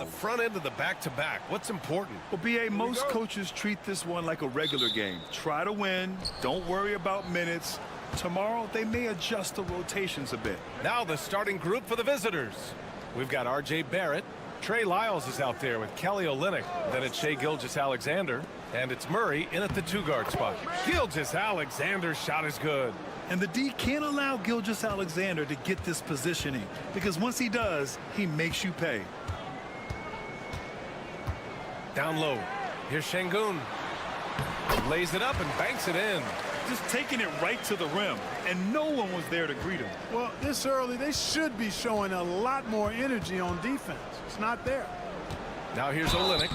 the front end of the back-to-back. What's important? Well, BA, most coaches treat this one like a regular game. Try to win. Don't worry about minutes. Tomorrow, they may adjust the rotations a bit. Now the starting group for the visitors. We've got R.J. Barrett. Trey Lyles is out there with Kelly Olynyk. Then it's Shai Gilgeous-Alexander. And it's Murray in at the two-guard spot. Gilgeous-Alexander's shot is good. And the D can't allow Gilgeous-Alexander to get this positioning, because once he does, he makes you pay. Down low. Here's Şengün. Lays it up and banks it in. Just taking it right to the rim, and no one was there to greet him. Well, this early, they should be showing a lot more energy on defense. It's not there. Now here's Olynyk.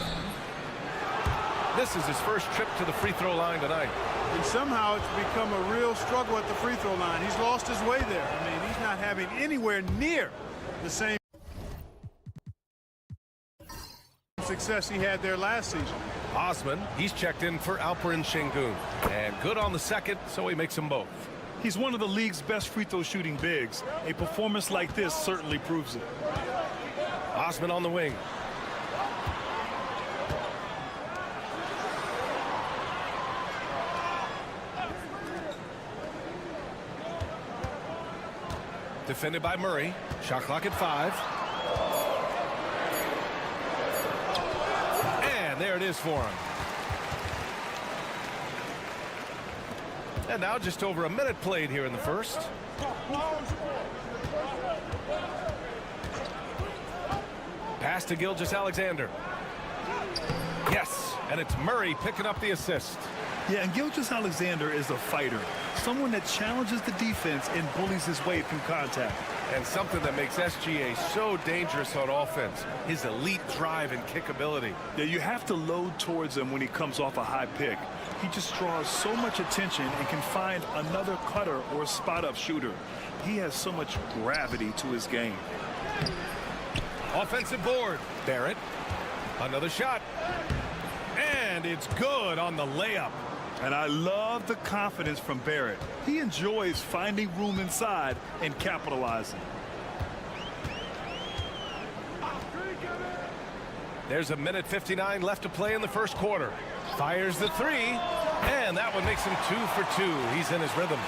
This is his first trip to the free throw line tonight. And somehow it's become a real struggle at the free throw line. He's lost his way there. I mean, he's not having anywhere near the same success he had there last season. Osman, he's checked in for Alperen Şengün. And good on the second, so he makes them both. He's one of the league's best free throw shooting bigs. A performance like this certainly proves it. Osman on the wing. Defended by Murray. Shot clock at 5. And there it is for him. And now just over a minute played here in the first. Pass to Gilgeous-Alexander. Yes, and it's Murray picking up the assist. Yeah, and Gilgeous-Alexander is a fighter. Someone that challenges the defense and bullies his way through contact. And something that makes SGA so dangerous on offense, his elite drive and kick ability. Yeah, you have to load towards him when he comes off a high pick. He just draws so much attention and can find another cutter or spot-up shooter. He has so much gravity to his game. Offensive board. Barrett. Another shot. And it's good on the layup. And I love the confidence from Barrett. He enjoys finding room inside and capitalizing. There's a minute 59 left to play in the first quarter. Fires the three, and that one makes him 2 for 2. He's in his rhythm.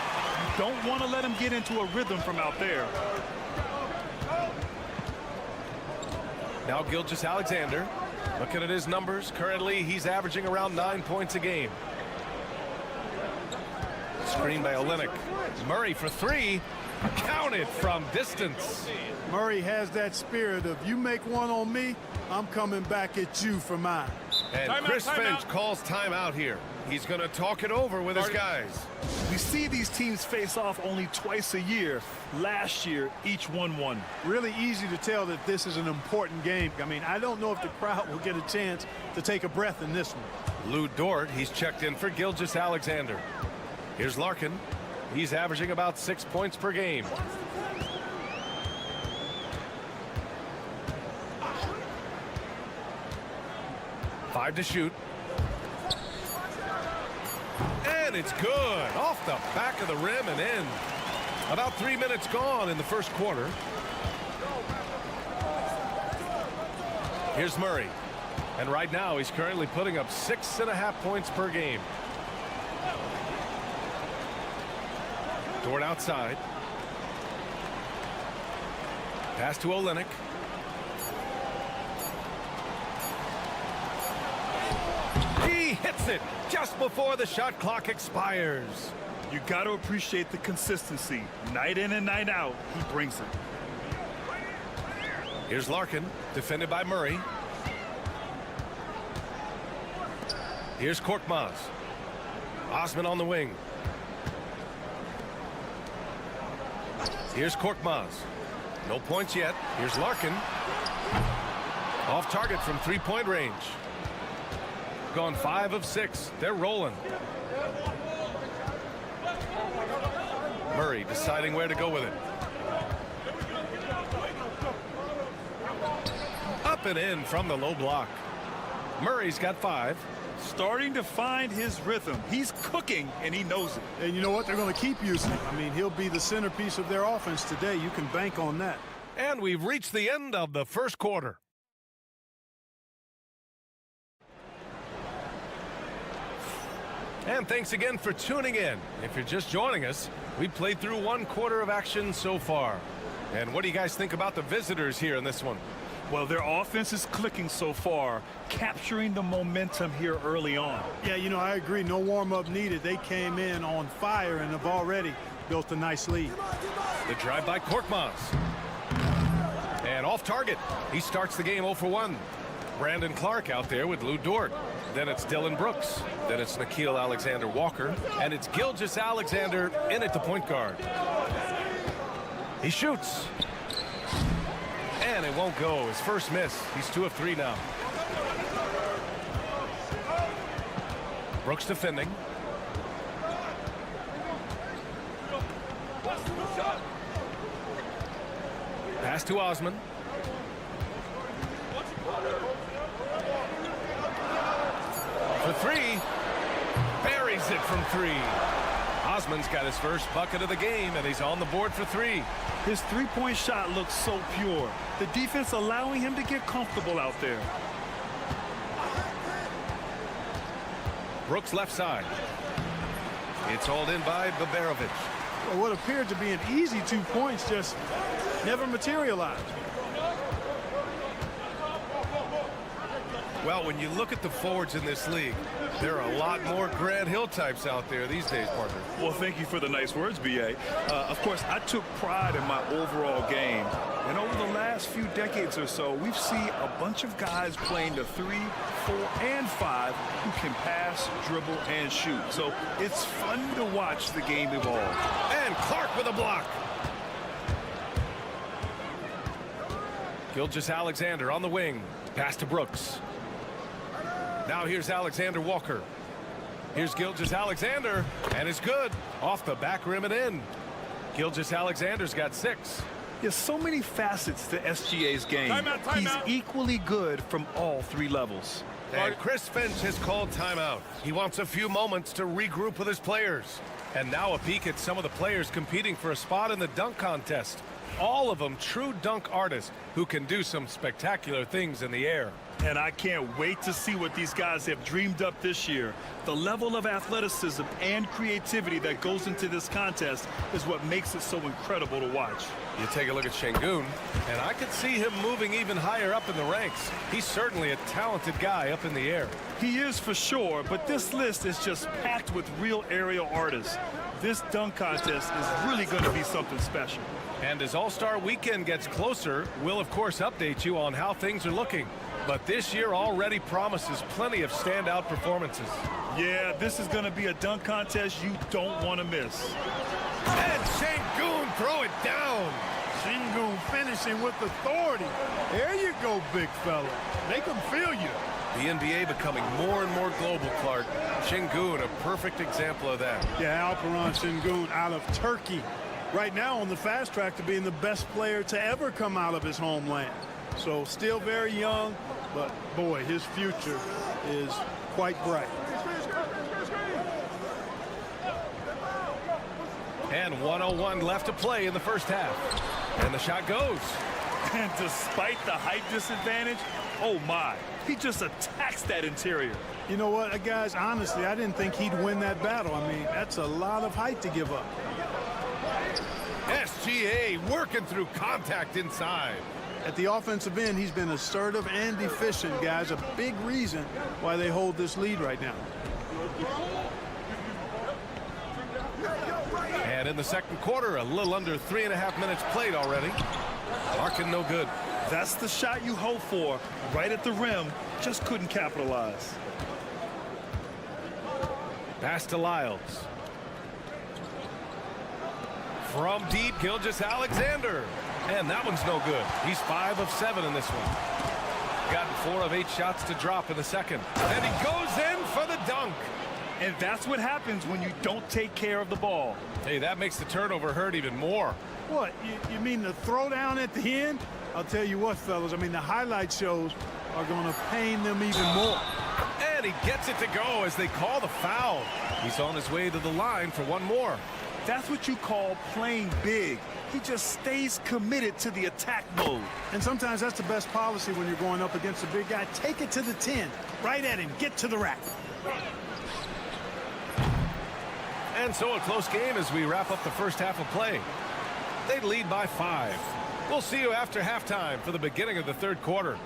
Don't want to let him get into a rhythm from out there. Now Gilgeous-Alexander. Looking at his numbers, currently he's averaging around 9 points a game. Screen by Olynyk. Murray for 3. Counted from distance. Murray has that spirit of, you make one on me, I'm coming back at you for mine. And Chris Finch calls timeout here. He's going to talk it over with his guys. We see these teams face off only twice a year. Last year, each won. Really easy to tell that this is an important game. I mean, I don't know if the crowd will get a chance to take a breath in this one. Lou Dort, he's checked in for Gilgeous-Alexander. Here's Larkin. He's averaging about 6 points per game. Five to shoot. And it's good. Off the back of the rim and in. About 3 minutes gone in the first quarter. Here's Murray. And right now he's currently putting up 6.5 points per game. Dort outside. Pass to Olynyk. He hits it just before the shot clock expires. You got to appreciate the consistency. Night in and night out, he brings it. Here's Larkin, defended by Murray. Here's Korkmaz. Osman on the wing. Here's Korkmaz. No points yet. Here's Larkin. Off target from three-point range. Gone 5 of 6. They're rolling. Murray deciding where to go with it. Up and in from the low block. Murray's got 5. Starting to find his rhythm. He's cooking, and he knows it. And you know what? They're going to keep using him. I mean, he'll be the centerpiece of their offense today. You can bank on that. And we've reached the end of the first quarter. And thanks again for tuning in. If you're just joining us, we played through 1/4 of action so far. And what do you guys think about the visitors here in this one? Well, their offense is clicking so far, capturing the momentum here early on. Yeah, you know, I agree. No warm-up needed. They came in on fire and have already built a nice lead. The drive by Korkmaz. And off target. He starts the game 0 for 1. Brandon Clark out there with Lou Dort. Then it's Dylan Brooks. Then it's Nickeil Alexander-Walker. And it's Gilgeous-Alexander in at the point guard. He shoots. And it won't go. His first miss. He's 2 of 3 now. Brooks defending. Pass to Osman. For 3. Buries it from 3. Osman's got his first bucket of the game, and he's on the board for 3. His three-point shot looks so pure. The defense allowing him to get comfortable out there. Brooks left side. It's hauled in by Baberovic. Well, what appeared to be an easy 2 points just never materialized. Well, when you look at the forwards in this league, there are a lot more Grant Hill types out there these days, partner. Well, thank you for the nice words, B.A. Of course, I took pride in my overall game. And over the last few decades or so, we've seen a bunch of guys playing the 3, 4, and 5 who can pass, dribble, and shoot. So it's fun to watch the game evolve. And Clark with a block. Gilgeous-Alexander on the wing. Pass to Brooks. Now here's Alexander Walker. Here's Gilgeous-Alexander, and it's good. Off the back rim and in. Gilgeous-Alexander's got 6. There's so many facets to SGA's game. He's equally good from all 3 levels. And Chris Finch has called timeout. He wants a few moments to regroup with his players. And now a peek at some of the players competing for a spot in the dunk contest. All of them true dunk artists who can do some spectacular things in the air. And I can't wait to see what these guys have dreamed up this year. The level of athleticism and creativity that goes into this contest is what makes it so incredible to watch. You take a look at Şengün, and I could see him moving even higher up in the ranks. He's certainly a talented guy up in the air. He is for sure, but this list is just packed with real aerial artists. This dunk contest is really going to be something special. And as All-Star Weekend gets closer, we'll of course update you on how things are looking. But this year already promises plenty of standout performances. Yeah, this is going to be a dunk contest you don't want to miss. And Şengün throw it down. Şengün finishing with authority. There you go, big fella. Make them feel you. The NBA becoming more and more global, Clark. Şengün, a perfect example of that. Yeah, Alperen Şengün out of Turkey. Right now on the fast track to being the best player to ever come out of his homeland. So still very young, but boy, his future is quite bright. And 1:01 left to play in the first half. And the shot goes. And despite the height disadvantage, oh my, he just attacks that interior. You know what, guys, honestly, I didn't think he'd win that battle. I mean, that's a lot of height to give up. SGA working through contact inside. At the offensive end, he's been assertive and efficient, guys. A big reason why they hold this lead right now. And in the second quarter, a little under 3.5 minutes played already. Larkin no good. That's the shot you hope for. Right at the rim, just couldn't capitalize. Pass to Lyles. From deep, Gilgeous-Alexander. And that one's no good. He's 5 of 7 in this one. Gotten 4 of 8 shots to drop in the second. And he goes in for the dunk. And that's what happens when you don't take care of the ball. Hey, that makes the turnover hurt even more. What, you mean the throwdown at the end? I'll tell you what, fellas, I mean, the highlight shows are going to pain them even more. And he gets it to go as they call the foul. He's on his way to the line for one more. That's what you call playing big. He just stays committed to the attack mode. And sometimes that's the best policy when you're going up against a big guy. Take it to the 10. Right at him. Get to the rack. And so a close game as we wrap up the first half of play. They lead by 5. We'll see you after halftime for the beginning of the third quarter.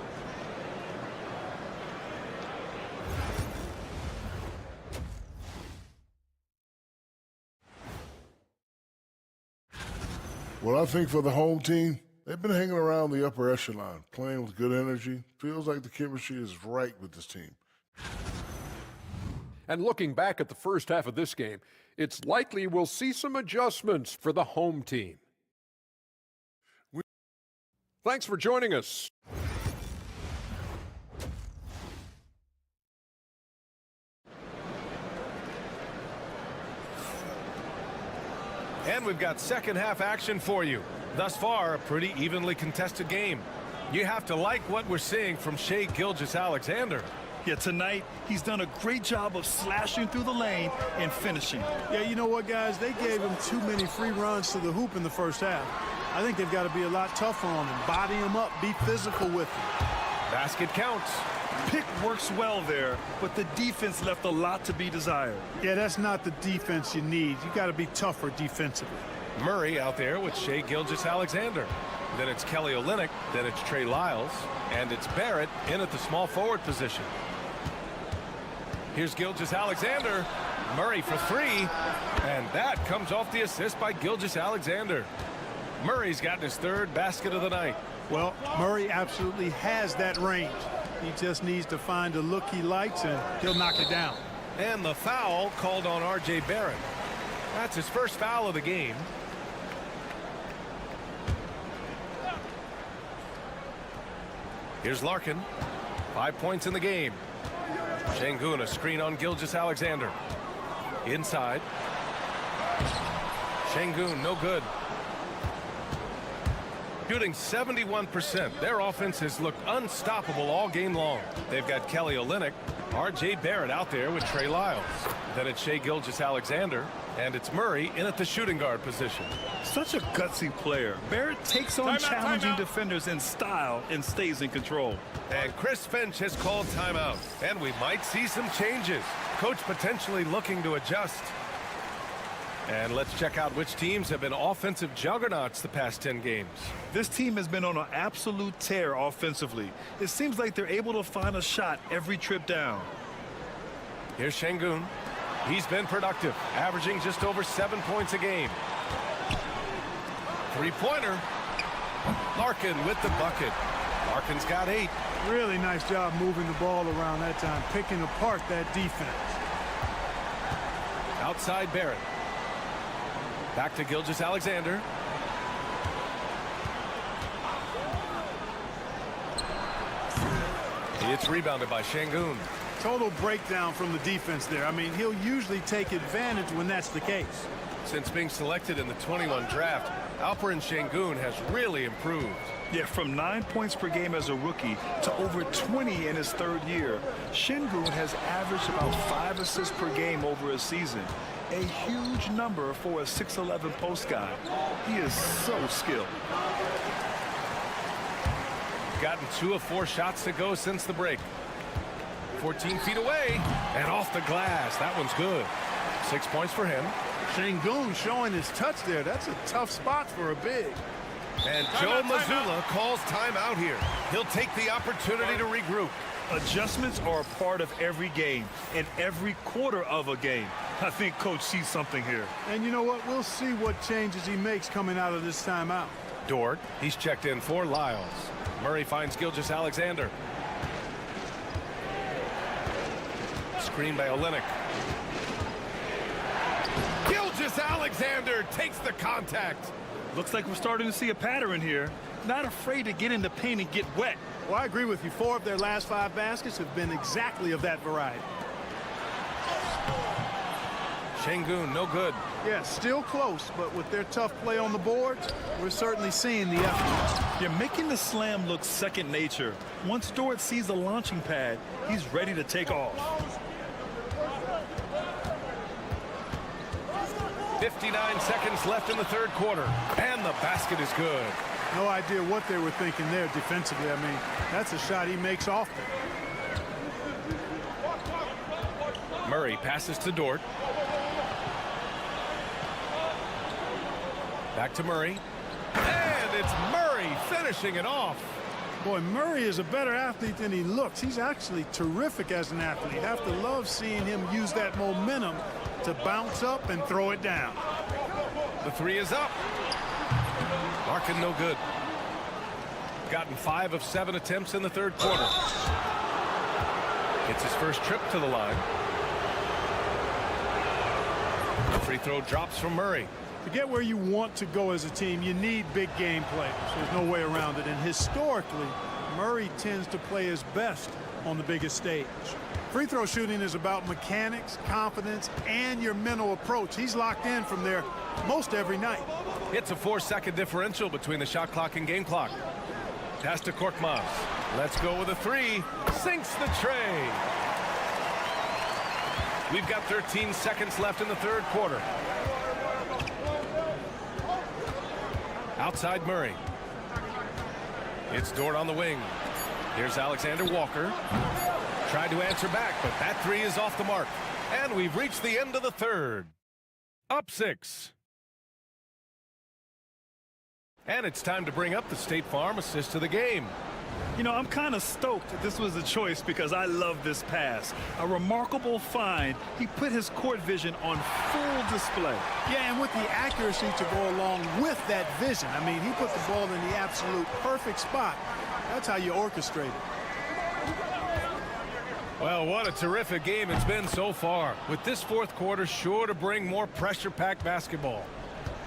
Well, I think for the home team, they've been hanging around the upper echelon, playing with good energy. Feels like the chemistry is right with this team. And looking back at the first half of this game, it's likely we'll see some adjustments for the home team. Thanks for joining us. And we've got second half action for you. Thus far, a pretty evenly contested game. You have to like what we're seeing from Shai Gilgeous-Alexander. Yeah, tonight, he's done a great job of slashing through the lane and finishing. Yeah, you know what, guys? They gave him too many free runs to the hoop in the first half. I think they've got to be a lot tougher on him. Body him up, be physical with him. Basket counts. Pick works well there, but the defense left a lot to be desired. Yeah, that's not the defense you need. You got to be tougher defensively. Murray out there with Shai Gilgeous-Alexander. Then it's Kelly Olynyk. Then it's Trey Lyles. And it's Barrett in at the small forward position. Here's Gilgeous-Alexander. Murray for 3. And that comes off the assist by Gilgeous-Alexander. Murray's gotten his third basket of the night. Well, Murray absolutely has that range. He just needs to find a look he likes, and he'll knock it down. And the foul called on R.J. Barrett. That's his first foul of the game. Here's Larkin. 5 points in the game. Şengün, a screen on Gilgeous-Alexander. Inside. Şengün, no good. Shooting 71%. Their offense has looked unstoppable all game long. They've got Kelly Olynyk, R.J. Barrett out there with Trey Lyles. Then it's Shai Gilgeous-Alexander, and it's Murray in at the shooting guard position. Such a gutsy player. Barrett takes on challenging defenders in style and stays in control. And Chris Finch has called timeout, and we might see some changes. Coach potentially looking to adjust. And let's check out which teams have been offensive juggernauts the past 10 games. This team has been on an absolute tear offensively. It seems like they're able to find a shot every trip down. Here's Şengün. He's been productive, averaging just over 7 points a game. Three-pointer. Larkin with the bucket. Larkin's got 8. Really nice job moving the ball around that time, picking apart that defense. Outside Barrett. Back to Gilgeous-Alexander. It's rebounded by Şengün. Total breakdown from the defense there. I mean, he'll usually take advantage when that's the case. Since being selected in the 21 draft, Alperen Şengün has really improved. Yeah, from 9 points per game as a rookie to over 20 in his third year, Şengün has averaged about 5 assists per game over a season. A huge number for a 6'11 post guy. He is so skilled. Gotten 2 of 4 shots to go since the break. 14 feet away and off the glass. That one's good. 6 points for him. Şengün showing his touch there. That's a tough spot for a big. And Joe Mazzulla calls timeout here. He'll take the opportunity to regroup. Adjustments are a part of every game and every quarter of a game. I think Coach sees something here. And you know what? We'll see what changes he makes coming out of this timeout. Dort, he's checked in for Lyles. Murray finds Gilgeous-Alexander. Screen by Olynyk. Gilgeous-Alexander takes the contact. Looks like we're starting to see a pattern here. Not afraid to get in the paint and get wet. Well, I agree with you. 4 of their last 5 baskets have been exactly of that variety. Şengün, no good. Yeah, still close, but with their tough play on the boards, we're certainly seeing the effort. You're making the slam look second nature. Once Dort sees the launching pad, he's ready to take off. 59 seconds left in the third quarter, and the basket is good. No idea what they were thinking there defensively. I mean, that's a shot he makes often. Murray passes to Dort. Back to Murray. And it's Murray finishing it off. Boy, Murray is a better athlete than he looks. He's actually terrific as an athlete. Have to love seeing him use that momentum to bounce up and throw it down. The three is up. Larkin no good. Gotten 5 of 7 attempts in the third quarter. It's his first trip to the line. The free throw drops from Murray. To get where you want to go as a team, you need big game players. There's no way around it. And historically, Murray tends to play his best on the biggest stage. Free throw shooting is about mechanics, confidence, and your mental approach. He's locked in from there most every night. It's a 4-second differential between the shot clock and game clock. Pass to Korkmaz. Let's go with a three. Sinks the tray. We've got 13 seconds left in the third quarter. Outside Murray. It's Dort on the wing. Here's Alexander Walker. Tried to answer back, but that three is off the mark. And we've reached the end of the third. Up 6. And it's time to bring up the State Farm assist of the game. You know, I'm kind of stoked that this was a choice because I love this pass. A remarkable find. He put his court vision on full display. Yeah, and with the accuracy to go along with that vision. I mean, he put the ball in the absolute perfect spot. That's how you orchestrate it. Well, what a terrific game it's been so far. With this fourth quarter sure to bring more pressure-packed basketball.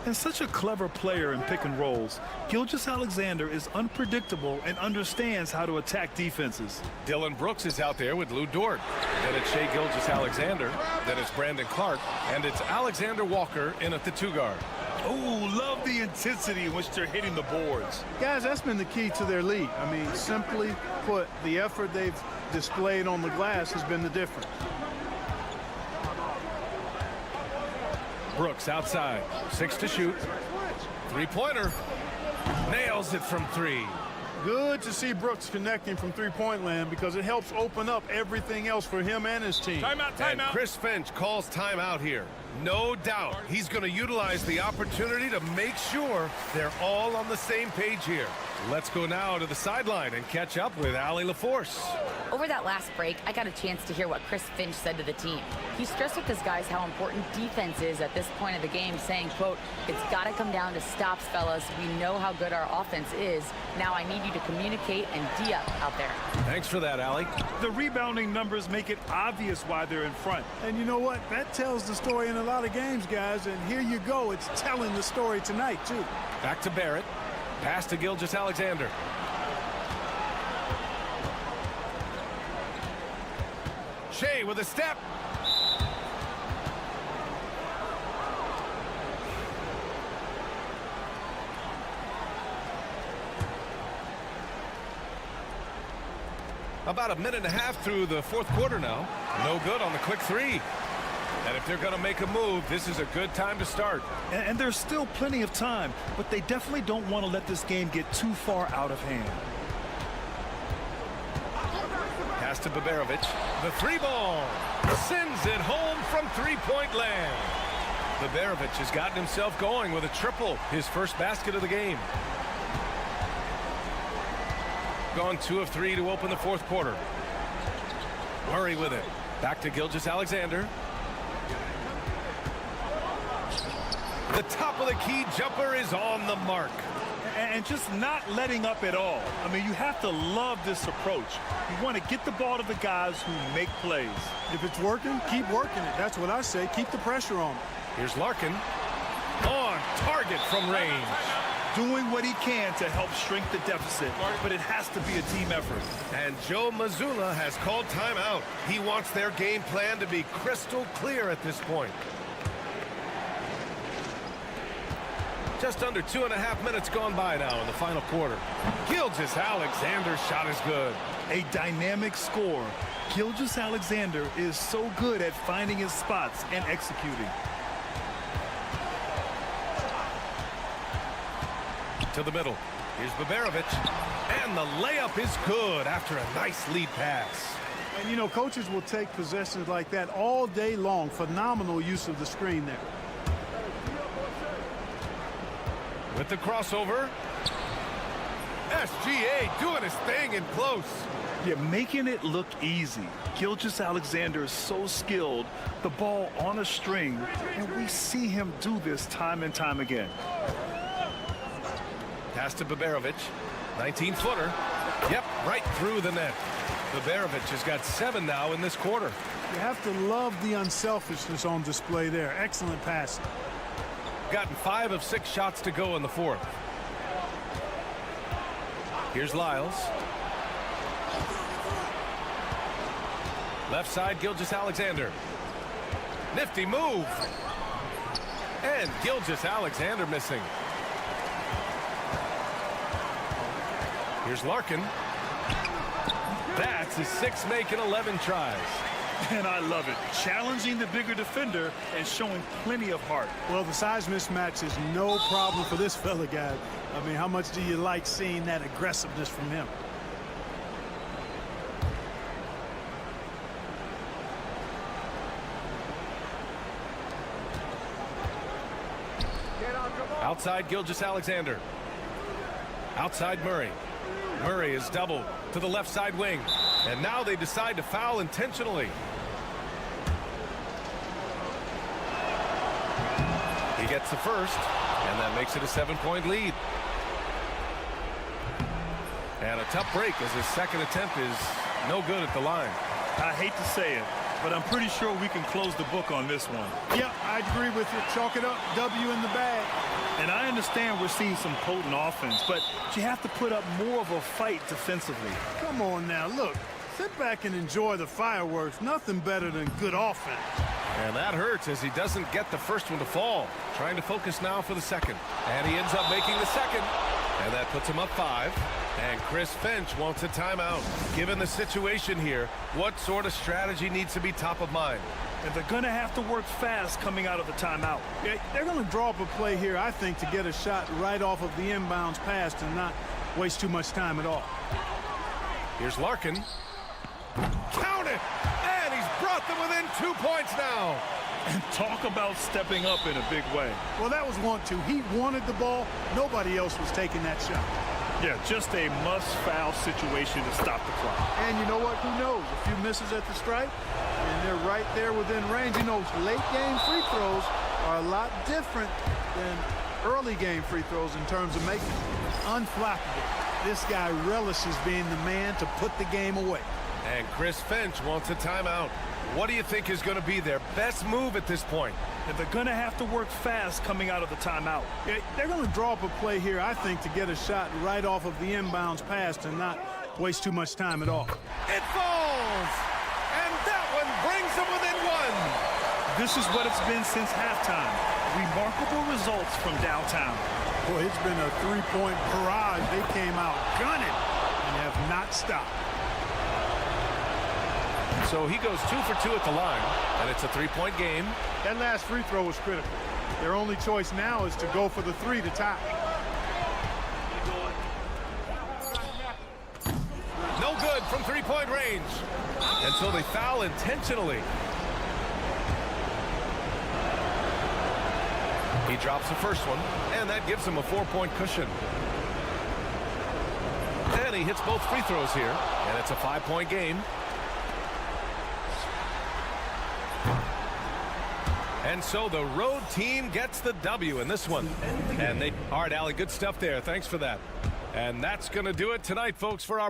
And such a clever player in pick and rolls, Gilgeous-Alexander is unpredictable and understands how to attack defenses. Dylan Brooks is out there with Lou Dort. Then it's Shai Gilgeous-Alexander. Then it's Brandon Clark. And it's Alexander Walker in at the 2 guard. Oh, love the intensity in which they're hitting the boards. Guys, that's been the key to their lead. I mean, simply put, the effort they've displayed on the glass has been the difference. Brooks outside. 6 to shoot. Three-pointer. Nails it from 3. Good to see Brooks connecting from three-point land because it helps open up everything else for him and his team. Timeout, And timeout. Chris Finch calls timeout here. No doubt he's going to utilize the opportunity to make sure they're all on the same page here. Let's go now to the sideline and catch up with Allie LaForce. Over that last break, I got a chance to hear what Chris Finch said to the team. He stressed with his guys how important defense is at this point of the game, saying, quote, "It's got to come down to stops, fellas. We know how good our offense is. Now I need you to communicate and D-up out there." Thanks for that, Allie. The rebounding numbers make it obvious why they're in front. And you know what? That tells the story in a lot of games, guys. And here you go. It's telling the story tonight, too. Back to Barrett. Pass to Gilgeous-Alexander. Shai with a step. About a minute and a half through the fourth quarter now. No good on the quick three. And if they're going to make a move, this is a good time to start. And there's still plenty of time, but they definitely don't want to let this game get too far out of hand. Pass to Baberovic. The three ball. Sends it home from three-point land. Baberovic has gotten himself going with a triple. His first basket of the game. Gone 2 of 3 to open the fourth quarter. Murray with it. Back to Gilgeous-Alexander. The top of the key jumper is on the mark. And just not letting up at all. I mean, you have to love this approach. You want to get the ball to the guys who make plays. If it's working, keep working it. That's what I say. Keep the pressure on. Here's Larkin. On target from range. Doing what he can to help shrink the deficit, but it has to be a team effort. And Joe Mazzulla has called timeout. He wants their game plan to be crystal clear at this point. Just under 2.5 minutes gone by now in the final quarter. Gilgeous-Alexander's shot is good. A dynamic score. Gilgeous-Alexander is so good at finding his spots and executing. To the middle. Here's Baberovic. And the layup is good after a nice lead pass. And, you know, coaches will take possessions like that all day long. Phenomenal use of the screen there. with the crossover. SGA doing his thing in close. Yeah, making it look easy. Gilgeous-Alexander is so skilled. The ball on a string, and we see him do this time and time again. Pass to Baberovic. 19-footer. Yep, right through the net. Baberovic has got 7 now in this quarter. You have to love the unselfishness on display there. Excellent pass. Gotten 5 of 6 shots to go in the fourth. Here's Lyles. Left side, Gilgeous-Alexander. Nifty move. And Gilgeous-Alexander missing. Here's Larkin. That's his 6th make in 11 tries. And I love it. Challenging the bigger defender and showing plenty of heart. Well, the size mismatch is no problem for this fella, guy. I mean, how much do you like seeing that aggressiveness from him? Outside Gilgeous-Alexander. Outside Murray. Murray is doubled to the left side wing. And now they decide to foul intentionally. He gets the first, and that makes it a 7-point lead. And a tough break as his second attempt is no good at the line. I hate to say it, but I'm pretty sure we can close the book on this one. Yeah, I agree with you. Chalk it up. W in the bag. And I understand we're seeing some potent offense, but you have to put up more of a fight defensively. Come on now, look. Sit back and enjoy the fireworks. Nothing better than good offense. And that hurts as he doesn't get the first one to fall. Trying to focus now for the second. And he ends up making the second. And that puts him up 5. And Chris Finch wants a timeout. Given the situation here, what sort of strategy needs to be top of mind? And they're going to have to work fast coming out of the timeout. Yeah, they're going to draw up a play here, I think, to get a shot right off of the inbounds pass and not waste too much time at all. Here's Larkin. Count it! And he's brought them within 2 points now. And talk about stepping up in a big way. Well, that was 1-2. He wanted the ball. Nobody else was taking that shot. Yeah, just a must-foul situation to stop the clock. And you know what? Who knows? A few misses at the stripe, and they're right there within range. You know, late-game free throws are a lot different than early-game free throws in terms of making them unflappable. This guy relishes being the man to put the game away. And Chris Finch wants a timeout. What do you think is going to be their best move at this point? And they're going to have to work fast coming out of the timeout. Yeah, they're going to draw up a play here, I think, to get a shot right off of the inbounds pass and not waste too much time at all. It falls! And that one brings them within 1. This is what it's been since halftime. Remarkable results from downtown. Boy, it's been a three-point barrage. They came out gunning and have not stopped. So he goes 2 for 2 at the line, and it's a 3-point game. That last free throw was critical. Their only choice now is to go for the 3 to tie. No good from 3-point range. And so they foul intentionally. He drops the first one, and that gives him a 4-point cushion. And he hits both free throws here, and it's a 5-point game. And so the road team gets the W in this one. And they... All right, Allie, good stuff there. Thanks for that. And that's going to do it tonight, folks, for our...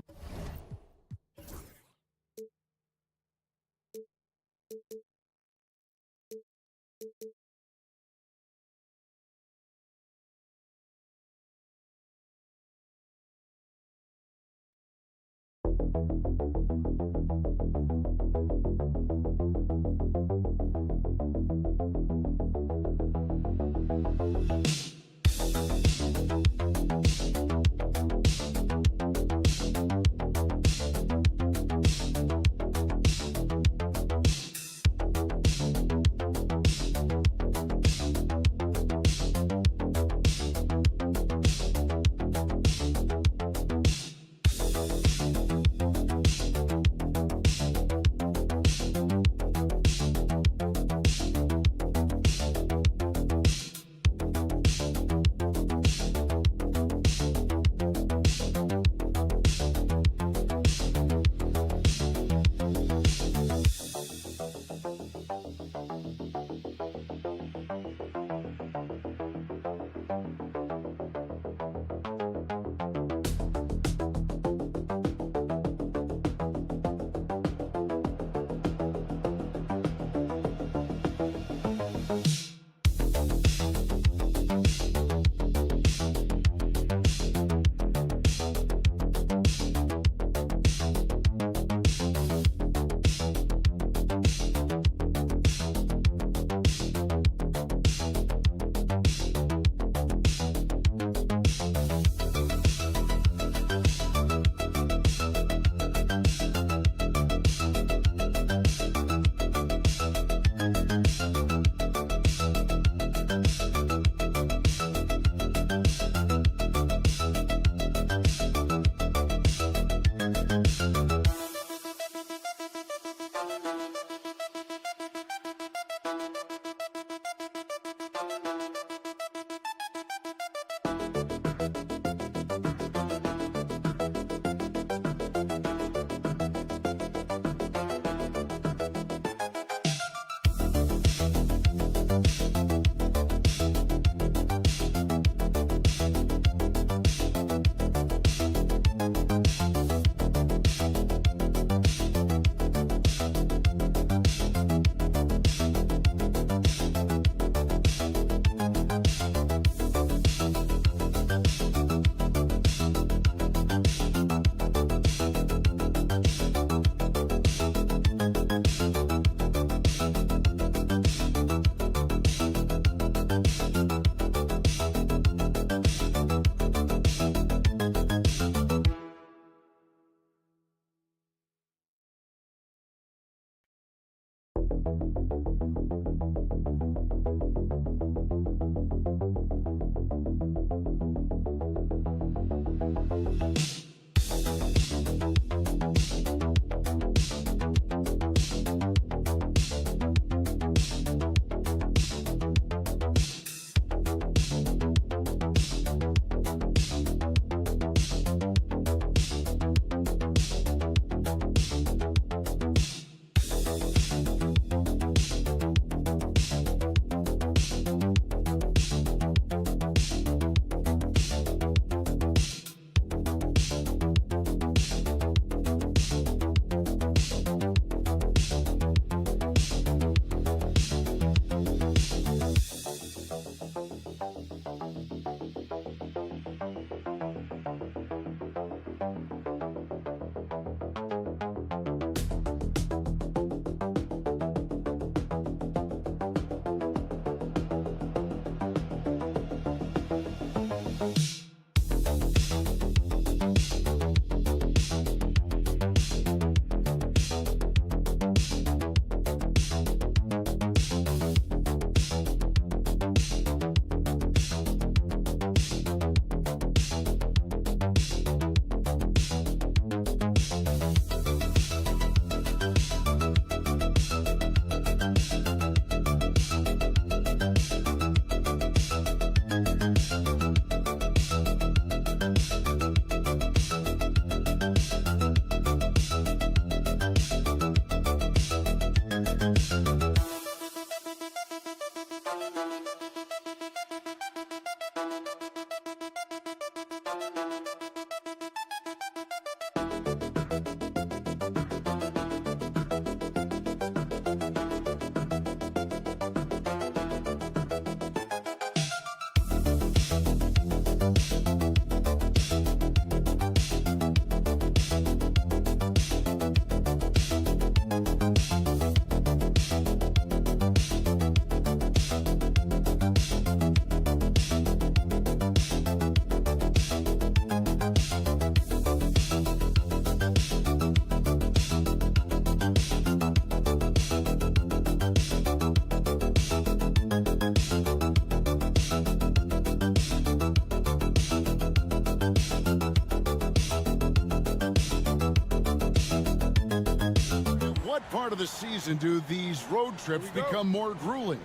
part of the season do these road trips become more grueling?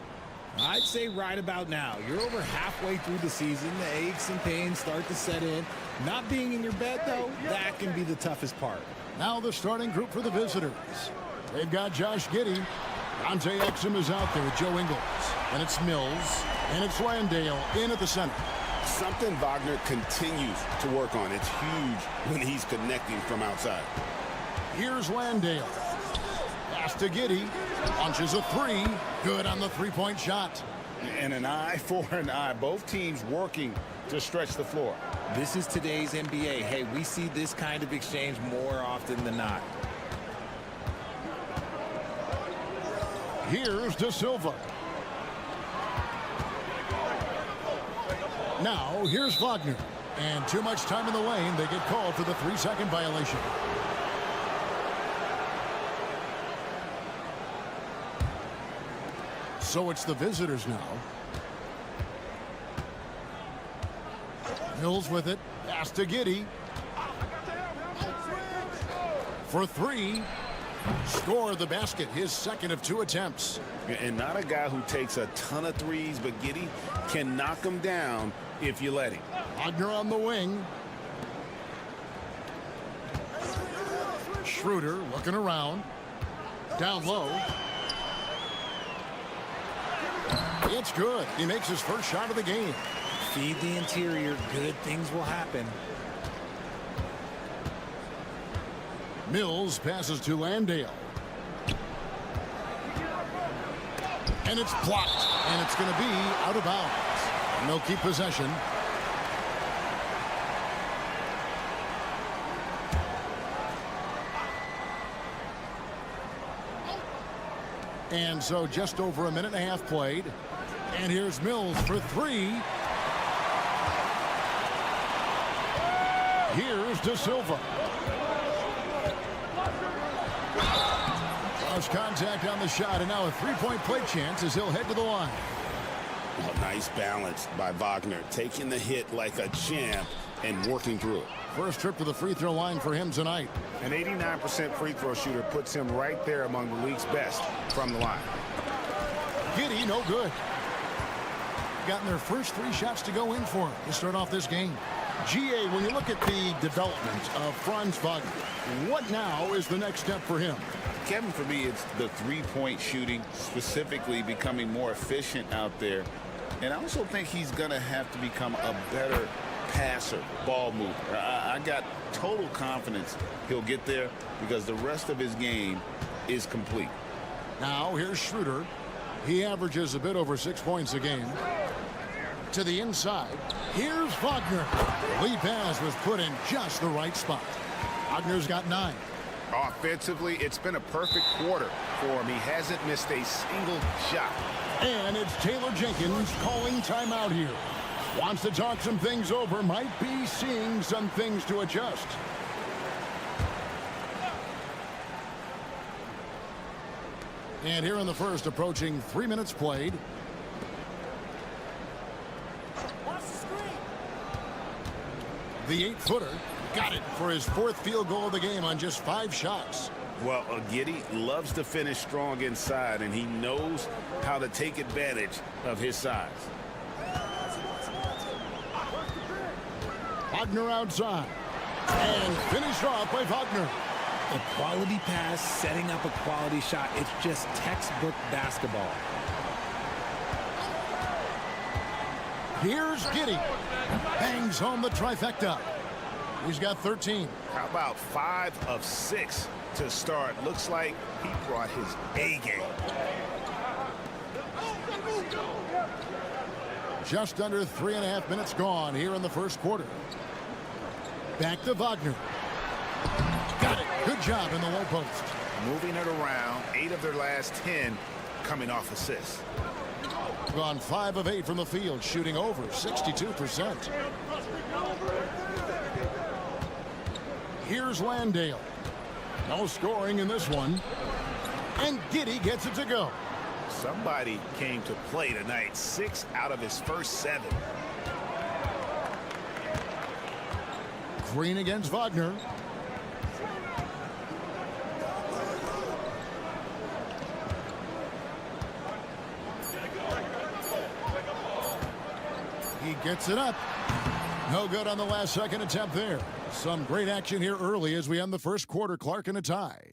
I'd say right about now. You're over halfway through the season. The aches and pains start to set in. Not being in your bed, though, that can be the toughest part. Now the starting group for the visitors. They've got Josh Giddey. Dante Exum is out there with Joe Ingles. And it's Mills. And it's Landale in at the center. Something Wagner continues to work on. It's huge when he's connecting from outside. Here's Landale. Pass to Giddey. Launches a three. Good on the three-point shot. And an eye for an eye. Both teams working to stretch the floor. This is today's NBA. Hey, we see this kind of exchange more often than not. Here's De Silva. Now, here's Wagner. And too much time in the lane. They get called for the 3-second violation. So it's the visitors now. Mills with it. Pass to Giddey. For three. Score the basket. His second of 2 attempts. And not a guy who takes a ton of threes, but Giddey can knock him down if you let him. Wagner on the wing. Schroeder looking around. Down low. It's good. He makes his first shot of the game. Feed the interior. Good things will happen. Mills passes to Landale. And it's blocked. And it's going to be out of bounds. And they'll keep possession. And so just over a minute and a half played. And here's Mills for three. Here's De Silva. Lost contact on the shot, and now a three-point play chance as he'll head to the line. Oh, nice balance by Wagner, taking the hit like a champ and working through it. First trip to the free throw line for him tonight. An 89% free throw shooter puts him right there among the league's best from the line. Giddey, no good. Gotten their first 3 shots to go in for him to start off this game. GA, when you look at the development of Franz Wagner, what now is the next step for him? Kevin, for me, it's the three-point shooting, specifically becoming more efficient out there. And I also think he's going to have to become a better passer, ball mover. I got total confidence he'll get there because the rest of his game is complete. Now here's Schroeder. He averages a bit over 6 points a game. To the inside. Here's Wagner. The lead pass was put in just the right spot. Wagner's got 9. Offensively, it's been a perfect quarter for him. He hasn't missed a single shot. And it's Taylor Jenkins calling timeout here. Wants to talk some things over. Might be seeing some things to adjust. And here in the first, approaching 3 minutes played. The 8-footer got it for his 4th field goal of the game on just 5 shots. Well, Giddey loves to finish strong inside, and he knows how to take advantage of his size. Wagner outside. And finished off by Wagner. A quality pass, setting up a quality shot. It's just textbook basketball. Here's Giddey. Bangs home the trifecta. He's got 13. How about 5 of 6 to start? Looks like he brought his A game. Just under 3.5 minutes gone here in the first quarter. Back to Wagner. Got it. Good job in the low post. Moving it around. 8 of their last 10 coming off assists. Gone 5 of 8 from the field, shooting over 62%. Here's Landale. No scoring in this one. And Giddey gets it to go. Somebody came to play tonight. 6 out of his first 7. Green against Wagner. He gets it up. No good on the last second attempt there. Some great action here early as we end the first quarter. Clark in a tie.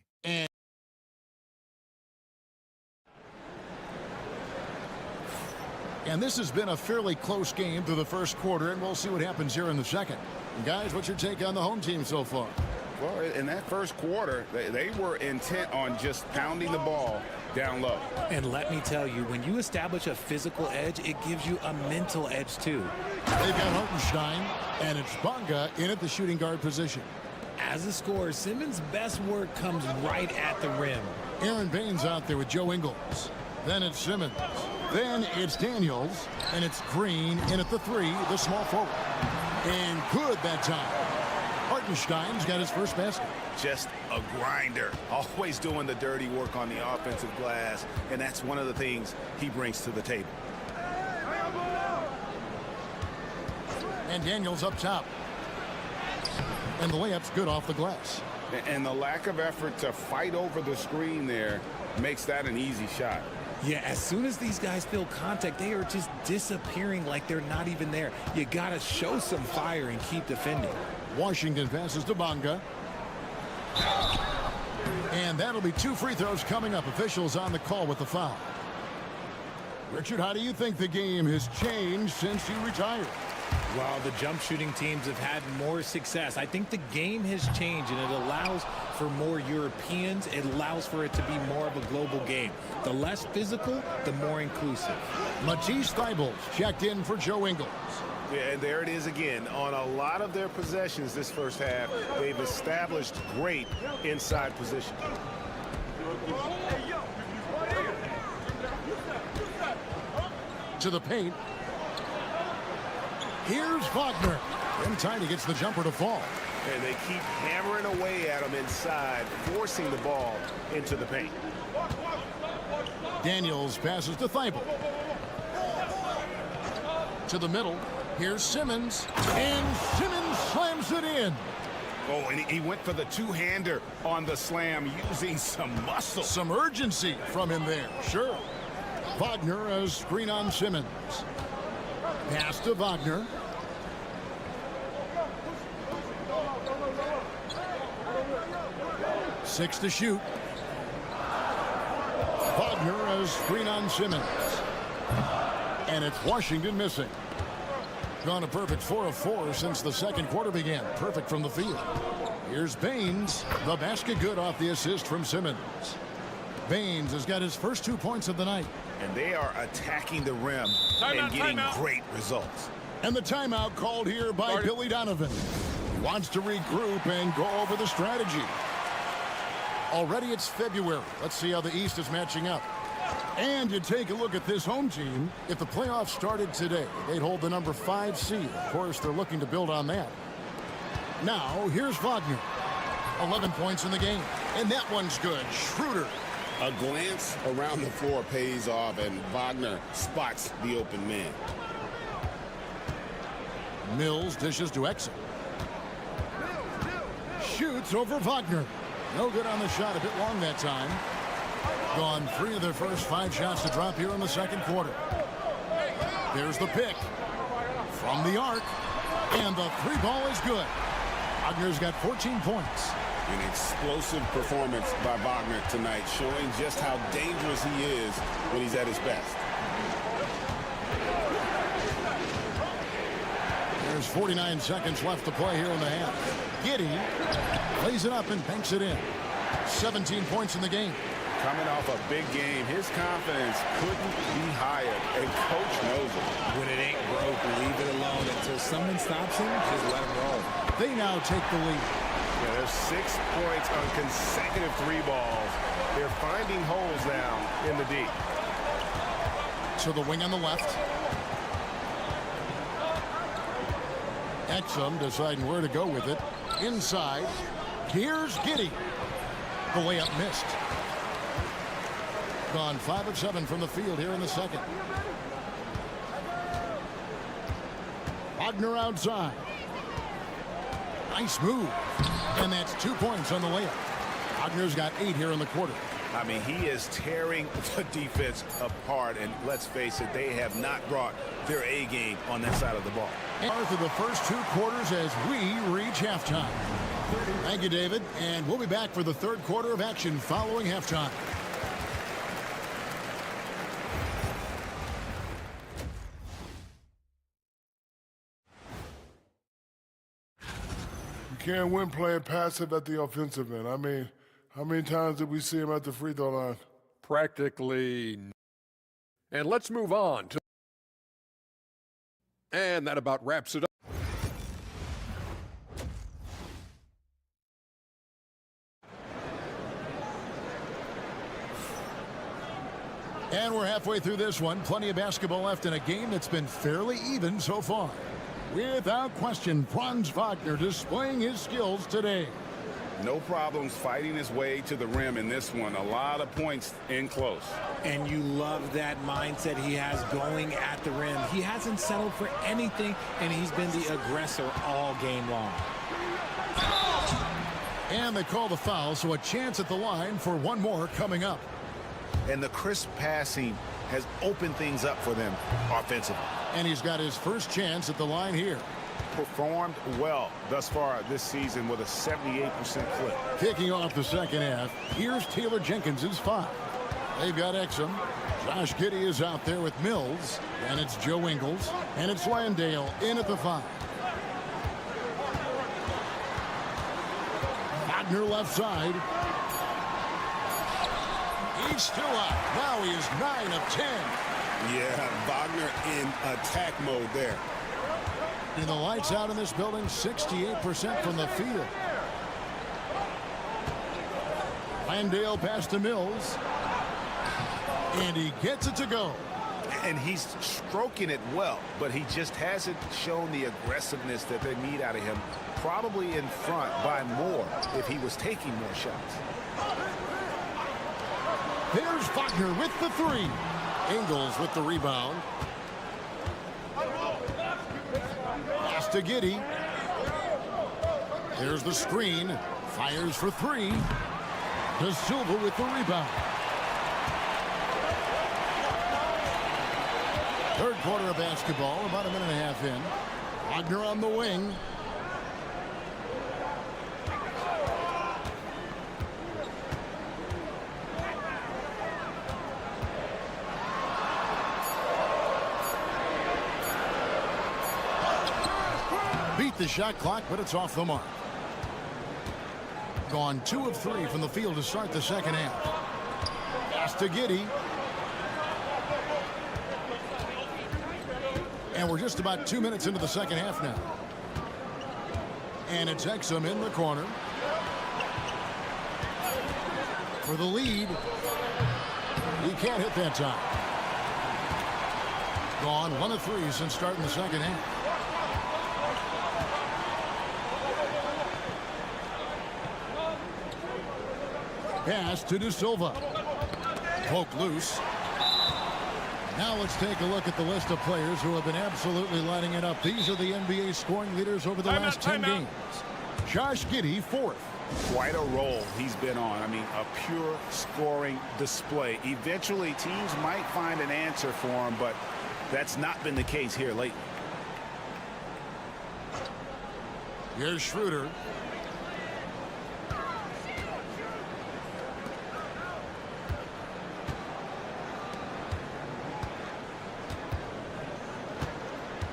And this has been a fairly close game through the first quarter, and we'll see what happens here in the second. And guys, what's your take on the home team so far? Well, in that first quarter, they were intent on just pounding the ball down low. And let me tell you, when you establish a physical edge, it gives you a mental edge too. They've got Hartenstein, and it's Bonga in at the shooting guard position. As a scorer, Simmons' best work comes right at the rim. Aaron Baines out there with Joe Ingles. Then it's Simmons. Then it's Daniels, and it's Green in at the 3, the small forward. And good that time. Hartenstein's got his first basket. Just a grinder, always doing the dirty work on the offensive glass, and that's one of the things he brings to the table. And Daniels up top. And the layup's good off the glass. And the lack of effort to fight over the screen there makes that an easy shot. Yeah, as soon as these guys feel contact, they are just disappearing like they're not even there. You got to show some fire and keep defending. Washington passes to Bonga. And that'll be 2 free throws coming up. Officials on the call with the foul. Richard, how do you think the game has changed since you retired? Well, the jump shooting teams have had more success. I think the game has changed, and it allows for more Europeans. It allows for it to be more of a global game. The less physical, the more inclusive. Matisse Thybulle checked in for Joe Ingles. Yeah, and there it is again. On a lot of their possessions this first half, they've established great inside position. To the paint. Here's Wagner. In time, he gets the jumper to fall. And they keep hammering away at him inside, forcing the ball into the paint. Daniels passes to Thybulle. To the middle. Here's Simmons. And Simmons slams it in. Oh, and he went for the two-hander on the slam, using some muscle. Some urgency from him there. Sure. Wagner a screen on Simmons. Pass to Wagner. Six to shoot. Wagner a screen on Simmons. And it's Washington missing. Gone a perfect 4 of 4 since the second quarter began. Perfect from the field. Here's Baines. The basket good off the assist from Simmons. Baines has got his first 2 points of the night. And they are attacking the rim and getting great results. And the timeout called here by Billy Donovan. He wants to regroup and go over the strategy. Already it's February. Let's see how the East is matching up. And you take a look at this home team. If the playoffs started today, they'd hold the number 5 seed. Of course, they're looking to build on that. Now, here's Wagner. 11 points in the game. And that one's good. Schroeder. A glance around the floor pays off, and Wagner spots the open man. Mills dishes to Exum. Shoots over Wagner. No good on the shot. A bit long that time. Gone 3 of their first 5 shots to drop here in the second quarter. There's the pick. From the arc. And the 3 ball is good. Wagner's got 14 points. An explosive performance by Wagner tonight, showing just how dangerous he is when he's at his best. There's 49 seconds left to play here in the half. Giddey plays it up and banks it in. 17 points in the game. Coming off a big game, his confidence couldn't be higher, and coach knows it. When it ain't broke, leave it alone. Until someone stops him, just let him roll. They now take the lead. Yeah, there's 6 points on consecutive 3 balls. They're finding holes now in the D. To the wing on the left. Exum deciding where to go with it. Inside. Here's Giddey. The layup missed. Gone 5 of 7 from the field here in the second. Wagner outside. Nice move. And that's 2 points on the layup. Wagner's got 8 here in the quarter. I mean, he is tearing the defense apart, and let's face it, they have not brought their A game on that side of the ball. Through the first 2 quarters as we reach halftime. Thank you, David, and we'll be back for the third quarter of action following halftime. can't win playing passive at the offensive end. I mean, how many times did we see him at the free throw line? Practically. And let's move on to. And that about wraps it up. And we're halfway through this one. Plenty of basketball left in a game that's been fairly even so far. Without question, Franz Wagner displaying his skills today. No problems fighting his way to the rim in this one. A lot of points in close. And you love that mindset he has going at the rim. He hasn't settled for anything, and he's been the aggressor all game long. And they call the foul, so a chance at the line for one more coming up. And the crisp passing has opened things up for them offensively. And he's got his first chance at the line here. Performed well thus far this season with a 78% clip. Kicking off the second half, here's Taylor Jenkins' 5. They've got Exum. Josh Giddey is out there with Mills. And it's Joe Ingles. And it's Landale in at the 5. Wagner left side. He's still up. Now he is 9 of 10. Yeah, Wagner in attack mode there. And the lights out in this building, 68% from the field. Landale pass to Mills. And he gets it to go. And he's stroking it well, but he just hasn't shown the aggressiveness that they need out of him. Probably in front by more if he was taking more shots. There's Wagner with the 3. Ingles with the rebound. Pass to Giddey. There's the screen. Fires for 3. De Silva with the rebound. Third quarter of basketball, about a minute and a half in. Wagner on the wing. Beat the shot clock, but it's off the mark. Gone 2 of 3 from the field to start the second half. Pass to Giddey. And we're just about 2 minutes into the second half now. And it's Exum in the corner. For the lead. He can't hit that time. Gone 1 of 3 since starting the second half. Pass to De Silva. Poke loose. Now let's take a look at the list of players who have been absolutely lighting it up. These are the NBA scoring leaders over the last 10 games. Josh Giddey, 4th. Quite a role he's been on. I mean, a pure scoring display. Eventually, teams might find an answer for him, but that's not been the case here lately. Here's Schroeder.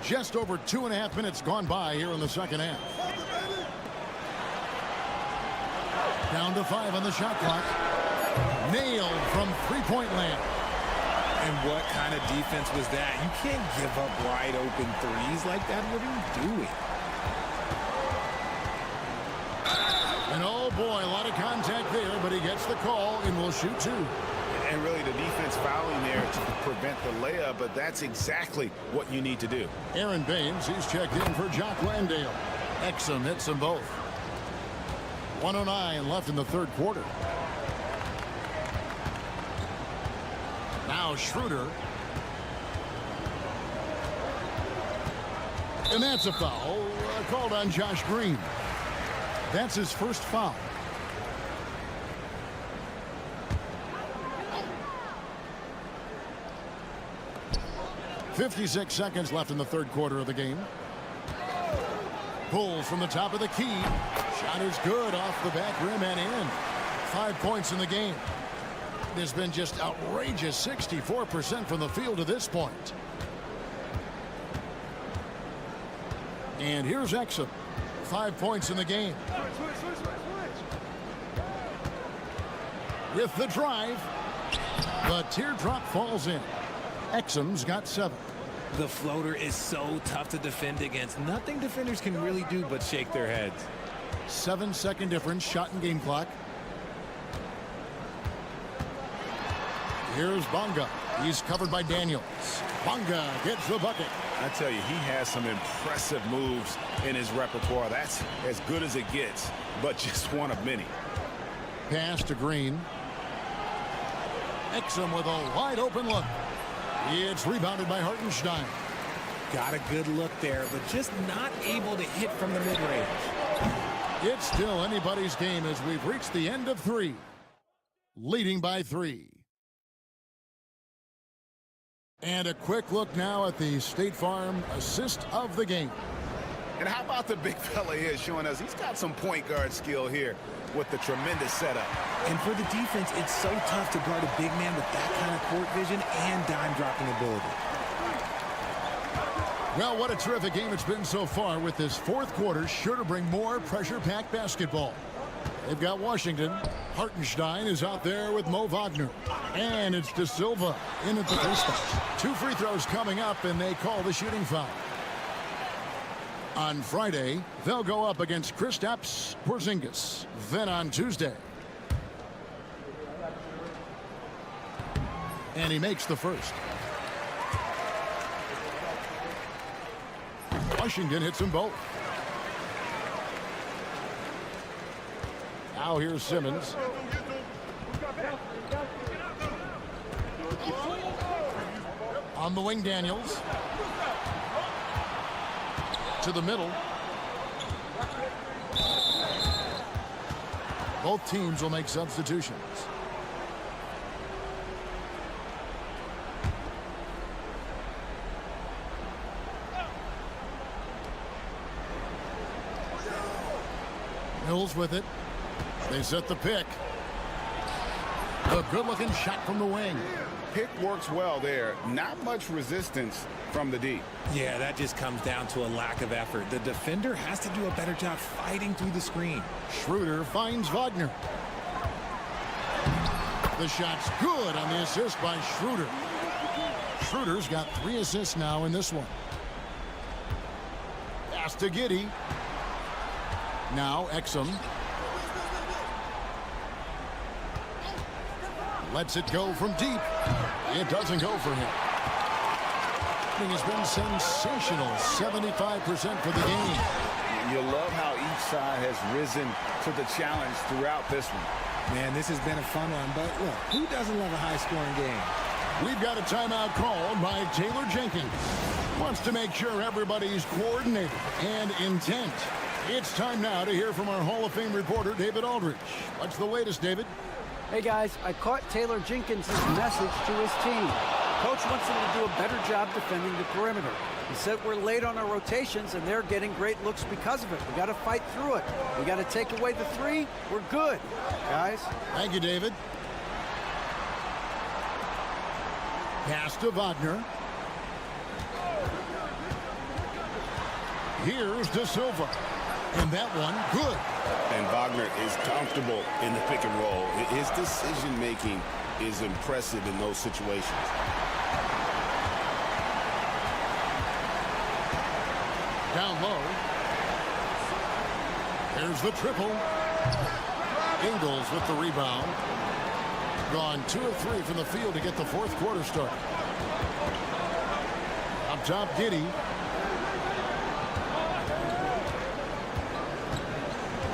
Just over 2.5 minutes gone by here in the second half. Down to 5 on the shot clock. Nailed from three-point land. And what kind of defense was that? You can't give up wide open threes like that. What are you doing? And oh boy, a lot of contact there, but he gets the call and will shoot 2. And really the defense fouling there to prevent the layup, but that's exactly what you need to do. Aaron Baines, he's checked in for Jock Landale. Exum hits them both. 1:09 left in the third quarter. Now Schroeder. And that's a foul called on Josh Green. That's his first foul. .56 seconds left in the third quarter of the game. Pulls from the top of the key. Shot is good off the back rim and in. 5 points in the game. It has been just outrageous 64% from the field to this point. And here's Exum. 5 points in the game. With the drive, the teardrop falls in. Exum's got 7. The floater is so tough to defend against. Nothing defenders can really do but shake their heads. 7-second difference, shot and game clock. Here's Bonga. He's covered by Daniels. Bonga gets the bucket. I tell you, he has some impressive moves in his repertoire. That's as good as it gets, but just one of many. Pass to Green. Exum with a wide open look. It's rebounded by Hartenstein. Got a good look there, but just not able to hit from the mid-range. It's still anybody's game as we've reached the end of 3. Leading by 3. And a quick look now at the State Farm assist of the game. And how about the big fella here showing us he's got some point guard skill here with the tremendous setup. And for the defense, it's so tough to guard a big man with that kind of court vision and dime-dropping ability. Well, what a terrific game it's been so far, with this fourth quarter sure to bring more pressure-packed basketball. They've got Washington. Hartenstein is out there with Mo Wagner. And it's De Silva in at the 3 spot. 2 free throws coming up, and they call the shooting foul. On Friday, they'll go up against Kristaps Porzingis. Then on Tuesday. And he makes the first. Washington hits them both. Now here's Simmons. On the wing, Daniels. To the middle. Both teams will make substitutions. Mills with it. They set the pick. A good-looking shot from the wing. Pick works well there. Not much resistance from the D. Yeah, that just comes down to a lack of effort. The defender has to do a better job fighting through the screen. Schroeder finds Wagner. The shot's good on the assist by Schroeder. Schroeder's got 3 assists now in this one. Pass to Giddey. Now Exum. Lets it go from deep. It doesn't go for him. It has been sensational. 75% for the game. You love how each side has risen to the challenge throughout this one. Man, this has been a fun one, but look, who doesn't love a high-scoring game? We've got a timeout called by Taylor Jenkins. Wants to make sure everybody's coordinated and intent. It's time now to hear from our Hall of Fame reporter, David Aldridge. What's the latest, David? Hey, guys, I caught Taylor Jenkins' message to his team. Coach wants them to do a better job defending the perimeter. He said we're late on our rotations, and they're getting great looks because of it. We got to fight through it. We got to take away the 3. We're good, guys. Thank you, David. Pass to Wagner. Here's De Silva. And that one, good. And Wagner is comfortable in the pick and roll. His decision-making is impressive in those situations. Down low. There's the triple. Ingles with the rebound. Gone 2 of 3 from the field to get the fourth quarter started. Up top, Giddey.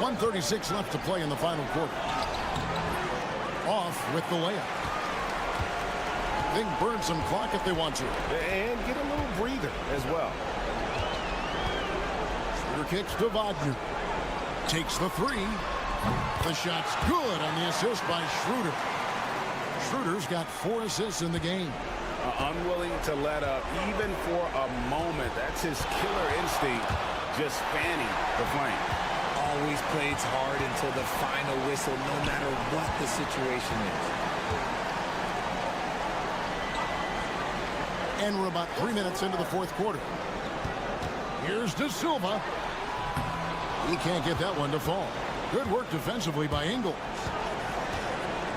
1:36 left to play in the final quarter. Off with the layup. They can burn some clock if they want to. And get a little breather as well. Schroeder kicks to Wagner. Takes the 3. The shot's good on the assist by Schroeder. Schroeder's got 4 assists in the game. Unwilling to let up even for a moment. That's his killer instinct, just fanning the flame. Always plays hard until the final whistle, no matter what the situation is. And we're about 3 minutes into the fourth quarter. Here's De Silva. He can't get that one to fall. Good work defensively by Ingles.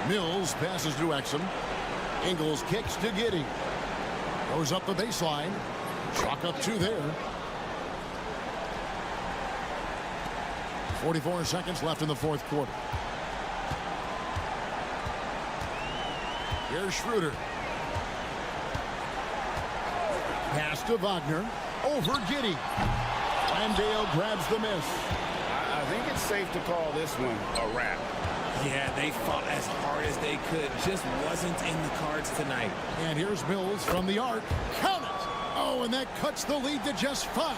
Mills passes to Exum. Ingles kicks to Giddey. Goes up the baseline. Chalk up 2 there. 44 seconds left in the fourth quarter. Here's Schroeder. Pass to Wagner. Over Giddey. Landale grabs the miss. I think it's safe to call this one a wrap. Yeah, they fought as hard as they could. Just wasn't in the cards tonight. And here's Mills from the arc. Count it! Oh, and that cuts the lead to just 5.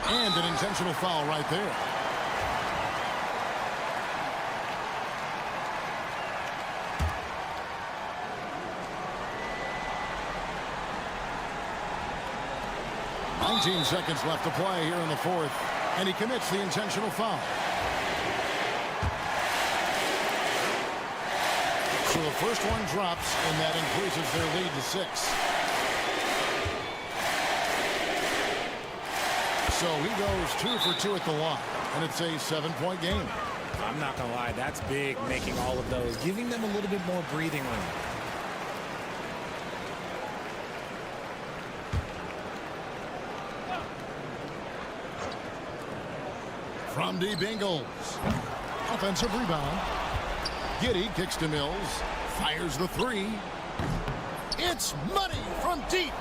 And an intentional foul right there. $19 seconds left to play here in the fourth. And he commits the intentional foul. So the first one drops, and that increases their lead to 6. So he goes 2 for 2 at the line, and it's a 7-point game. I'm not going to lie, that's big, making all of those, giving them a little bit more breathing room. From deep, Ingles. Offensive rebound. Giddey kicks to Mills. Fires the 3. It's money from deep.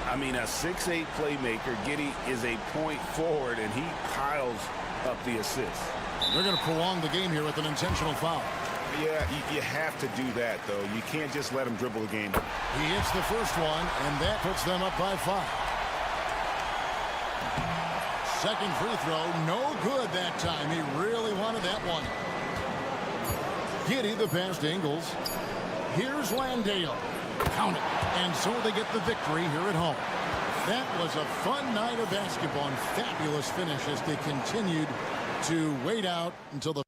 I mean, a 6'8" playmaker. Giddey is a point forward, and he piles up the assists. They're going to prolong the game here with an intentional foul. Yeah, you have to do that, though. You can't just let him dribble the game. He hits the first one, and that puts them up by 5. Second free throw, no good that time. He really wanted that one. Giddey the pass to Ingles. Here's Landale. Count it. And so they get the victory here at home. That was a fun night of basketball and fabulous finish as they continued to wait out until the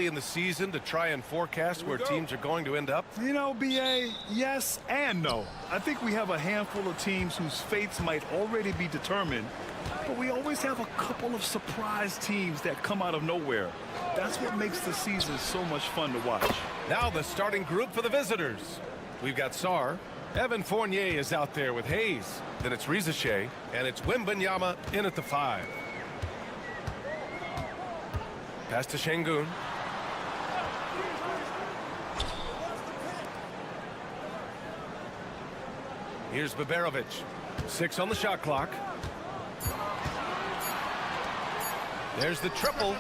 In the season to try and forecast where teams are going to end up? You know, BA, yes and no. I think we have a handful of teams whose fates might already be determined, but we always have a couple of surprise teams that come out of nowhere. That's what makes the season so much fun to watch. Now the starting group for the visitors. We've got Sarr. Evan Fournier is out there with Hayes. Then it's Rizache, and it's Wembanyama in at the 5. Pass to Şengün. Here's Baberovic. 6 on the shot clock. There's the triple.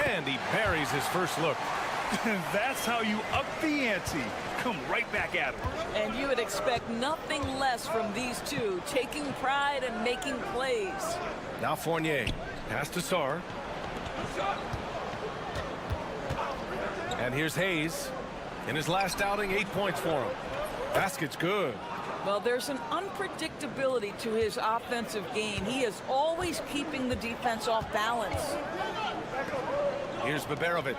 And he buries his first look. That's how you up the ante. Come right back at him. And you would expect nothing less from these two, taking pride and making plays. Now Fournier. Pass to Sarr. And here's Hayes. In his last outing, 8 points for him. Basket's good. Well, there's an unpredictability to his offensive game. He is always keeping the defense off balance. Here's Baberovic.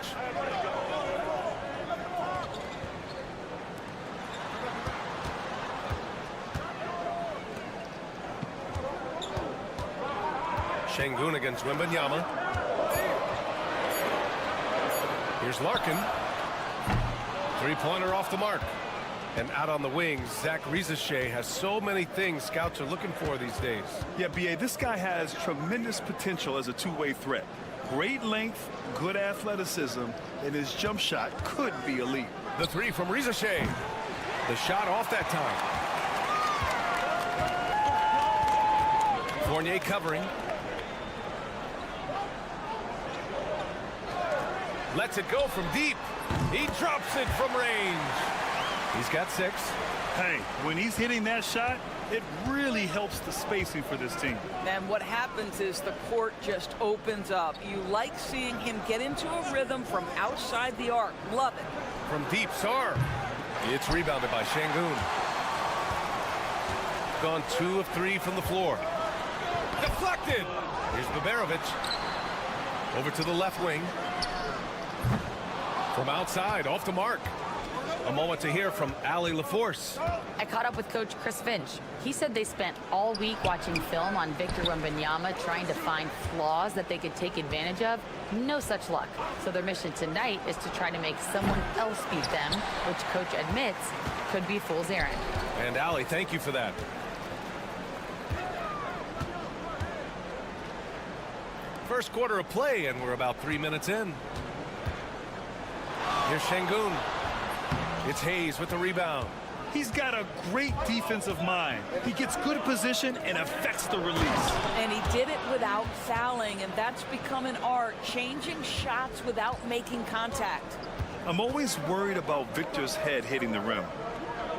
Şengün against Wembanyama. Here's Larkin. Three-pointer off the mark. And out on the wings, Zach Rizache has so many things scouts are looking for these days. Yeah, BA, this guy has tremendous potential as a two-way threat. Great length, good athleticism, and his jump shot could be elite. The 3 from Rizache. The shot off that time. Fournier covering. Lets it go from deep. He drops it from range. He's got 6. Hey, when he's hitting that shot, it really helps the spacing for this team. And what happens is the court just opens up. You like seeing him get into a rhythm from outside the arc. Love it. From deep, Sarr. It's rebounded by Şengün. Gone 2 of 3 from the floor. Deflected. Here's Baberovic. Over to the left wing. From outside, off the mark. A moment to hear from Allie LaForce. I caught up with Coach Chris Finch. He said they spent all week watching film on Victor Wembanyama, trying to find flaws that they could take advantage of. No such luck. So their mission tonight is to try to make someone else beat them, which Coach admits could be fool's errand. And Allie, thank you for that. First quarter of play, and we're about 3 minutes in. Here's Şengün. It's Hayes with the rebound. He's got a great defensive mind. He gets good position and affects the release. And he did it without fouling, and that's become an art, changing shots without making contact. I'm always worried about Victor's head hitting the rim.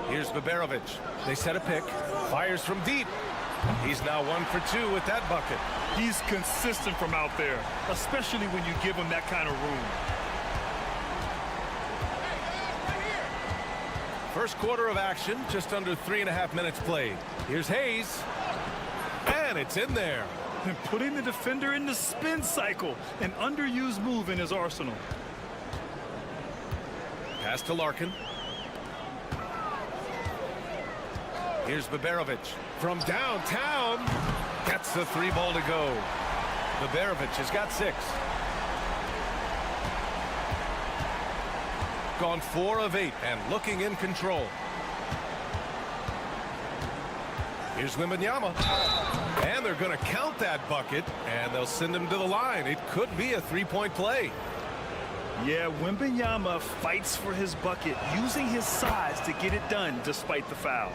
Here's Baberovic. They set a pick. Fires from deep. He's now 1 for 2 with that bucket. He's consistent from out there, especially when you give him that kind of room. First quarter of action, just under 3.5 minutes played. Here's Hayes. And it's in there. And putting the defender in the spin cycle, an underused move in his arsenal. Pass to Larkin. Here's Baberovic from downtown. Gets the 3 ball to go. Baberovic has got 6. Gone 4 of 8 and looking in control. Here's Wembanyama. And they're going to count that bucket, and they'll send him to the line. It could be a 3-point play. Yeah, Wembanyama fights for his bucket, using his size to get it done despite the foul.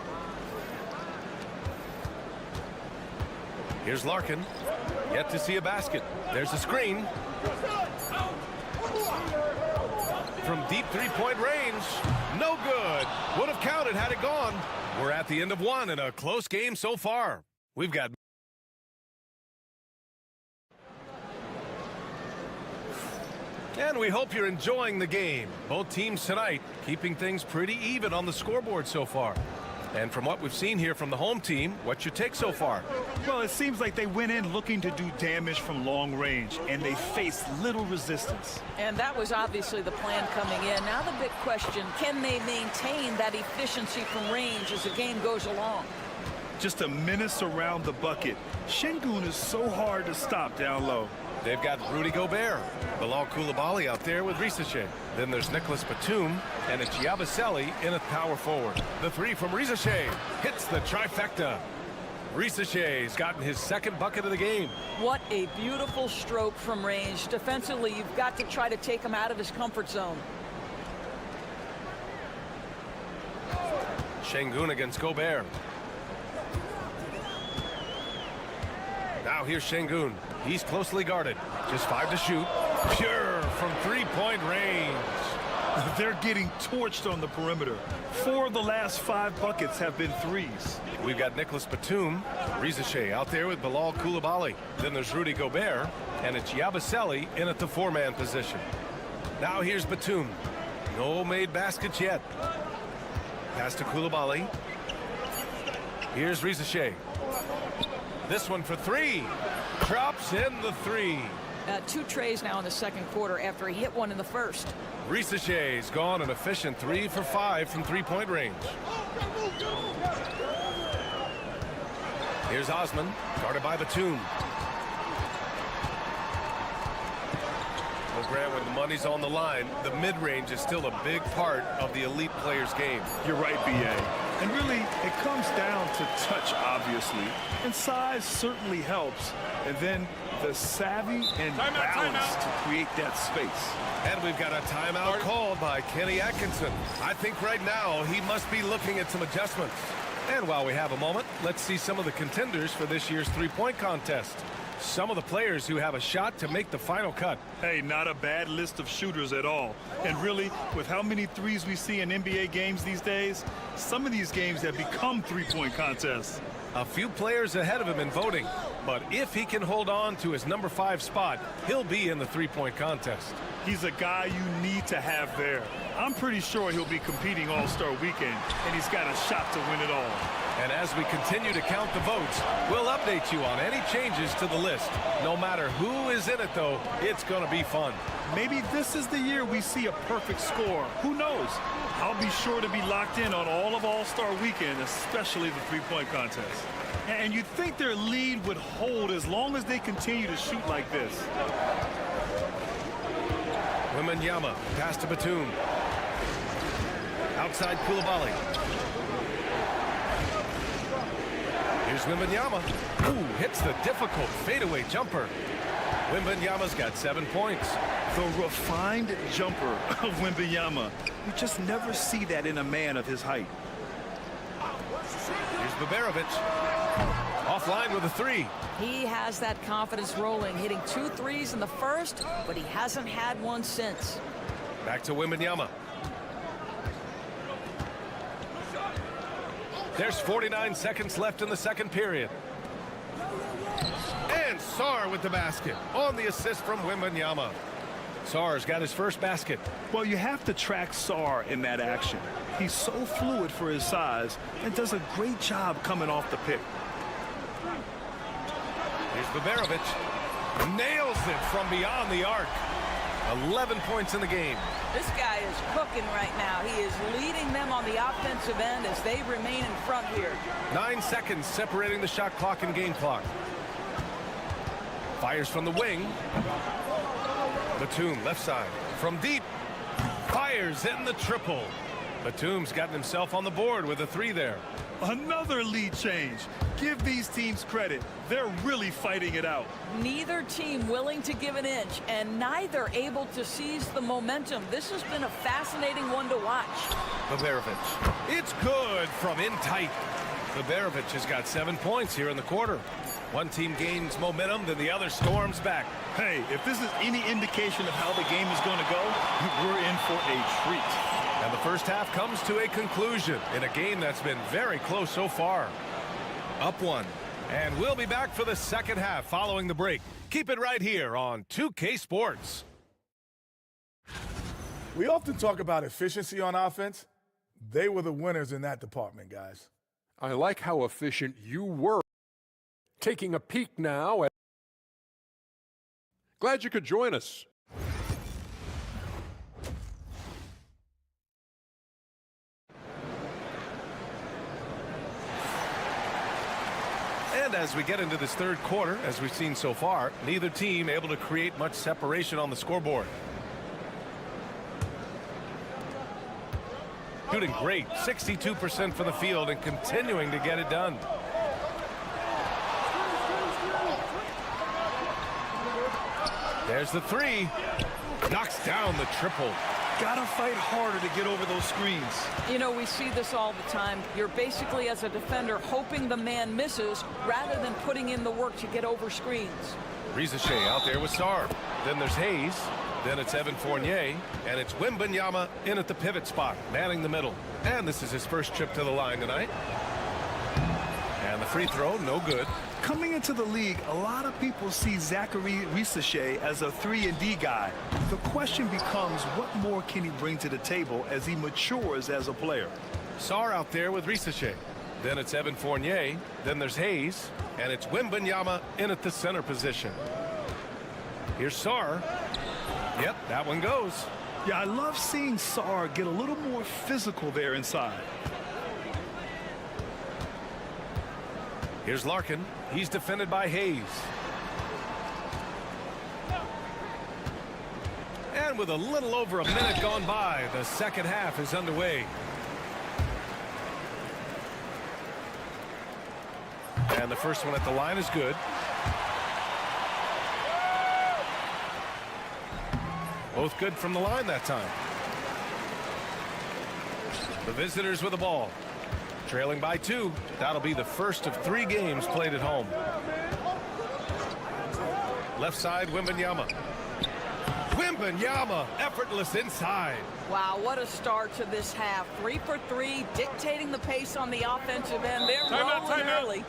Here's Larkin. Yet to see a basket. There's a screen. From deep 3-point range. No good. Would have counted had it gone. We're at the end of 1 in a close game so far. We've got... And we hope you're enjoying the game. Both teams tonight keeping things pretty even on the scoreboard so far. And from what we've seen here from the home team, what's your take so far? Well, it seems like they went in looking to do damage from long range, and they faced little resistance. And that was obviously the plan coming in. Now the big question, can they maintain that efficiency from range as the game goes along? Just a menace around the bucket. Şengün is so hard to stop down low. They've got Rudy Gobert, Bilal Coulibaly out there with Risache. Then there's Nicholas Batum, and it's Yabusele in at power forward. The 3 from Risache hits the trifecta. Risache's gotten his 2nd bucket of the game. What a beautiful stroke from range. Defensively, you've got to try to take him out of his comfort zone. Şengün against Gobert. Now here's Şengün. He's closely guarded. Just 5 to shoot. Pure from 3-point range. They're getting torched on the perimeter. 4 of the last 5 buckets have been threes. We've got Nicholas Batum, Risache out there with Bilal Coulibaly. Then there's Rudy Gobert, and it's Yabusele in at the 4-man position. Now here's Batum. No made baskets yet. Pass to Coulibaly. Here's Risache. This one for 3. Drops in the 3. 2 trays now in the second quarter after he hit one in the first. Risache's gone an efficient 3 for 5 from 3-point range. Here's Osman, guarded by Batum. Well, Grant, when the money's on the line, the mid-range is still a big part of the elite player's game. You're right, B.A. And really, it comes down to touch, obviously. And size certainly helps. And then the savvy and balance to create that space. And we've got a timeout called by Kenny Atkinson. I think right now he must be looking at some adjustments. And while we have a moment, let's see some of the contenders for this year's 3-point contest. Some of the players who have a shot to make the final cut. Hey, not a bad list of shooters at all. And really, with how many threes we see in NBA games these days, some of these games have become 3-point contests. A few players ahead of him in voting, but if he can hold on to his number 5 spot, he'll be in the 3-point contest. He's a guy you need to have there. I'm pretty sure he'll be competing All-Star Weekend, and he's got a shot to win it all. And as we continue to count the votes, we'll update you on any changes to the list. No matter who is in it, though, it's going to be fun. Maybe this is the year we see a perfect score. Who knows? I'll be sure to be locked in on all of All-Star Weekend, especially the 3-point contest. And you'd think their lead would hold as long as they continue to shoot like this. Wembanyama, pass to Batum. Outside Coulibaly. Here's Wembanyama. Ooh, hits the difficult fadeaway jumper. Wembanyama's got 7 points. The refined jumper of Wembanyama. You just never see that in a man of his height. Here's Baberovic. Offline with a 3. He has that confidence rolling, hitting 2 threes in the first, but he hasn't had one since. Back to Wembanyama. There's 49 seconds left in the second period. And Sarr with the basket on the assist from Wembanyama. Saar's got his first basket. Well, you have to track Saar in that action. He's so fluid for his size and does a great job coming off the pick. Here's Baberovic. Nails it from beyond the arc. 11 points in the game. This guy is cooking right now. He is leading them on the offensive end as they remain in front here. 9 seconds separating the shot clock and game clock. Fires from the wing. Batum left side from deep. Fires in the triple. Batum's gotten himself on the board with a 3 there. Another lead change. Give these teams credit. They're really fighting it out. Neither team willing to give an inch, and neither able to seize the momentum. This has been a fascinating one to watch. Baberovic. It's good from in tight. Baberovic has got 7 points here in the quarter. One team gains momentum, then the other storms back. Hey, if this is any indication of how the game is going to go, we're in for a treat. And the first half comes to a conclusion in a game that's been very close so far. Up 1. And we'll be back for the second half following the break. Keep it right here on 2K Sports. We often talk about efficiency on offense. They were the winners in that department, guys. I like how efficient you were. Taking a peek now. Glad you could join us. And as we get into this third quarter, as we've seen so far, neither team able to create much separation on the scoreboard. Shooting great, 62% from the field and continuing to get it done. There's the 3. Knocks down the triple. Gotta fight harder to get over those screens. You know, we see this all the time. You're basically, as a defender, hoping the man misses rather than putting in the work to get over screens. Rizachet out there with Saar. Then there's Hayes. Then it's Evan Fournier. And it's Wembanyama in at the pivot spot, manning the middle. And this is his first trip to the line tonight. And the free throw, no good. Coming into the league, a lot of people see Zachary Rizachet as a 3-and-D guy. The question becomes, what more can he bring to the table as he matures as a player? Saar out there with Rizachet. Then it's Evan Fournier. Then there's Hayes. And it's Wembanyama in at the center position. Here's Saar. Yep, that one goes. Yeah, I love seeing Saar get a little more physical there inside. Here's Larkin. He's defended by Hayes. And with a little over a minute gone by, the second half is underway. And the first one at the line is good. Both good from the line that time. The visitors with the ball. Trailing by 2. That'll be the first of 3 games played at home. Left side, Wembanyama. Wembanyama, effortless inside. Wow, what a start to this half. 3 for 3, dictating the pace on the offensive end. They're rolling early.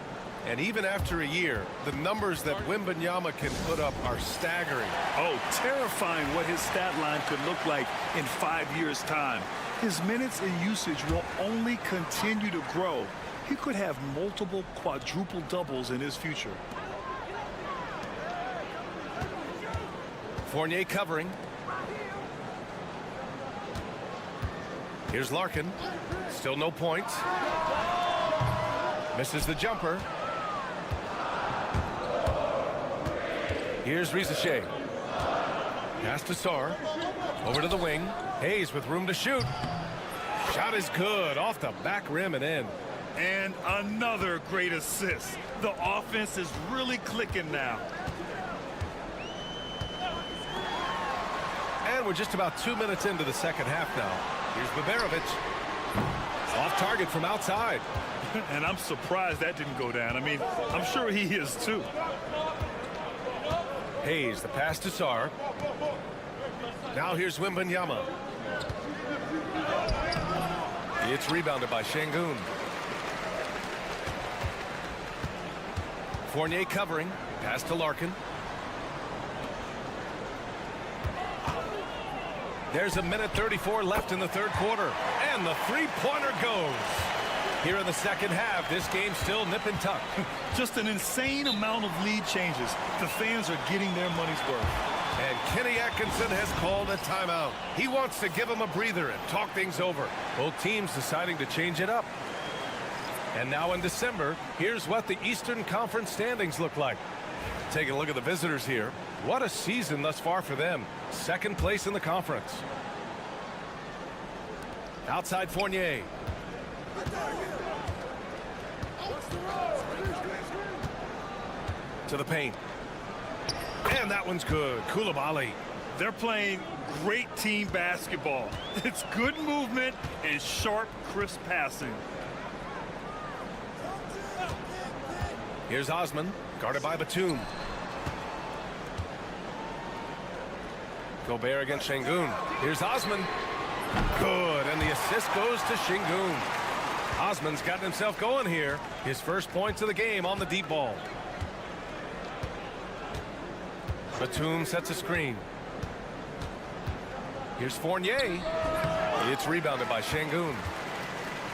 And even after a year, the numbers that Wembanyama can put up are staggering. Oh, terrifying what his stat line could look like in 5 years' time. His minutes and usage will only continue to grow. He could have multiple quadruple doubles in his future. Fournier covering. Here's Larkin. Still no points. Misses the jumper. Here's Rizachet. Pass to Saar. Over to the wing. Hayes with room to shoot. Shot is good. Off the back rim and in. And another great assist. The offense is really clicking now. And we're just about 2 minutes into the second half now. Here's Baberovic. Off target from outside. And I'm surprised that didn't go down. I mean, I'm sure he is too. Hayes, the pass to Saar. Now here's Wembanyama. It's rebounded by Şengün. Fournier covering. Pass to Larkin. There's a minute 34 left in the third quarter, and the three-pointer goes. Here in the second half, this game's still nip and tuck. Just an insane amount of lead changes. The fans are getting their money's worth. And Kenny Atkinson has called a timeout. He wants to give them a breather and talk things over. Both teams deciding to change it up. And now in December, here's what the Eastern Conference standings look like. Taking a look at the visitors here. What a season thus far for them. Second place in the conference. Outside Fournier. To the paint. And that one's good. Koulibaly. They're playing great team basketball. It's good movement and sharp, crisp passing. Here's Osman, guarded by Batum. Gobert against Şengün. Here's Osman. Good, and the assist goes to Şengün. Osman's gotten himself going here. His first points of the game on the deep ball. Batum sets a screen. Here's Fournier. It's rebounded by Şengün.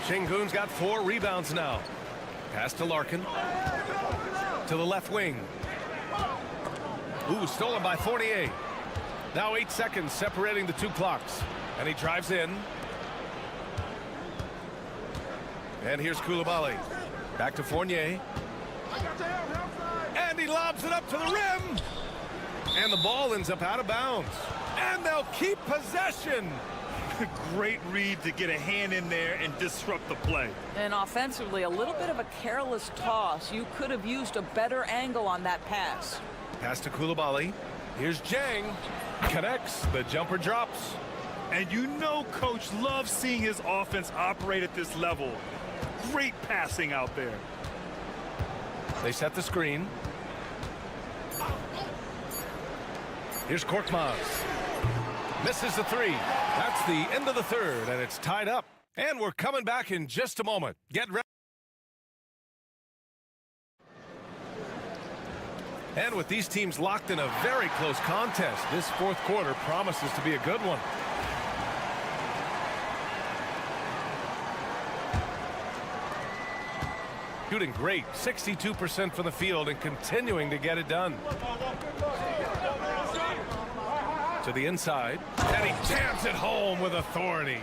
Şengün's got 4 rebounds now. Pass to Larkin. To the left wing. Ooh, stolen by Fournier. Now 8 seconds separating the 2 clocks. And he drives in. And here's Koulibaly. Back to Fournier. And he lobs it up to the rim. And the ball ends up out of bounds. And they'll keep possession. Great read to get a hand in there and disrupt the play. And offensively, a little bit of a careless toss. You could have used a better angle on that pass. Pass to Koulibaly. Here's Jang. Connects. The jumper drops. And you know Coach loves seeing his offense operate at this level. Great passing out there. They set the screen. Here's Korkmaz. Misses the 3. That's the end of the third, and it's tied up. And we're coming back in just a moment. Get ready. And with these teams locked in a very close contest, this fourth quarter promises to be a good one. Shooting great, 62% from the field and continuing to get it done. To the inside, and he jams it home with authority.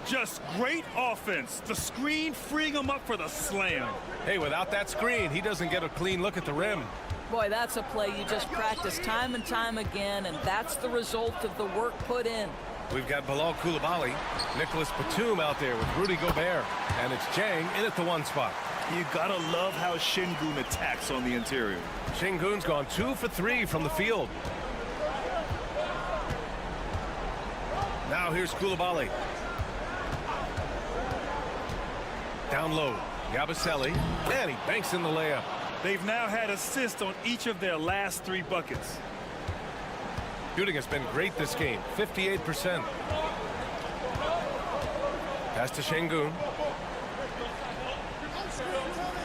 Just great offense. The screen freeing him up for the slam. Hey, without that screen, he doesn't get a clean look at the rim. Boy, that's a play you just practice time and time again, and that's the result of the work put in. We've got Bilal Koulibaly, Nicholas Batum out there with Rudy Gobert, and it's Jang in at the 1 spot. You gotta love how Şengün attacks on the interior. Şengün's gone 2 for 3 from the field. Now here's Koulibaly. Down low, Yabusele, and he banks in the layup. They've now had assists on each of their last 3 buckets. Shooting has been great this game, 58%. Pass to Şengün.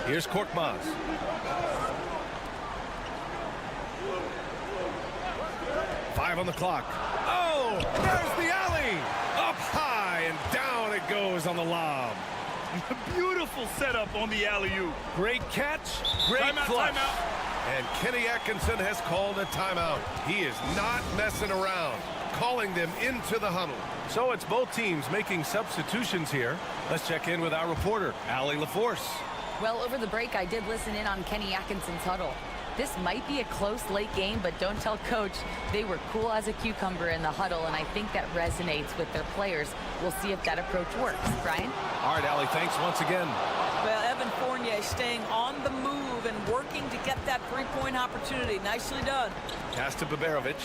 Here's Korkmaz. Five on the clock. Oh, there's the alley. Up high and down it goes on the lob. Beautiful setup on the alley-oop. Great catch, great flush. And Kenny Atkinson has called a timeout. He is not messing around, calling them into the huddle. So it's both teams making substitutions here. Let's check in with our reporter, Allie LaForce. Well, over the break, I did listen in on Kenny Atkinson's huddle. This might be a close late game, but don't tell Coach. They were cool as a cucumber in the huddle, and I think that resonates with their players. We'll see if that approach works. Brian? All right, Allie, thanks once again. Well, Evan Fournier staying on the move and working to get that three-point opportunity. Nicely done. Pass to Baberovic.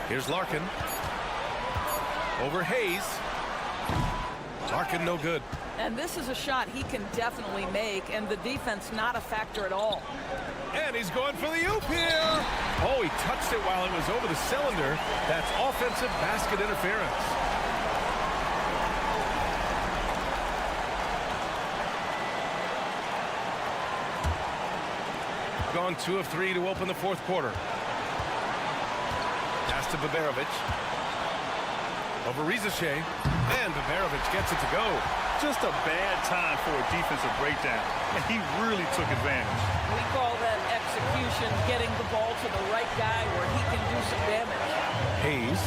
Here's Larkin. Over Hayes. Larkin no good. And this is a shot he can definitely make, and the defense not a factor at all. And he's going for the oop here. Oh, he touched it while it was over the cylinder. That's offensive basket interference. gone 2 of 3 to open the fourth quarter. Pass to Baberovic. Over Rizachet. And Baberovic gets it to go. Just a bad time for a defensive breakdown, and he really took advantage. We call that execution, getting the ball to the right guy where he can do some damage. Hayes.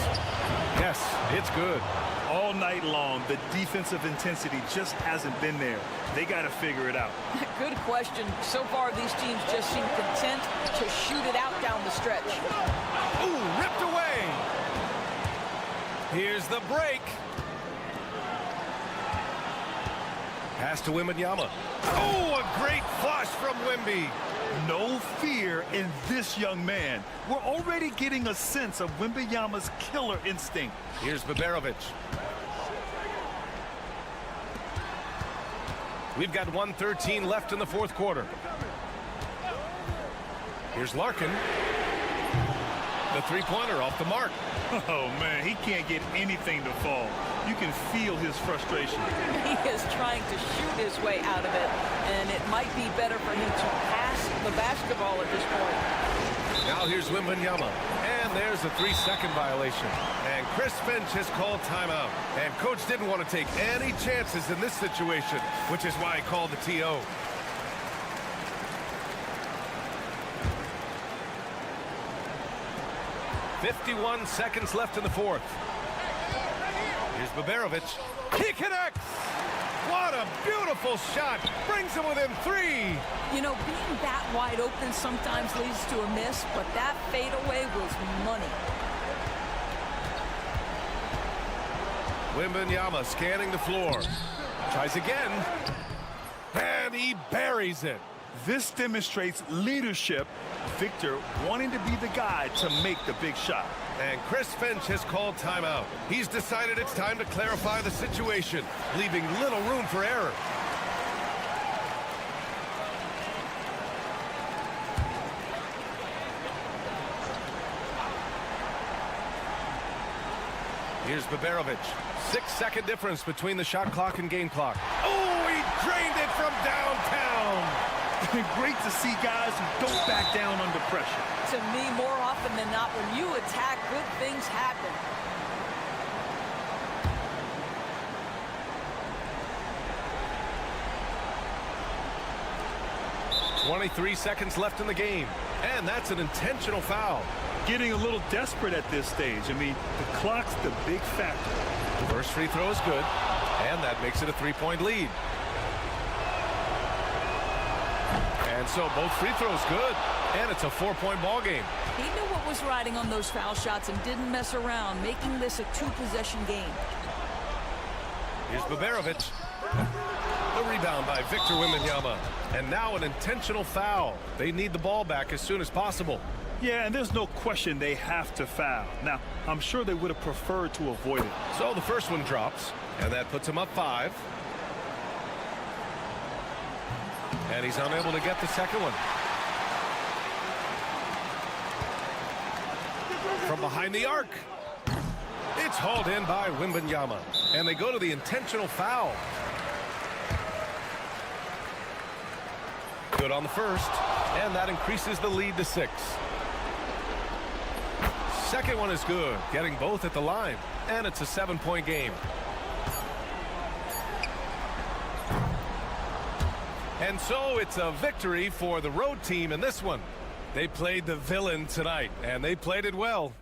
Yes, it's good. All night long, the defensive intensity just hasn't been there. They got to figure it out. Good question. So far, these teams just seem content to shoot it out down the stretch. Ooh, ripped away. Here's the break. Pass to Wembanyama. Oh, a great flush from Wemby. No fear in this young man. We're already getting a sense of Wembanyama's killer instinct. Here's Baberovic. We've got 1:13 left in the fourth quarter. Here's Larkin. The three-pointer off the mark. Oh, man, he can't get anything to fall. You can feel his frustration. He is trying to shoot his way out of it, and it might be better for him to pass the basketball at this point. Now here's Wembanyama, and there's a 3-second violation. And Chris Finch has called timeout. And Coach didn't want to take any chances in this situation, which is why he called the TO. .51 seconds left in the fourth. Here's Baberovic. He connects! What a beautiful shot! Brings him within 3! You know, being that wide open sometimes leads to a miss, but that fadeaway was money. Wembanyama scanning the floor. Tries again. And he buries it. This demonstrates leadership. Victor wanting to be the guy to make the big shot. And Chris Finch has called timeout. He's decided it's time to clarify the situation, leaving little room for error. Here's Baberovic. 6-second difference between the shot clock and game clock. Oh, he drained it from downtown. Great to see guys who don't back down under pressure. To me, more often than not, when you attack, good things happen. .23 seconds left in the game, and that's an intentional foul. Getting a little desperate at this stage. I mean, the clock's the big factor. First free throw is good, and that makes it a 3-point lead. And so both free throws good, and it's a 4-point ball game. He knew what was riding on those foul shots and didn't mess around, making this a 2-possession game. Here's Baberovic. The rebound by Victor Wembanyama. And now an intentional foul. They need the ball back as soon as possible. Yeah, and there's no question they have to foul. Now, I'm sure they would have preferred to avoid it. So the first one drops, and that puts him up 5. And he's unable to get the second one. From behind the arc. It's hauled in by Wembanyama. And they go to the intentional foul. Good on the first. And that increases the lead to 6. Second one is good. Getting both at the line. And it's a 7-point game. And so it's a victory for the road team in this one. They played the villain tonight, and they played it well.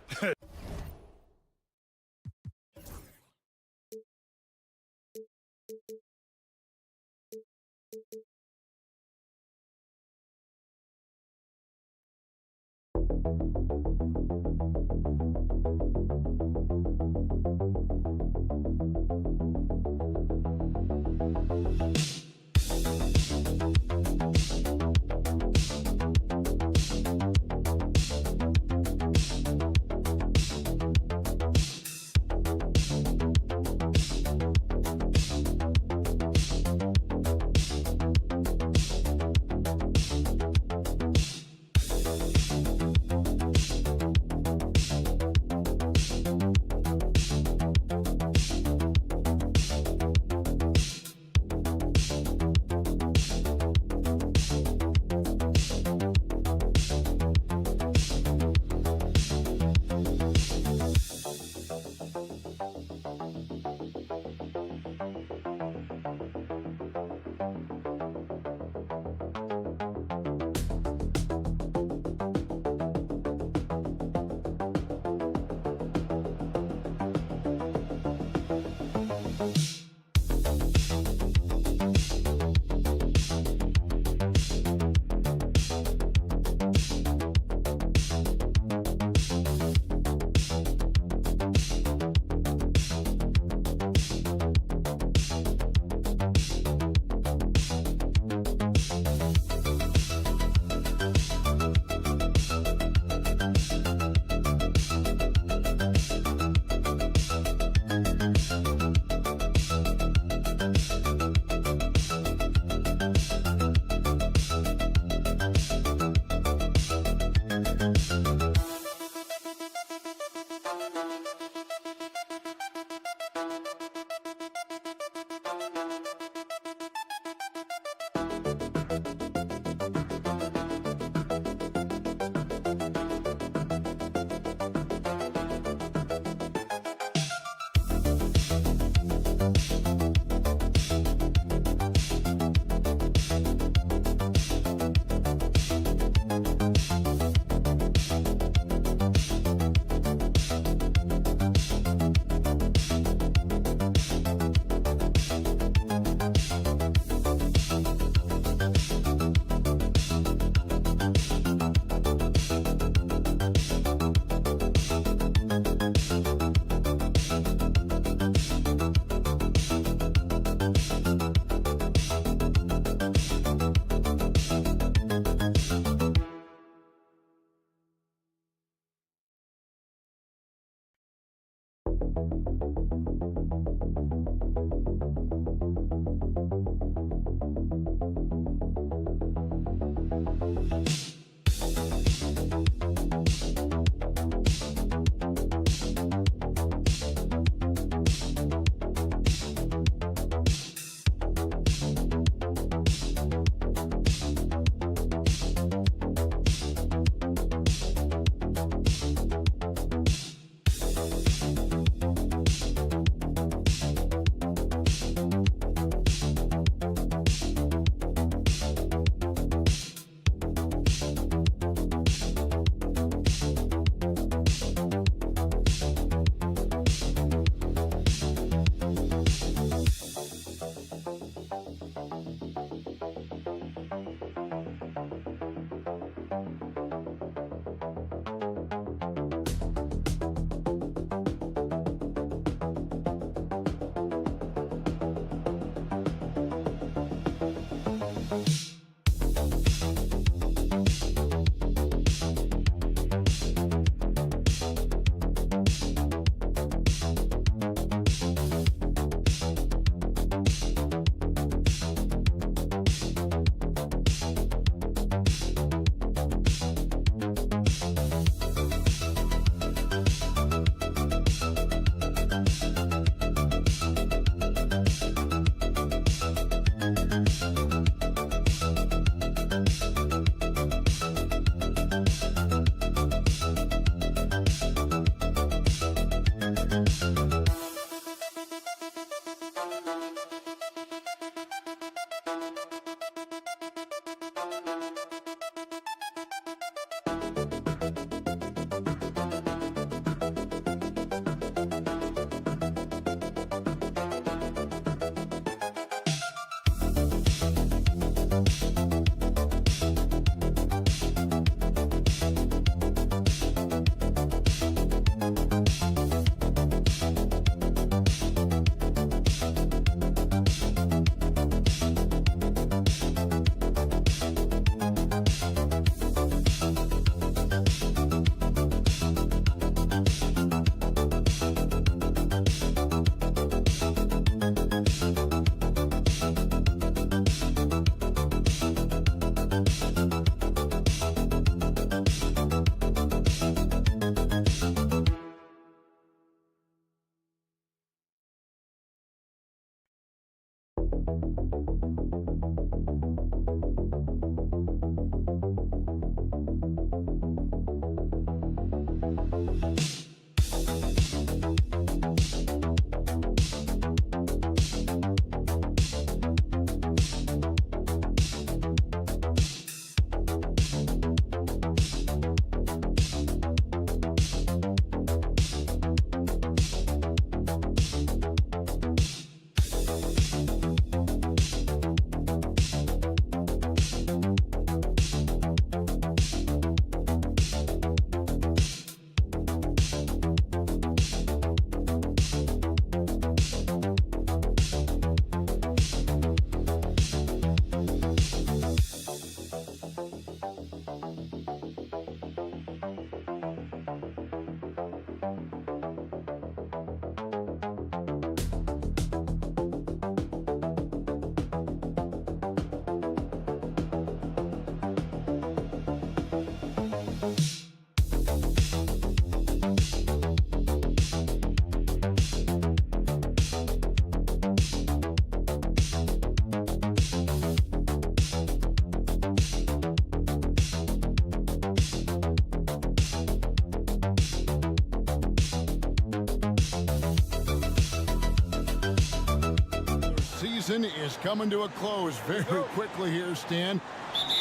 season is coming to a close very quickly here, Stan.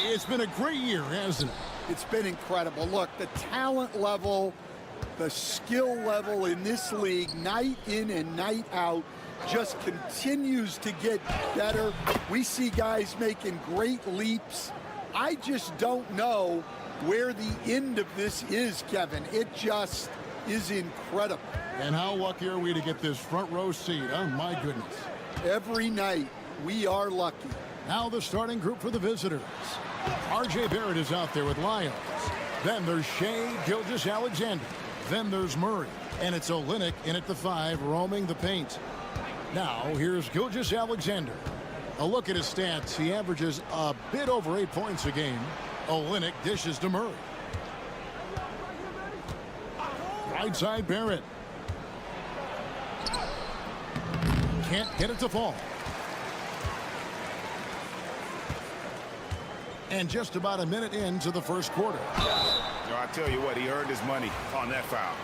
It's been a great year, hasn't it? It's been incredible. Look, the talent level, the skill level in this league, night in and night out, just continues to get better. We see guys making great leaps. I just don't know where the end of this is, Kevin. It just is incredible. And how lucky are we to get this front row seat? Oh, my goodness. Every night, we are lucky. Now the starting group for the visitors. R.J. Barrett is out there with Lyles. Then there's Shea Gilgeous-Alexander. Then there's Murray. And it's Olynyk in at the 5, roaming the paint. Now, here's Gilgeous-Alexander. A look at his stats. He averages a bit over 8 points a game. Olynyk dishes to Murray. Right side, Barrett. Can't get it to fall. And just about a minute into the first quarter. I tell you what, he earned his money on that foul.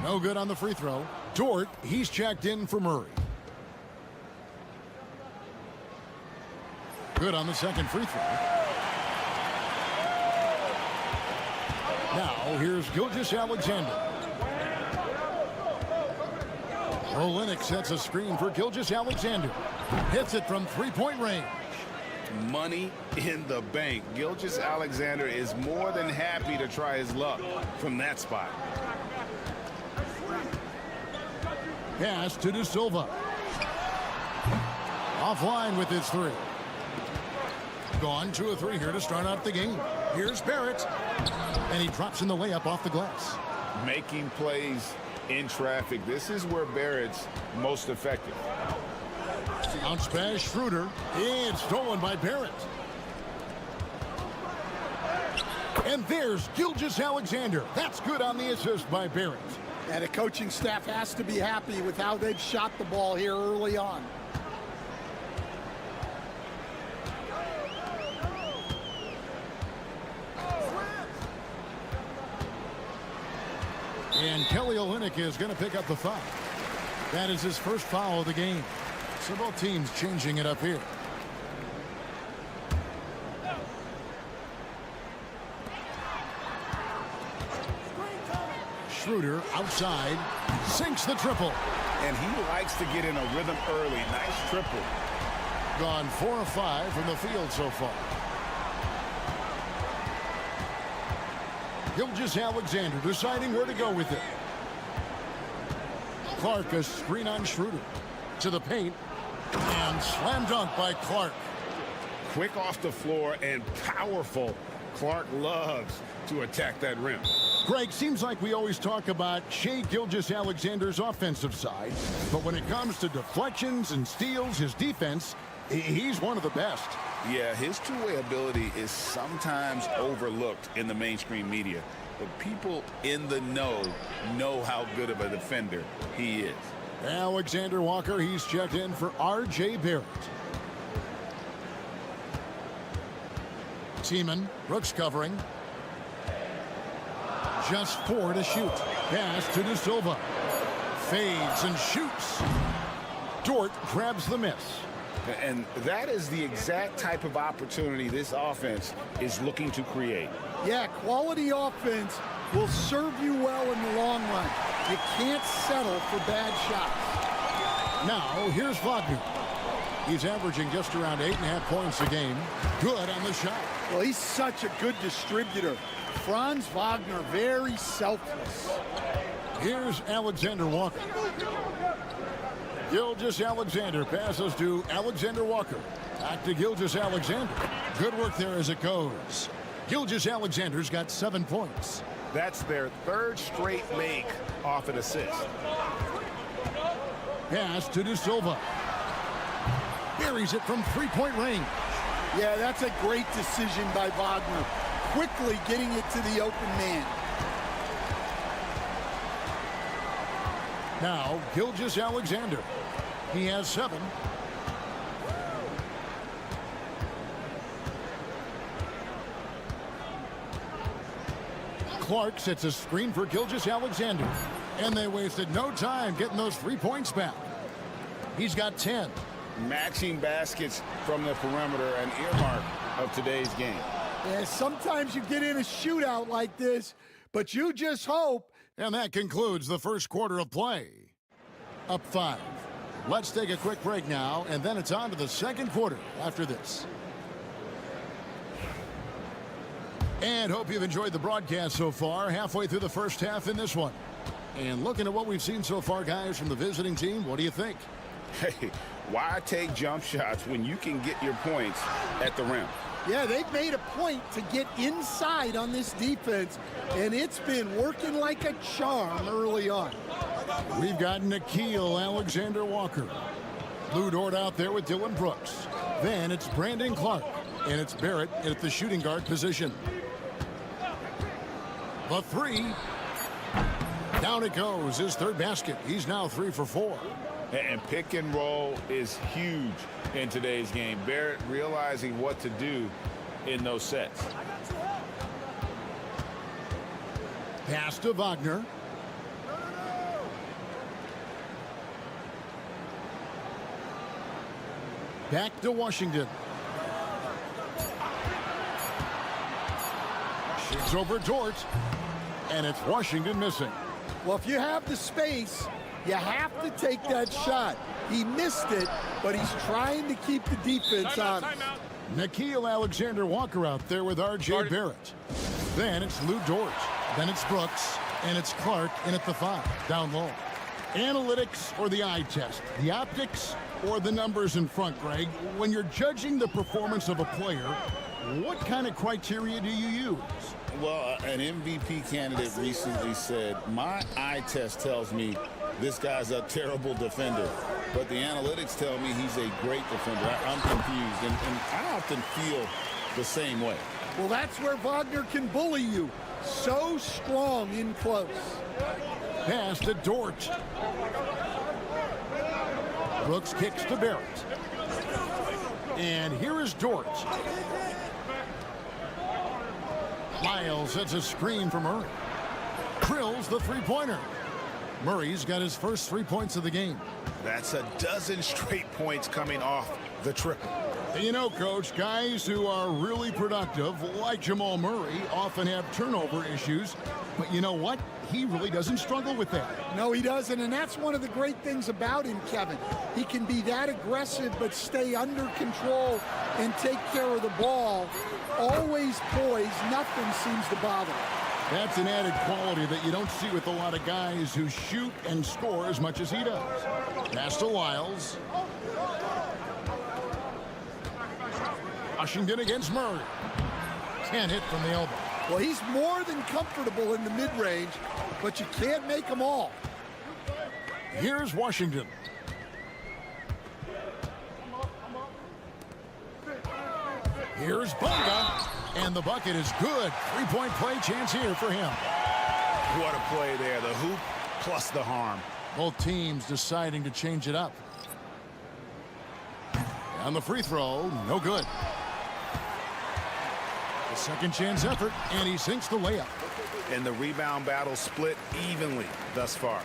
No good on the free throw. Dort, he's checked in for Murray. Good on the second free throw. Now, here's Gilgeous-Alexander. Olynyk sets a screen for Gilgeous-Alexander. Hits it from three-point range. Money in the bank. Gilgeous-Alexander is more than happy to try his luck from that spot. Pass to De Silva. Offline with his 3. Gone 2 of 3 here to start out the game. Here's Barrett. And he drops in the layup off the glass. Making plays in traffic. This is where Barrett's most effective. Bounce pass, Schroeder. It's stolen by Barrett. And there's Gilgeous-Alexander. That's good on the assist by Barrett. And the coaching staff has to be happy with how they've shot the ball here early on. And Kelly Olynyk is going to pick up the foul. That is his first foul of the game. So both teams changing it up here. Schroeder outside, sinks the triple. And he likes to get in a rhythm early. Nice triple. Gone 4 of 5 from the field so far. Gilgeous-Alexander deciding where to go with it. Clark, a screen on Schroeder. To the paint. And slam dunk by Clark. Quick off the floor and powerful. Clark loves to attack that rim. Greg, seems like we always talk about Shea Gilgeous-Alexander's offensive side, but when it comes to deflections and steals, his defense, he's one of the best. Yeah, his two-way ability is sometimes overlooked in the mainstream media, but people in the know how good of a defender he is. Alexander Walker, he's checked in for R.J. Barrett. Seaman, Brooks covering. Just 4 to shoot. Pass to De Silva. Fades and shoots. Dort grabs the miss. And that is the exact type of opportunity this offense is looking to create. Yeah, quality offense will serve you well in the long run. You can't settle for bad shots. Now, here's Wagner. He's averaging just around 8.5 points a game. Good on the shot. Well, he's such a good distributor. Franz Wagner, very selfless. Here's Alexander Walker. Gilgeous-Alexander passes to Alexander Walker. Back to Gilgeous-Alexander. Good work there as it goes. Gilgeous-Alexander's got 7 points. That's their 3rd straight make off an assist. Pass to De Silva. Buries it from 3-point range. Yeah, that's a great decision by Wagner. Quickly getting it to the open man. Now, Gilgeous-Alexander. He has 7. Clark sets a screen for Gilgeous-Alexander. And they wasted no time getting those 3 points back. He's got 10. Matching baskets from the perimeter, an earmark of today's game. Yeah, sometimes you get in a shootout like this, but you just hope. And that concludes the first quarter of play. Up 5. Let's take a quick break now, and then it's on to the second quarter after this. And hope you've enjoyed the broadcast so far. Halfway through the first half in this one. And looking at what we've seen so far, guys, from the visiting team, what do you think? Hey, why take jump shots when you can get your points at the rim? Yeah, they've made a point to get inside on this defense, and it's been working like a charm early on. We've got Nickeil Alexander-Walker. Lou Dort out there with Dylan Brooks. Then it's Brandon Clark, and it's Barrett at the shooting guard position. The 3. Down it goes, his third basket. He's now 3 for 4. And pick and roll is huge in today's game. Barrett realizing what to do in those sets. Pass to Wagner. Back to Washington. Shoots over Dort. And it's Washington missing. Well, if you have the space, you have to take that shot. He missed it, but he's trying to keep the defense on. Nickeil Alexander-Walker out there with R.J. Barrett. Then it's Lou Dort. Then it's Brooks. And it's Clark in at the 5, down low. Analytics or the eye test? The optics or the numbers in front, Greg? When you're judging the performance of a player, what kind of criteria do you use? Well, an MVP candidate recently said, my eye test tells me this guy's a terrible defender, but the analytics tell me he's a great defender. I'm confused, and I often feel the same way. Well, that's where Wagner can bully you. So strong in close. Pass to Dort. Brooks kicks to Barrett. And here is Dort. Lyles sets a screen for Murray. Drills the three-pointer. Murray's got his first 3 points of the game. That's a dozen straight points coming off the triple. You know, Coach, guys who are really productive, like Jamal Murray, often have turnover issues. But you know what? He really doesn't struggle with that. No, he doesn't, and that's one of the great things about him, Kevin. He can be that aggressive but stay under control and take care of the ball. Always poised, nothing seems to bother him. That's an added quality that you don't see with a lot of guys who shoot and score as much as he does. Pass to Lyles. Washington against Murray. Can't hit from the elbow. Well, he's more than comfortable in the mid-range, but you can't make them all. Here's Washington. Here's Bonga, and the bucket is good. 3-point play chance here for him. What a play there. The hoop plus the harm. Both teams deciding to change it up. On the free throw, no good. The second chance effort, and he sinks the layup. And the rebound battle split evenly thus far.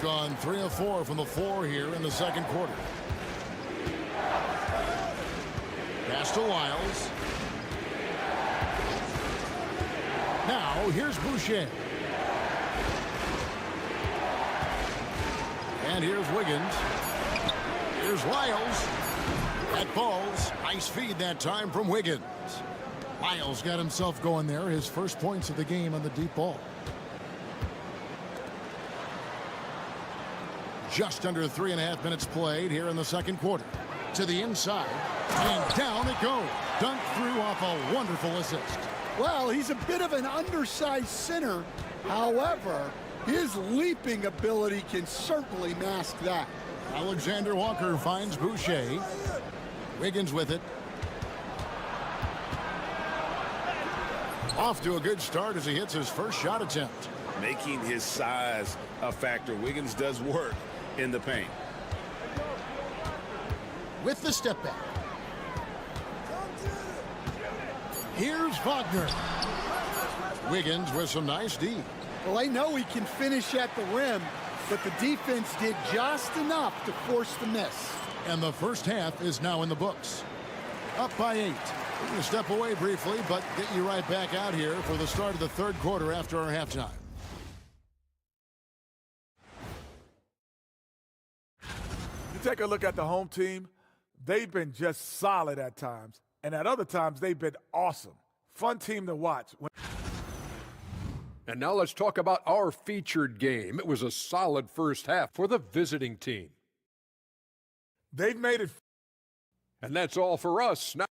Gone 3 of 4 from the floor here in the second quarter. Pass to Lyles. Now here's Boucher. And here's Wiggins. Here's Lyles. That ball's nice feed that time from Wiggins. Lyles got himself going there. His first points of the game on the deep ball. Just under 3.5 minutes played here in the second quarter. To the inside. And down it goes. Dunked through off a wonderful assist. Well, he's a bit of an undersized center. However, his leaping ability can certainly mask that. Alexander Walker finds Boucher. Wiggins with it. Off to a good start as he hits his first shot attempt. Making his size a factor. Wiggins does work in the paint. With the step back. Here's Wagner. Wiggins with some nice D. Well, they know he can finish at the rim, but the defense did just enough to force the miss. And the first half is now in the books. Up by 8. We're going to step away briefly, but get you right back out here for the start of the third quarter after our halftime. You take a look at the home team, they've been just solid at times, and at other times they've been awesome. Fun team to watch. And now let's talk about our featured game. It was a solid first half for the visiting team. They've made it. And that's all for us. Now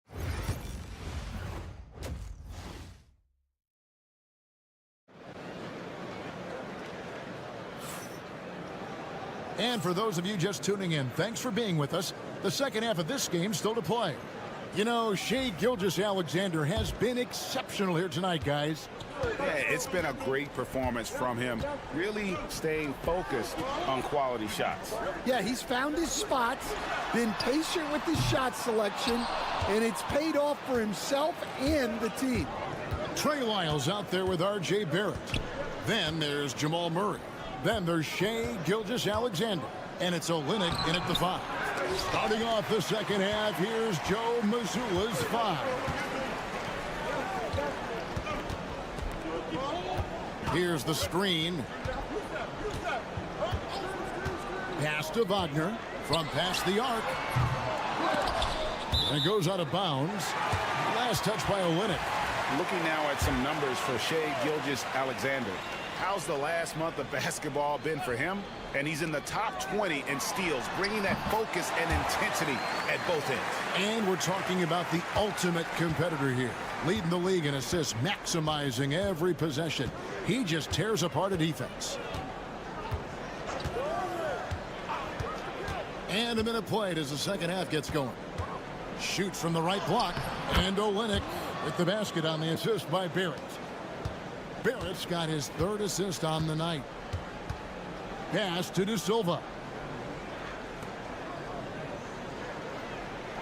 and for those of you just tuning in, thanks for being with us. The second half of this game still to play. You know, Shai Gilgeous-Alexander has been exceptional here tonight, guys. Yeah, it's been a great performance from him, really staying focused on quality shots. Yeah, he's found his spots, been patient with his shot selection, and it's paid off for himself and the team. Trey Lyles out there with R.J. Barrett. Then there's Jamal Murray. Then there's Shai Gilgeous-Alexander. And it's Olynyk in at the 5. Starting off the second half, here's Joe Mazzulla's 5. Here's the screen. Pass to Wagner from past the arc. And it goes out of bounds. Last touch by Olynyk. Looking now at some numbers for Shai Gilgeous-Alexander. How's the last month of basketball been for him? And he's in the top 20 in steals, bringing that focus and intensity at both ends. And we're talking about the ultimate competitor here. Leading the league in assists, maximizing every possession. He just tears apart a defense. And a minute played as the second half gets going. Shoots from the right block. And Olynyk with the basket on the assist by Barrett. Barrett's got his third assist on the night. Pass to De Silva.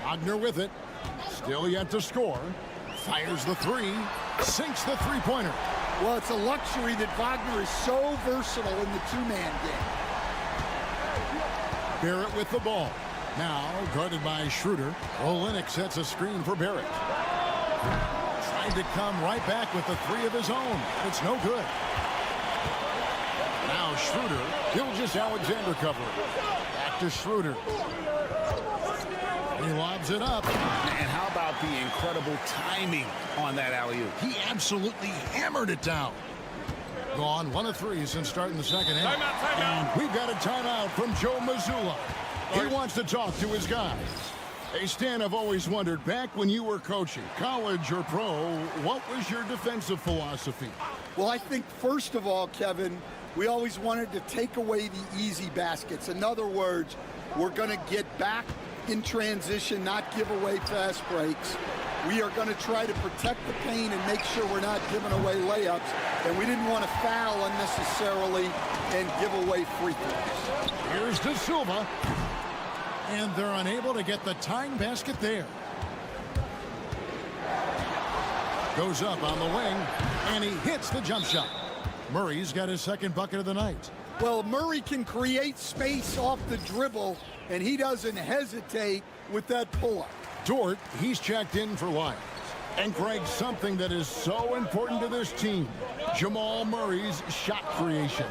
Wagner with it. Still yet to score. Fires the 3. Sinks the three-pointer. Well, it's a luxury that Wagner is so versatile in the two-man game. Barrett with the ball. Now guarded by Schroeder. Olynyk sets a screen for Barrett. Trying to come right back with the 3 of his own. It's no good. Now Schroeder. Gilgeous-Alexander covering. Back to Schroeder. He lobs it up. And how about the incredible timing on that alley-oop? He absolutely hammered it down. Gone 1 of 3 since starting the second half. Timeout. And we've got a timeout from Joe Mazzulla. He wants to talk to his guys. Hey, Stan, I've always wondered, back when you were coaching, college or pro, what was your defensive philosophy? Well, I think, first of all, Kevin, we always wanted to take away the easy baskets. In other words, we're going to get back in transition, not give away fast breaks. We are going to try to protect the paint and make sure we're not giving away layups. And we didn't want to foul unnecessarily and give away free throws. Here's De Silva. And they're unable to get the tying basket there. Goes up on the wing, and he hits the jump shot. Murray's got his second bucket of the night. Well, Murray can create space off the dribble, and he doesn't hesitate with that pull-up. Dort, he's checked in for Lyles. And Greg, something that is so important to this team, Jamal Murray's shot creation.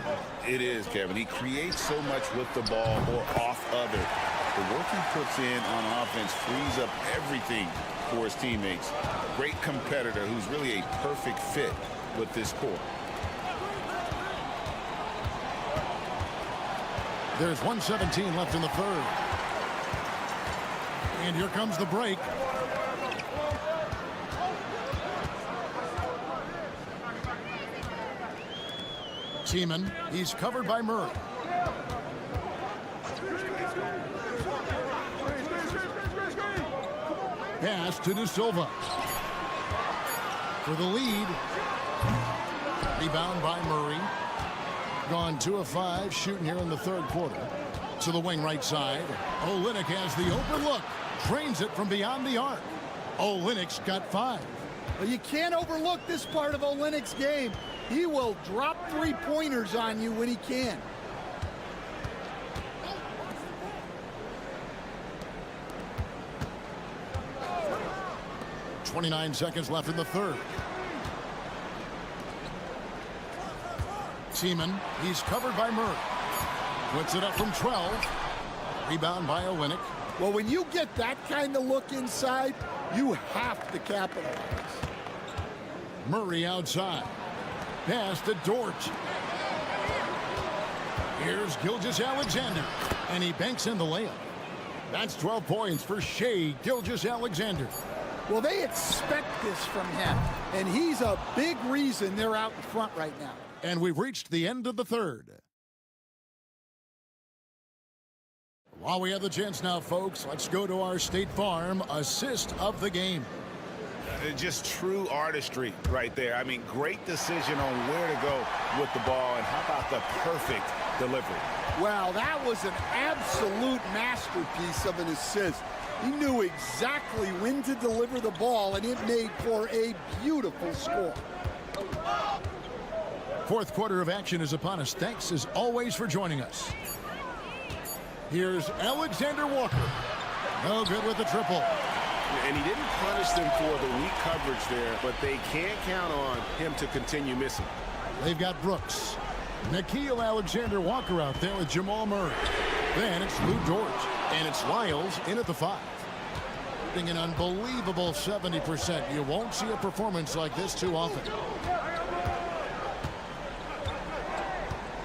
It is, Kevin. He creates so much with the ball or off of it. The work he puts in on offense frees up everything for his teammates. Great competitor who's really a perfect fit with this core. There's 1:17 left in the third. And here comes the break. Tiemann, he's covered by Murray. Pass to De Silva. For the lead. Rebound by Murray. Gone 2 of 5, shooting here in the third quarter. To the wing right side. Olynyk has the open look. Drains it from beyond the arc. Olynyk's got 5. Well, you can't overlook this part of Olynyk's game. He will drop three-pointers on you when he can. .29 left in the third. Seaman, he's covered by Murray. Puts it up from 12. Rebound by Olynyk. Well, when you get that kind of look inside, you have to capitalize. Murray outside. Pass to Dort. Here's Gilgeous-Alexander, and he banks in the layup. That's 12 points for Shai Gilgeous-Alexander. Well, they expect this from him, and he's a big reason they're out in front right now. And we've reached the end of the third. While we have the chance now, folks, let's go to our State Farm assist of the game. Just true artistry right there. I mean, great decision on where to go with the ball, and how about the perfect delivery? Wow, that was an absolute masterpiece of an assist. He knew exactly when to deliver the ball, and it made for a beautiful score. Fourth quarter of action is upon us. Thanks, as always, for joining us. Here's Alexander Walker. No good with the triple. And he didn't punish them for the weak coverage there, but they can't count on him to continue missing. They've got Brooks. Nickeil Alexander-Walker out there with Jamal Murray. Then it's Lou Dort. And it's Lyles in at the 5. Shooting an unbelievable 70%. You won't see a performance like this too often.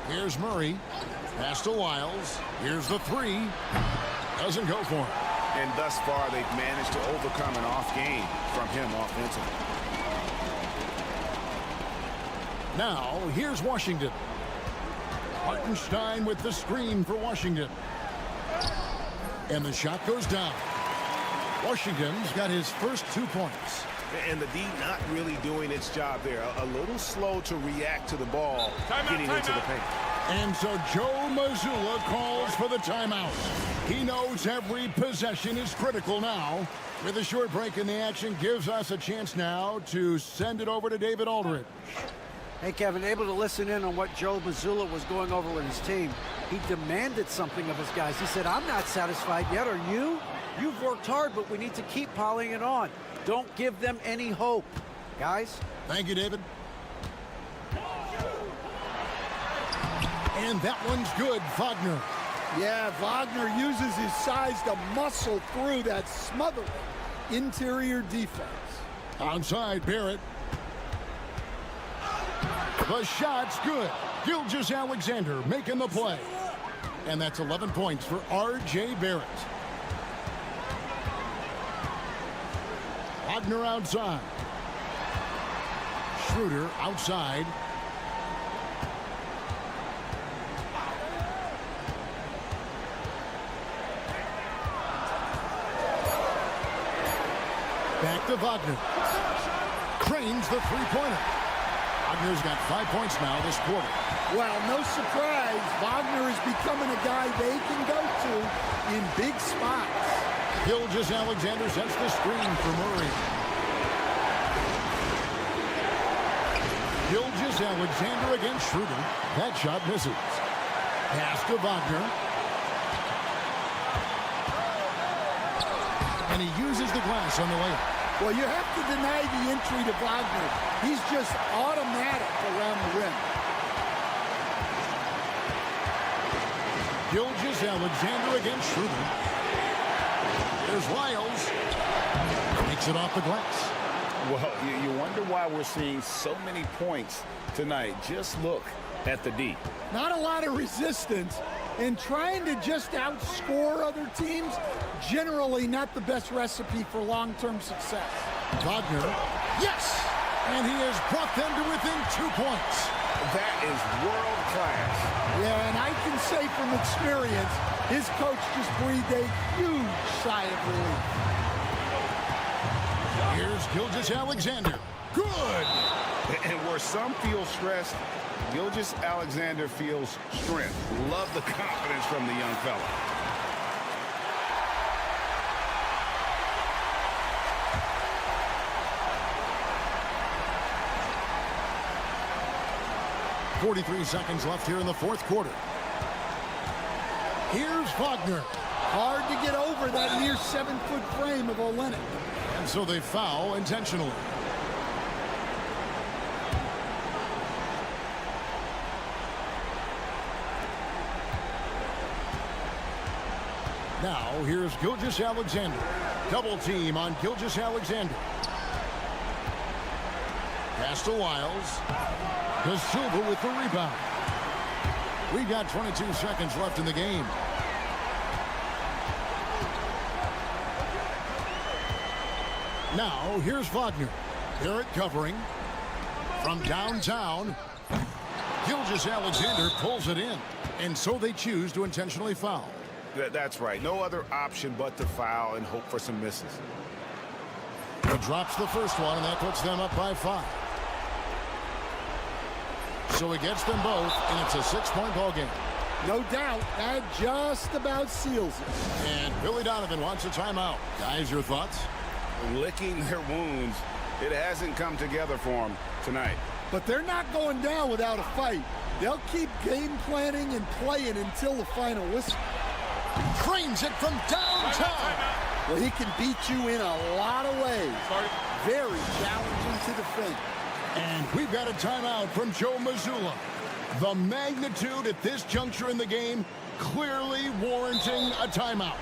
Here's Murray. Pass to Lyles. Here's the 3. Doesn't go for him. And thus far, they've managed to overcome an off game from him offensively. Now, here's Washington. Hartenstein with the screen for Washington. And the shot goes down. Washington's got his first 2 points. And the D not really doing its job there. A little slow to react to the ball getting into the paint. And so Joe Mazzulla calls for the timeout. He knows every possession is critical now. With a short break in the action, gives us a chance now to send it over to David Aldridge. Hey, Kevin, able to listen in on what Joe Mazzulla was going over with his team. He demanded something of his guys. He said, I'm not satisfied yet, are you? You've worked hard, but we need to keep piling it on. Don't give them any hope. Guys? Thank you, David. And that one's good, Wagner. Yeah, Wagner uses his size to muscle through that smothering interior defense. Outside, Barrett. The shot's good. Gilgeous-Alexander making the play. And that's 11 points for R.J. Barrett. Wagner outside. Schroeder outside. Back to Wagner. Trains the three-pointer. Wagner's got 5 points now this quarter. Well, no surprise, Wagner is becoming a guy they can go to in big spots. Gilgeous-Alexander sets the screen for Murray. Gilgeous-Alexander against Schroeder. That shot misses. Pass to Wagner. And he uses the glass on the layup. Well, you have to deny the entry to Wagner. He's just automatic around the rim. Gilgeous-Alexander against Schroeder. There's Lyles. Makes it off the glass. Well, you wonder why we're seeing so many points tonight. Just look at the D. Not a lot of resistance, and trying to just outscore other teams, generally not the best recipe for long-term success. Wagner. Yes! And he has brought them to within 2 points. That is world class. Yeah, and I can say from experience, his coach just breathed a huge sigh of relief. Here's Gilgeous-Alexander. Good! And where some feel stressed, Gilgeous-Alexander feels strength. Love the confidence from the young fella. 43 seconds left here in the fourth quarter. Here's Wagner. Hard to get over that near 7-foot frame of Olenek. And so they foul intentionally. Now, here's Gilgeous-Alexander. Double team on Gilgeous-Alexander. Pass to Wiles. De Silva with the rebound. We've got 22 seconds left in the game. Now, here's Wagner. Barrett covering. From downtown, Gilgeous-Alexander pulls it in. And so they choose to intentionally foul. That's right. No other option but to foul and hope for some misses. He drops the first one, and that puts them up by 5. So he gets them both, and it's a 6-point ball game. No doubt, that just about seals it. And Billy Donovan wants a timeout. Guys, your thoughts? Licking their wounds. It hasn't come together for them tonight. But they're not going down without a fight. They'll keep game planning and playing until the final whistle. Frames it from downtown. Well, he can beat you in a lot of ways. Very challenging to defend. And we've got a timeout from Joe Mazzulla. The magnitude at this juncture in the game clearly warranting a timeout.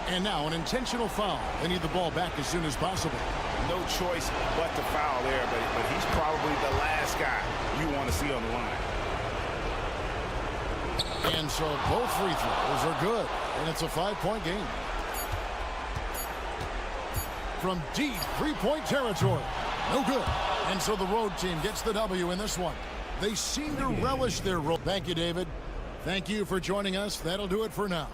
And now an intentional foul. They need the ball back as soon as possible. No choice but to foul there, but he's probably the last guy you want to see on the line. And so both free throws are good, and it's a 5-point game. From deep 3-point territory, no good. And so the road team gets the W in this one. They seem to relish their role. Thank you, David. Thank you for joining us. That'll do it for now.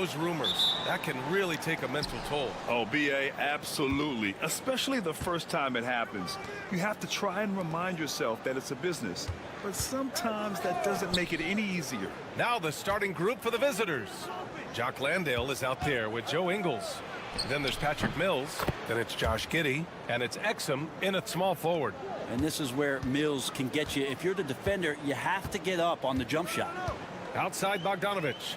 those rumors. That can really take a mental toll. Oh, B.A., absolutely. Especially the first time it happens. You have to try and remind yourself that it's a business. But sometimes that doesn't make it any easier. Now the starting group for the visitors. Jock Landale is out there with Joe Ingles. Then there's Patrick Mills. Then it's Josh Giddey. And it's Exum in at small forward. And this is where Mills can get you. If you're the defender, you have to get up on the jump shot. Outside Bogdanovich.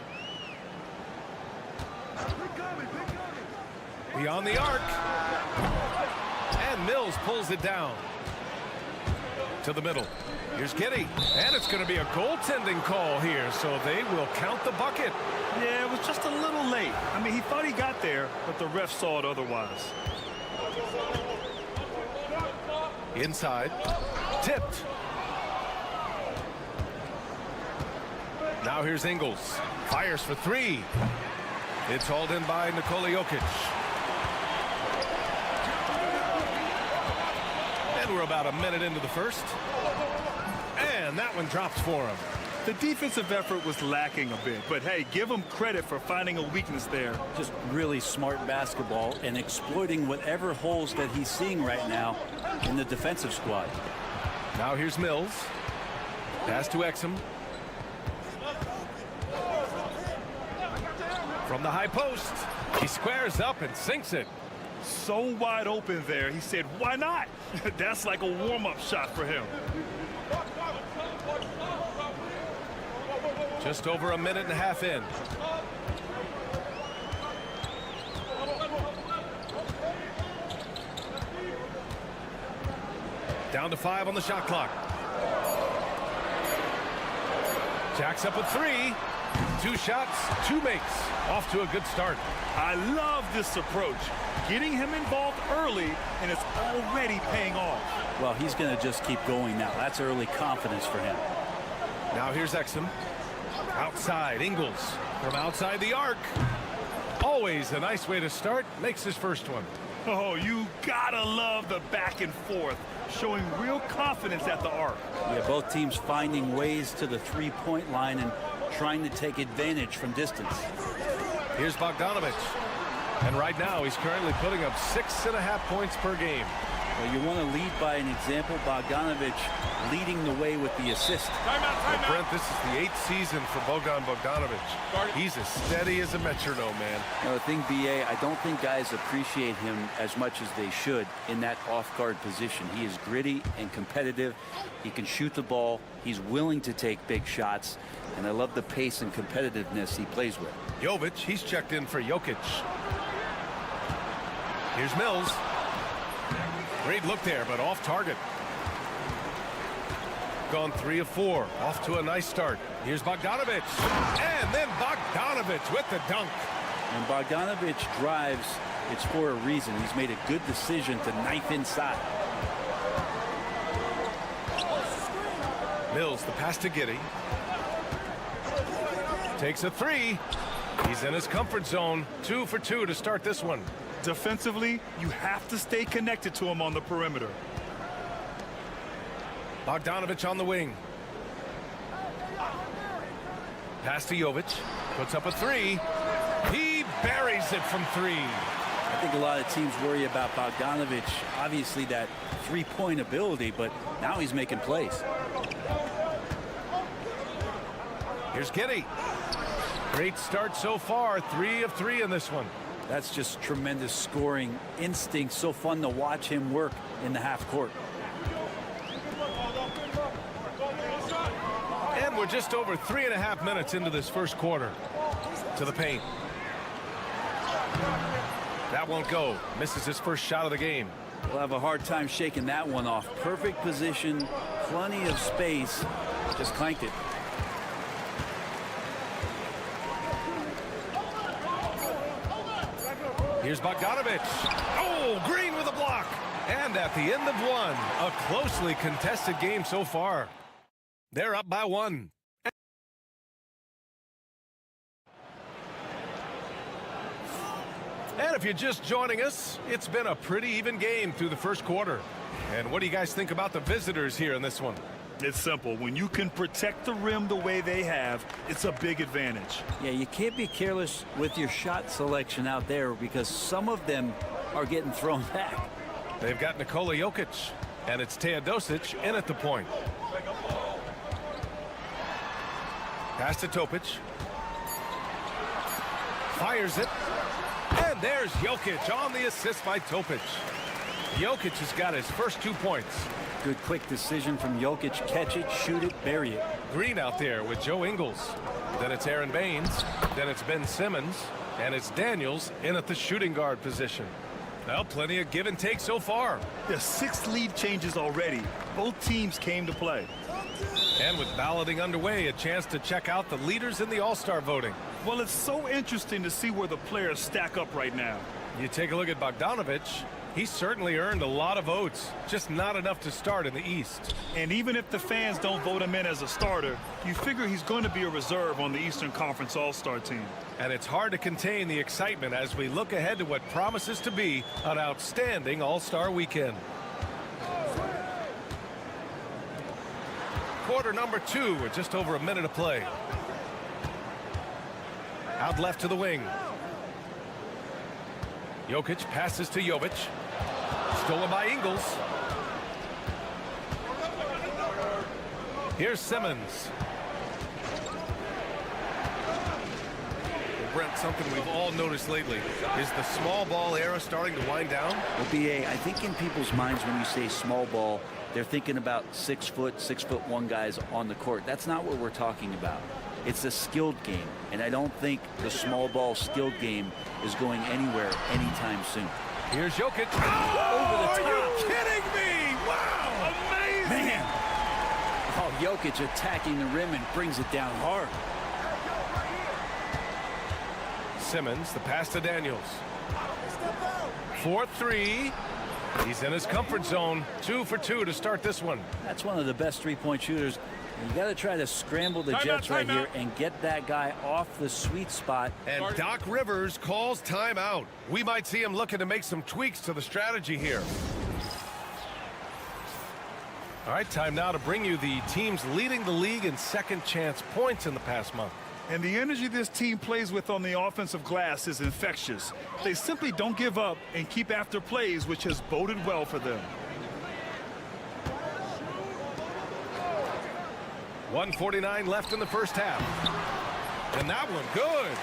Beyond the arc. And Mills pulls it down. To the middle. Here's Giddey. And it's going to be a goaltending call here, so they will count the bucket. Yeah, it was just a little late. I mean, he thought he got there, but the ref saw it otherwise. Inside. Tipped. Now here's Ingles. Fires for three. It's hauled in by Nikola Jokic. And we're about a minute into the first. And that one drops for him. The defensive effort was lacking a bit, but hey, give him credit for finding a weakness there. Just really smart basketball and exploiting whatever holes that he's seeing right now in the defensive squad. Now here's Mills. Pass to Exum. From the high post, he squares up and sinks it. So wide open there, he said, why not? That's like a warm-up shot for him. Just over a minute and a half in. Down to 5 on the shot clock. Jacks up a three. 2 shots, 2 makes. Off to a good start. I love this approach. Getting him involved early, and it's already paying off. Well, he's going to just keep going now. That's early confidence for him. Now here's Exum. Outside, Ingles. From outside the arc. Always a nice way to start. Makes his first one. Oh, you gotta love the back and forth. Showing real confidence at the arc. Yeah, both teams finding ways to the three-point line and trying to take advantage from distance. Here's Bogdanovich. And right now, he's currently putting up 6.5 points per game. Well, you want to lead by an example. Bogdanovich leading the way with the assist. Well, Brent, this is the 8th season for Bogdanovich. He's as steady as a metronome, man. Now, the thing, B.A., I don't think guys appreciate him as much as they should in that off-guard position. He is gritty and competitive. He can shoot the ball. He's willing to take big shots. And I love the pace and competitiveness he plays with. Jovic, he's checked in for Jokic. Here's Mills. Great look there, but off target. Gone 3 of 4. Off to a nice start. Here's Bogdanovich. And then Bogdanovich with the dunk. When Bogdanovich drives, it's for a reason. He's made a good decision to knife inside. Mills, the pass to Giddey. Takes a 3. He's in his comfort zone. 2 for 2 to start this one. Defensively, you have to stay connected to him on the perimeter. Bogdanovich on the wing. Pass to Jovic. Puts up a 3. He buries it from 3. I think a lot of teams worry about Bogdanovich. Obviously that three-point ability, but now he's making plays. Here's Giddey. Great start so far. 3 of 3 in this one. That's just tremendous scoring instinct. So fun to watch him work in the half court. And we're just over 3.5 minutes into this first quarter. To the paint. That won't go. Misses his first shot of the game. We'll have a hard time shaking that one off. Perfect position, plenty of space. Just clanked it. Here's Bogdanovich. Oh, Green with a block. And at the end of one, a closely contested game so far. They're up by 1. And if you're just joining us, it's been a pretty even game through the first quarter. And what do you guys think about the visitors here in this one? It's simple. When you can protect the rim the way they have, it's a big advantage. Yeah, you can't be careless with your shot selection out there because some of them are getting thrown back. They've got Nikola Jokic, and it's Teodosic in at the point. Pass to Topic. Fires it. And there's Jokic on the assist by Topic. Jokic has got his first 2 points. Good quick decision from Jokic. Catch it, shoot it, bury it. Green out there with Joe Ingles. Then it's Aaron Baines. Then it's Ben Simmons. And it's Daniels in at the shooting guard position. Well, plenty of give and take so far. There's 6 lead changes already. Both teams came to play. And with balloting underway, a chance to check out the leaders in the All-Star voting. Well, it's so interesting to see where the players stack up right now. You take a look at Bogdanovic. He's certainly earned a lot of votes, just not enough to start in the East. And even if the fans don't vote him in as a starter, you figure he's going to be a reserve on the Eastern Conference All-Star team. And it's hard to contain the excitement as we look ahead to what promises to be an outstanding All-Star weekend. Quarter number 2 with just over a minute of play. Out left to the wing. Jokic passes to Jovic. Stolen by Ingles. Here's Simmons. Brent, something we've all noticed lately. Is the small ball era starting to wind down? Well, BA, I think in people's minds when you say small ball, they're thinking about 6 foot, 6'1" guys on the court. That's not what we're talking about. It's a skilled game, and I don't think the small ball skilled game is going anywhere anytime soon. Here's Jokic. Over the top. Are you kidding me? Wow! Amazing! Man! Oh, Jokic attacking the rim and brings it down hard. Simmons, the pass to Daniels. 4-3. He's in his comfort zone. 2 for 2 to start this one. That's one of the best three-point shooters. You got to try to scramble the Jets right here and get that guy off the sweet spot. And Doc Rivers calls timeout. We might see him looking to make some tweaks to the strategy here. All right, time now to bring you the teams leading the league in second chance points in the past month. And the energy this team plays with on the offensive glass is infectious. They simply don't give up and keep after plays, which has boded well for them. 1:49 left in the first half. And that one good.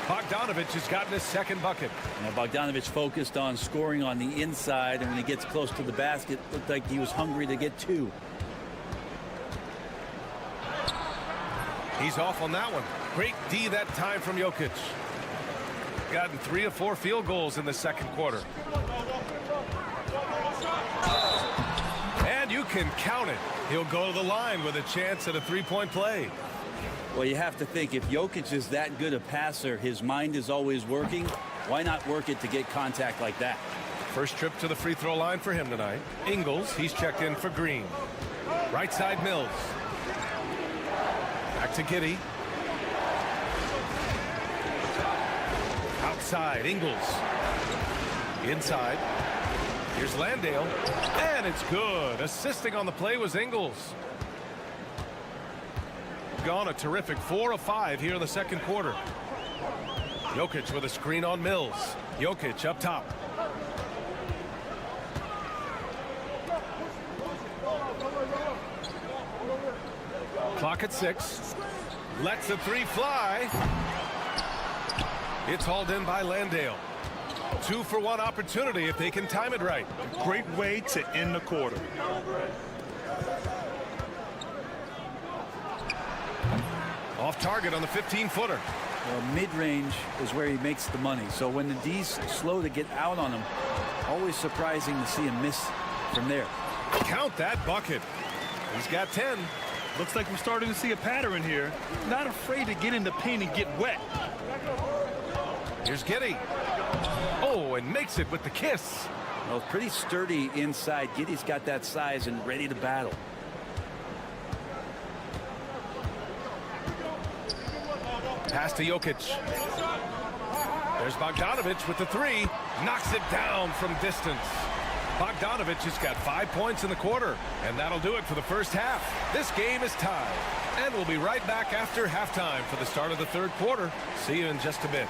Bogdanovic has gotten his second bucket. Now Bogdanovic focused on scoring on the inside, and when he gets close to the basket, looked like he was hungry to get 2. He's off on that one. Great D that time from Jokic. Gotten 3 of 4 field goals in the second quarter. And you can count it. He'll go to the line with a chance at a 3-point play. Well, you have to think, if Jokic is that good a passer, his mind is always working. Why not work it to get contact like that? First trip to the free throw line for him tonight. Ingles, he's checked in for Green. Right side Mills. Back to Giddey. Outside, Ingles. Inside. Here's Landale. And it's good. Assisting on the play was Ingles. Gone a terrific 4 of 5 here in the second quarter. Jokic with a screen on Mills. Jokic up top. Clock at 6. Lets the 3 fly. It's hauled in by Landale. 2 for 1 opportunity if they can time it right. Great way to end the quarter. Off target on the 15-footer. Well, mid-range is where he makes the money. So when the D's slow to get out on him, always surprising to see him miss from there. Count that bucket. He's got 10. Looks like we're starting to see a pattern here. Not afraid to get in the paint and get wet. Here's Giddey. Oh, and makes it with the kiss. Well, pretty sturdy inside. Giddey's got that size and ready to battle. Pass to Jokic. There's Bogdanovic with the 3. Knocks it down from distance. Bogdanovich has got 5 points in the quarter, and that'll do it for the first half. This game is tied, and we'll be right back after halftime for the start of the third quarter. See you in just a bit.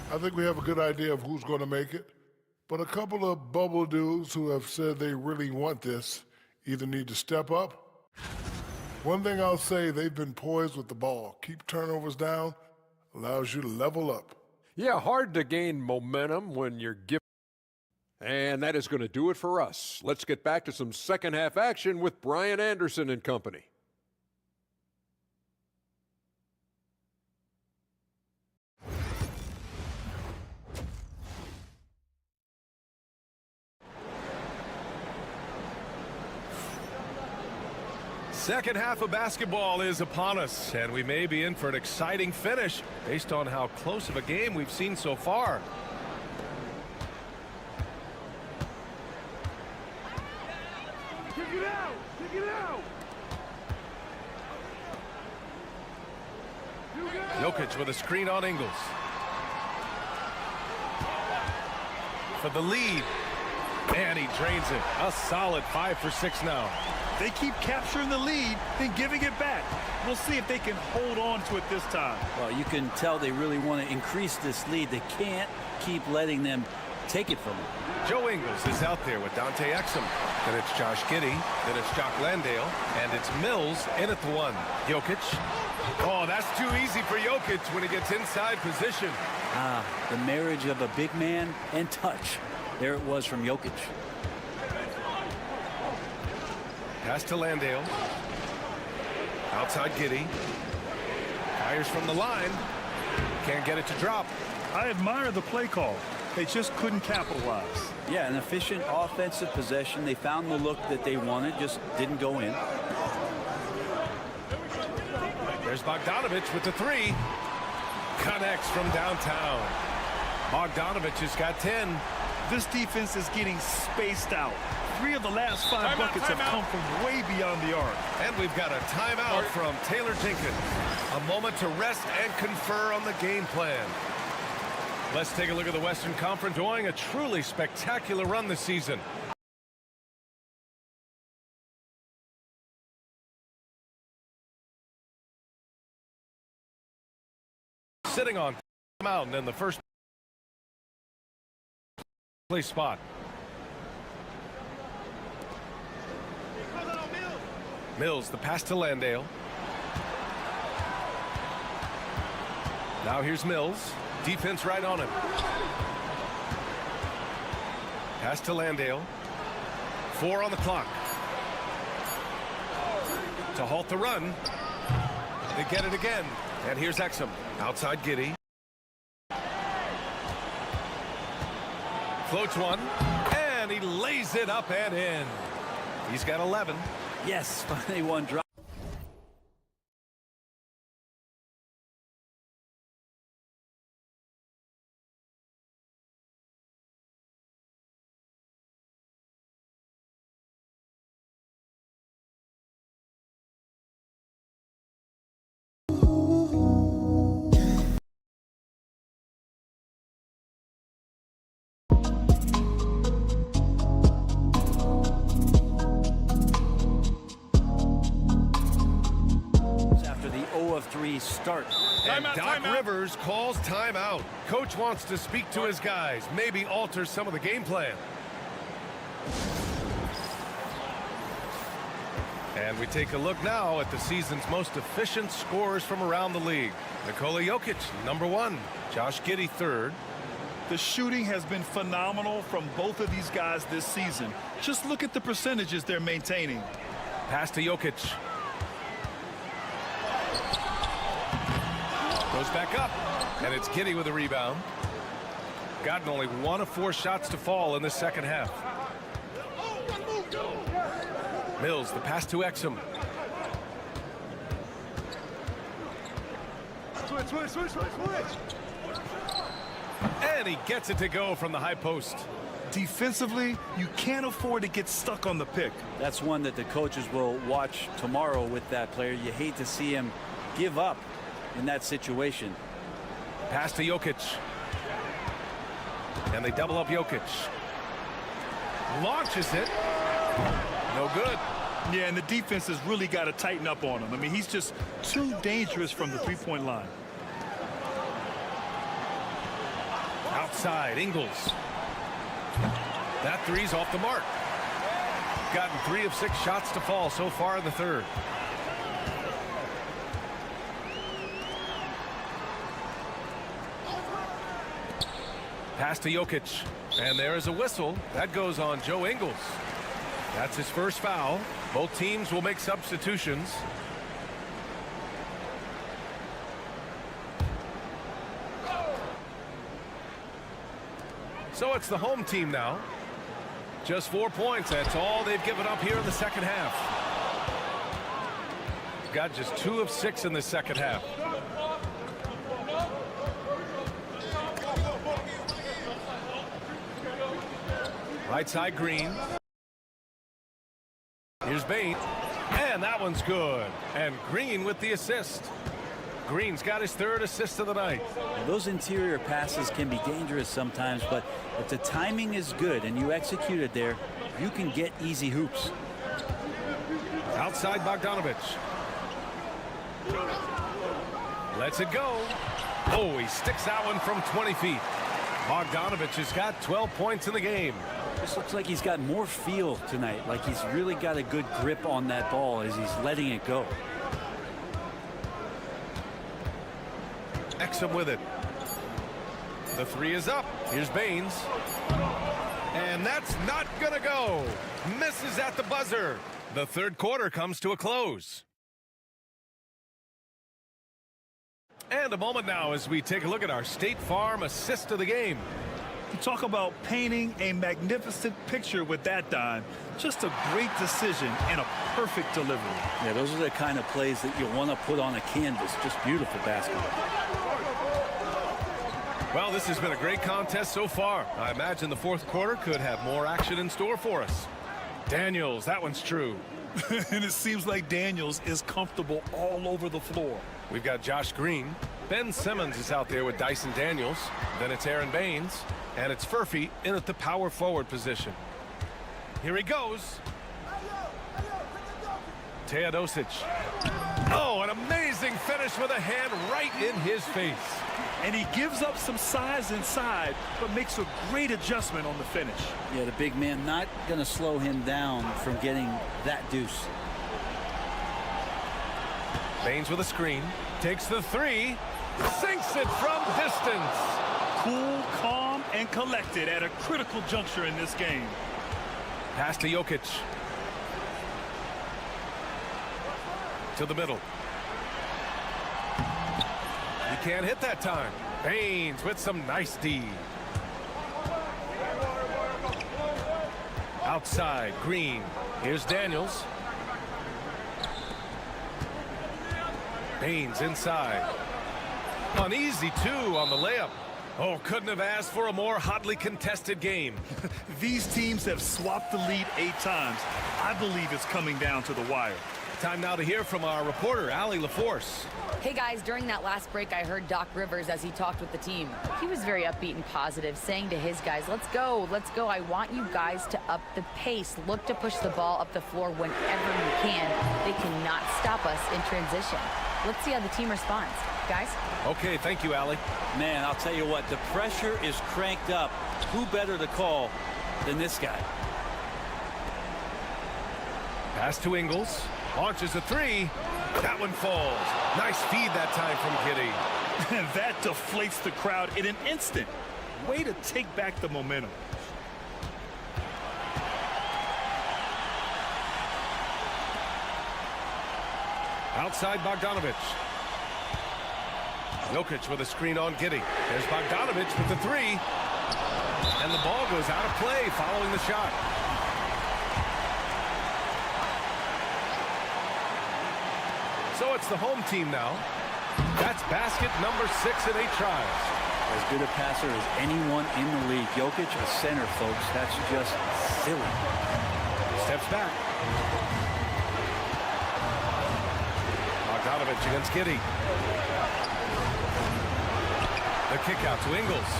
I think we have a good idea of who's going to make it, but a couple of bubble dudes who have said they really want this either need to step up. One thing I'll say, they've been poised with the ball. Keep turnovers down, allows you to level up. Yeah, hard to gain momentum when you're given. And that is going to do it for us. Let's get back to some second half action with Brian Anderson and company. Second half of basketball is upon us, and we may be in for an exciting finish based on how close of a game we've seen so far. Kick it out! Kick it out! Jokic with a screen on Ingles. For the lead. And he drains it. A solid 5 for 6 now. They keep capturing the lead, then giving it back. We'll see if they can hold on to it this time. Well, you can tell they really want to increase this lead. They can't keep letting them take it from them. Joe Ingles is out there with Dante Exum. Then it's Josh Giddey. Then it's Jock Landale. And it's Mills in at the 1. Jokic. Oh, that's too easy for Jokic when he gets inside position. The marriage of a big man and touch. There it was from Jokic. Pass to Landale. Outside Giddey. Fires from the line. Can't get it to drop. I admire the play call. They just couldn't capitalize. Yeah, an efficient offensive possession. They found the look that they wanted, just didn't go in. There's Bogdanovich with the 3. Connects from downtown. Bogdanovich has got 10. This defense is getting spaced out. 3 of the last 5 buckets have come from way beyond the arc. And we've got a timeout from Taylor Jenkins. A moment to rest and confer on the game plan. Let's take a look at the Western Conference doing a truly spectacular run this season. Sitting on mountain in the first place spot. Mills, the pass to Landale. Now here's Mills. Defense right on him. Pass to Landale. 4 on the clock. To halt the run. They get it again. And here's Exum. Outside Giddey. Floats one. And he lays it up and in. He's got 11. Yes, finally one drop. Start. And Doc Rivers calls timeout. Coach wants to speak to his guys, maybe alter some of the game plan. And we take a look now at the season's most efficient scorers from around the league. Nikola Jokic, number 1. Josh Giddey, 3rd. The shooting has been phenomenal from both of these guys this season. Just look at the percentages they're maintaining. Pass to Jokic. Goes back up, and it's Giddey with a rebound. Gotten only 1 of 4 shots to fall in the second half. Mills, the pass to Exum. Switch. And he gets it to go from the high post. Defensively, you can't afford to get stuck on the pick. That's one that the coaches will watch tomorrow with that player. You hate to see him give up in that situation. Pass to Jokic. And they double up Jokic. Launches it. No good. Yeah, and the defense has really got to tighten up on him. I mean, he's just too dangerous from the three-point line. Outside, Ingles. That three's off the mark. Gotten 3 of 6 shots to fall so far in the third. Pass to Jokic. And there is a whistle. That goes on Joe Ingles. That's his first foul. Both teams will make substitutions. So it's the home team now. Just 4 points. That's all they've given up here in the second half. Got just 2 of 6 in the second half. Right side, Green. Here's Bain. And that one's good. And Green with the assist. Green's got his 3rd assist of the night. Those interior passes can be dangerous sometimes, but if the timing is good and you execute it there, you can get easy hoops. Outside Bogdanovich. Lets it go. Oh, he sticks that one from 20 feet. Bogdanovich has got 12 points in the game. This looks like he's got more feel tonight, like he's really got a good grip on that ball as he's letting it go. Exum with it. The 3 is up. Here's Baines. And that's not gonna go. Misses at the buzzer. The third quarter comes to a close. And a moment now as we take a look at our State Farm assist of the game. You talk about painting a magnificent picture with that dime. Just a great decision and a perfect delivery. Yeah, those are the kind of plays that you want to put on a canvas. Just beautiful basketball. Well, this has been a great contest so far. I imagine the fourth quarter could have more action in store for us. Daniels, that one's true. And it seems like Daniels is comfortable all over the floor. We've got Josh Green. Ben Simmons is out there with Dyson Daniels. Then it's Aaron Baines. And it's Furphy in at the power forward position. Here he goes. Teodosic. Oh, an amazing finish with a hand right in his face. And he gives up some size inside, but makes a great adjustment on the finish. Yeah, the big man not going to slow him down from getting that deuce. Baines with a screen. Takes the 3. Sinks it from distance. Cool, calm, and collected at a critical juncture in this game. Pass to Jokic. To the middle. He can't hit that time. Baines with some nice D. Outside, Green. Here's Daniels. Baines inside. An easy 2 on the layup. Oh, couldn't have asked for a more hotly contested game. These teams have swapped the lead 8 times. I believe it's coming down to the wire. Time now to hear from our reporter, Allie LaForce. Hey guys, during that last break, I heard Doc Rivers as he talked with the team. He was very upbeat and positive, saying to his guys, let's go. I want you guys to up the pace. Look to push the ball up the floor whenever you can. They cannot stop us in transition. Let's see how the team responds. Guys? Okay, thank you, Allie. Man, I'll tell you what, the pressure is cranked up. Who better to call than this guy? Pass to Ingles. Launches a 3. That one falls. Nice feed that time from Giddey. And that deflates the crowd in an instant. Way to take back the momentum. Outside Bogdanovich. Jokic with a screen on Giddey. There's Bogdanovich with the 3. And the ball goes out of play following the shot. So it's the home team now. That's basket number 6 in 8 tries. as good a passer as anyone in the league. Jokic, a center, folks. That's just silly. Steps back. Bogdanovich against Giddey. The kick out to Ingles.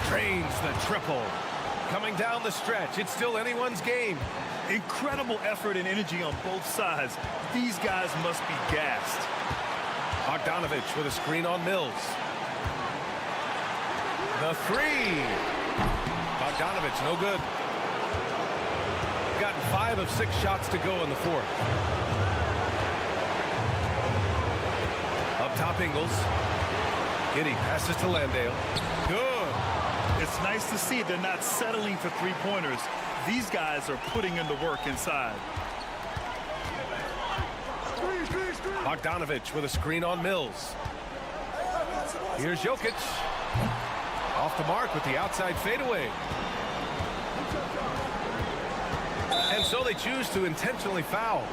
Drains the triple. Coming down the stretch. It's still anyone's game. Incredible effort and energy on both sides. These guys must be gassed. Bogdanovich with a screen on Mills. The three. Bogdanovich, no good. Gotten 5 of 6 shots to go in the fourth. Up top, Ingles. Giddey passes to Landale. Good. It's nice to see they're not settling for three-pointers. These guys are putting in the work inside. Bogdanovich with a screen on Mills. Here's Jokic. Off the mark with the outside fadeaway. And so they choose to intentionally foul.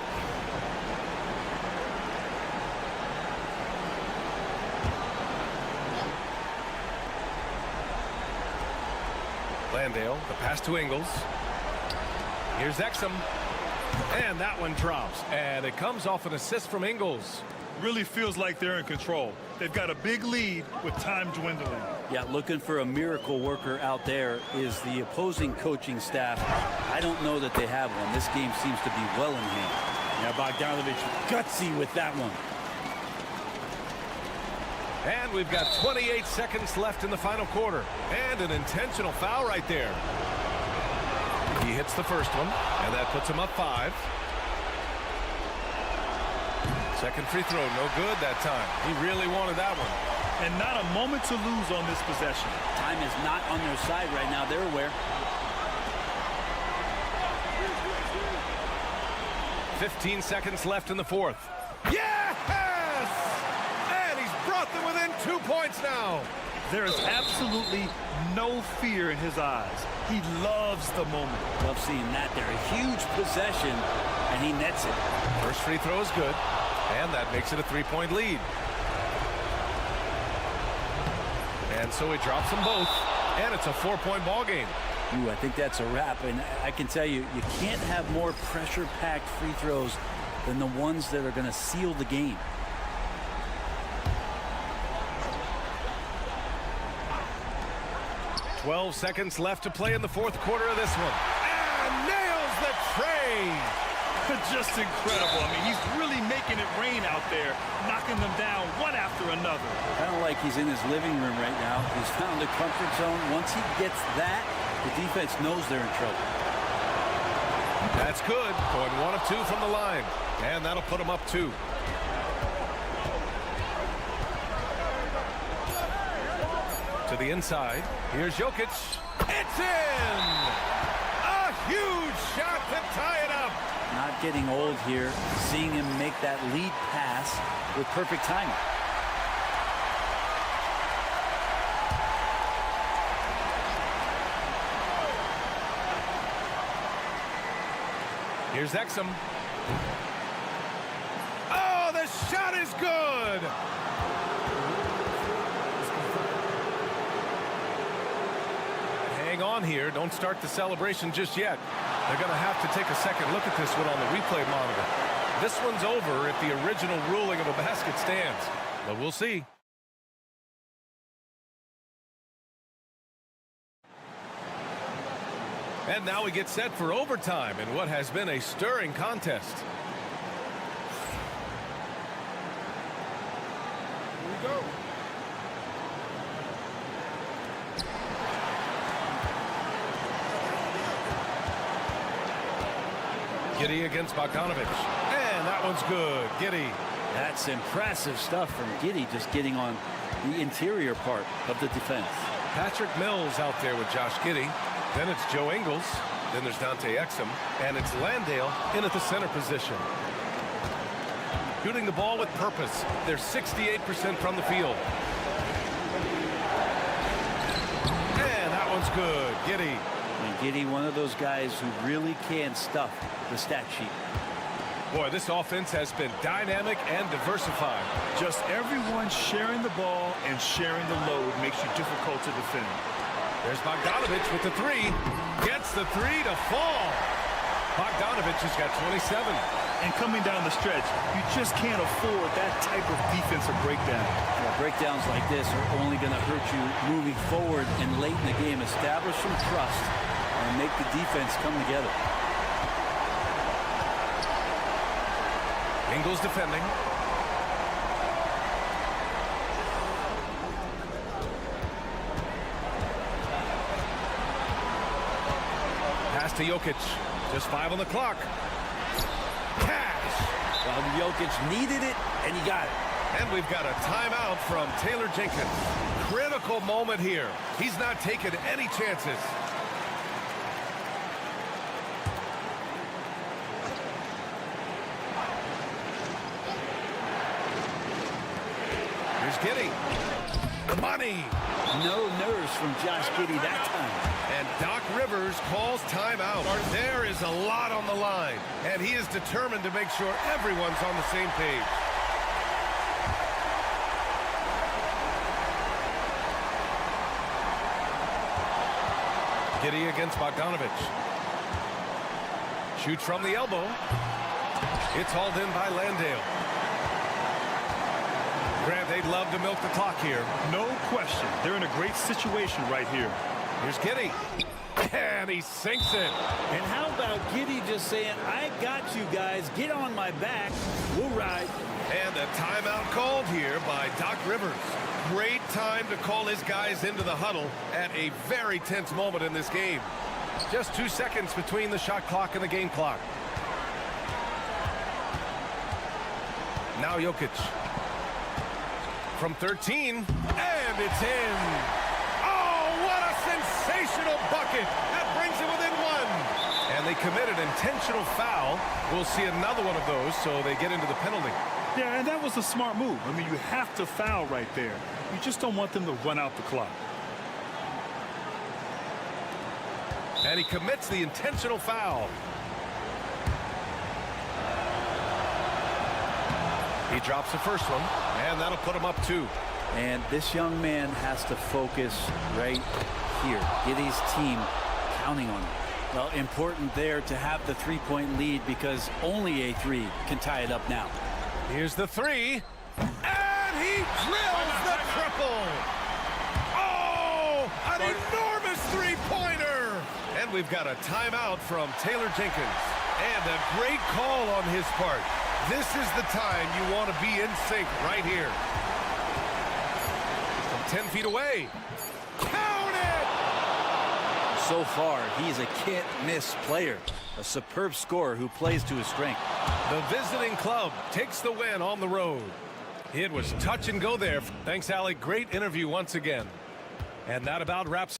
Landale, the pass to Ingles. Here's Exum. And that one drops. And it comes off an assist from Ingles. Really feels like they're in control. They've got a big lead with time dwindling. Yeah, looking for a miracle worker out there is the opposing coaching staff. I don't know that they have one. This game seems to be well in hand. Now Bogdanovich gutsy with that one. And we've got 28 seconds left in the final quarter. And an intentional foul right there. He hits the first one, and that puts him up 5. Second free throw, no good that time. He really wanted that one. And not a moment to lose on this possession. Time is not on their side right now. They're aware. 15 seconds left in the fourth. Yes! And he's brought them within 2 points now. There is absolutely no fear in his eyes. He loves the moment. Love seeing that there. A huge possession, and he nets it. First free throw is good, and that makes it a 3-point lead. And so he drops them both, and it's a 4-point ball game. Ooh, I think that's a wrap, and I can tell you, you can't have more pressure-packed free throws than the ones that are going to seal the game. "12 seconds left to play in the fourth quarter of this one. And nails the tray. Just incredible. I mean, he's really making it rain out there, knocking them down one after another. Kind of like he's in his living room right now. He's found a comfort zone. Once he gets that, the defense knows they're in trouble. That's good. Going 1 of 2 from the line. And that'll put him up 2. To the inside. Here's Jokic. It's in! A huge shot to tie it up. Not getting old here. Seeing him make that lead pass with perfect timing. Here's Exum. Oh, the shot is good! Hang on here. Don't start the celebration just yet. They're going to have to take a second look at this one on the replay monitor. This one's over if the original ruling of a basket stands. But we'll see. And now we get set for overtime in what has been a stirring contest. Here we go. Giddey against Bogdanovich. And that one's good. Giddey. That's impressive stuff from Giddey, just getting on the interior part of the defense. Patrick Mills out there with Josh Giddey. Then it's Joe Ingles. Then there's Dante Exum. And it's Landale in at the center position. Shooting the ball with purpose. They're 68% from the field. And that one's good. Giddey. And Giddey, one of those guys who really can stuff the stat sheet. Boy, this offense has been dynamic and diversified. Just everyone sharing the ball and sharing the load makes you difficult to defend. There's Bogdanovich with the three. Gets the three to fall. Bogdanovich has got 27. And coming down the stretch, you just can't afford that type of defensive breakdown. Yeah, breakdowns like this are only going to hurt you moving forward and late in the game. Establish some trust and make the defense come together. Ingles defending. Pass to Jokic. Just 5 on the clock. Cash. Well, Jokic needed it, and he got it. And we've got a timeout from Taylor Jenkins. Critical moment here. He's not taking any chances. Here's Giddey. Money. No nerves from Josh Giddey that time. And Doc Rivers calls timeout. There is a lot on the line, and he is determined to make sure everyone's on the same page. Giddey against Bogdanovich. Shoots from the elbow. It's hauled in by Landale. Grant, they'd love to milk the clock here. No question. They're in a great situation right here. Here's Giddey. And he sinks it. And how about Giddey just saying, I got you guys. Get on my back. We'll ride. And a timeout called here by Doc Rivers. Great time to call his guys into the huddle at a very tense moment in this game. Just 2 seconds between the shot clock and the game clock. Now Jokic. From 13, and it's in. Oh, what a sensational bucket. That brings it within 1. And they committed an intentional foul. We'll see another one of those, so they get into the penalty. Yeah, and that was a smart move. I mean, you have to foul right there. You just don't want them to run out the clock. And he commits the intentional foul. He drops the first one, and that'll put him up 2. And this young man has to focus right here. Giddey's team counting on him. Well, important there to have the three-point lead because only a 3 can tie it up now. Here's the 3, and he drills the triple. Oh, an enormous three-pointer. And we've got a timeout from Taylor Jenkins. And a great call on his part. This is the time you want to be in sync right here. From 10 feet away. Count it! So far, he's a can't-miss player. A superb scorer who plays to his strength. The visiting club takes the win on the road. It was touch and go there. Thanks, Alec. Great interview once again. And that about wraps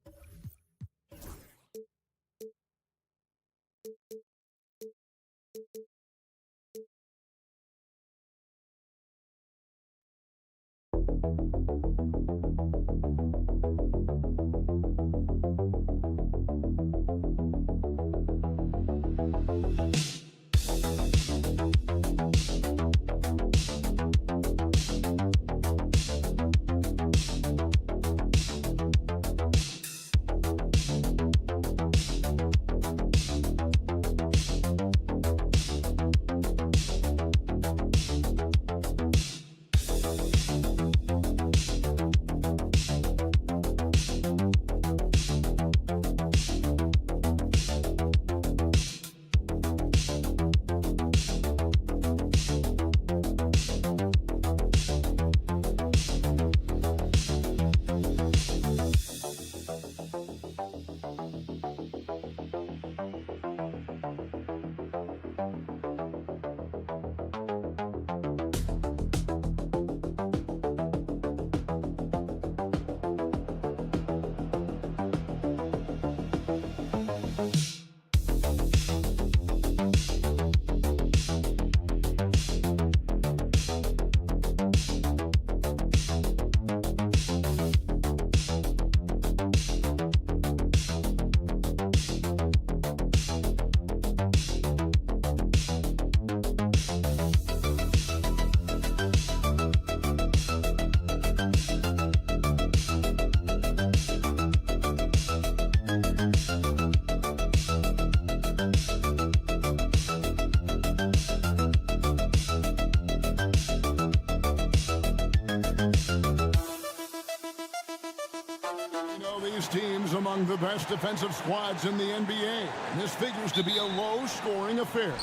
team's among the best defensive squads in the NBA. And this figures to be a low-scoring affair.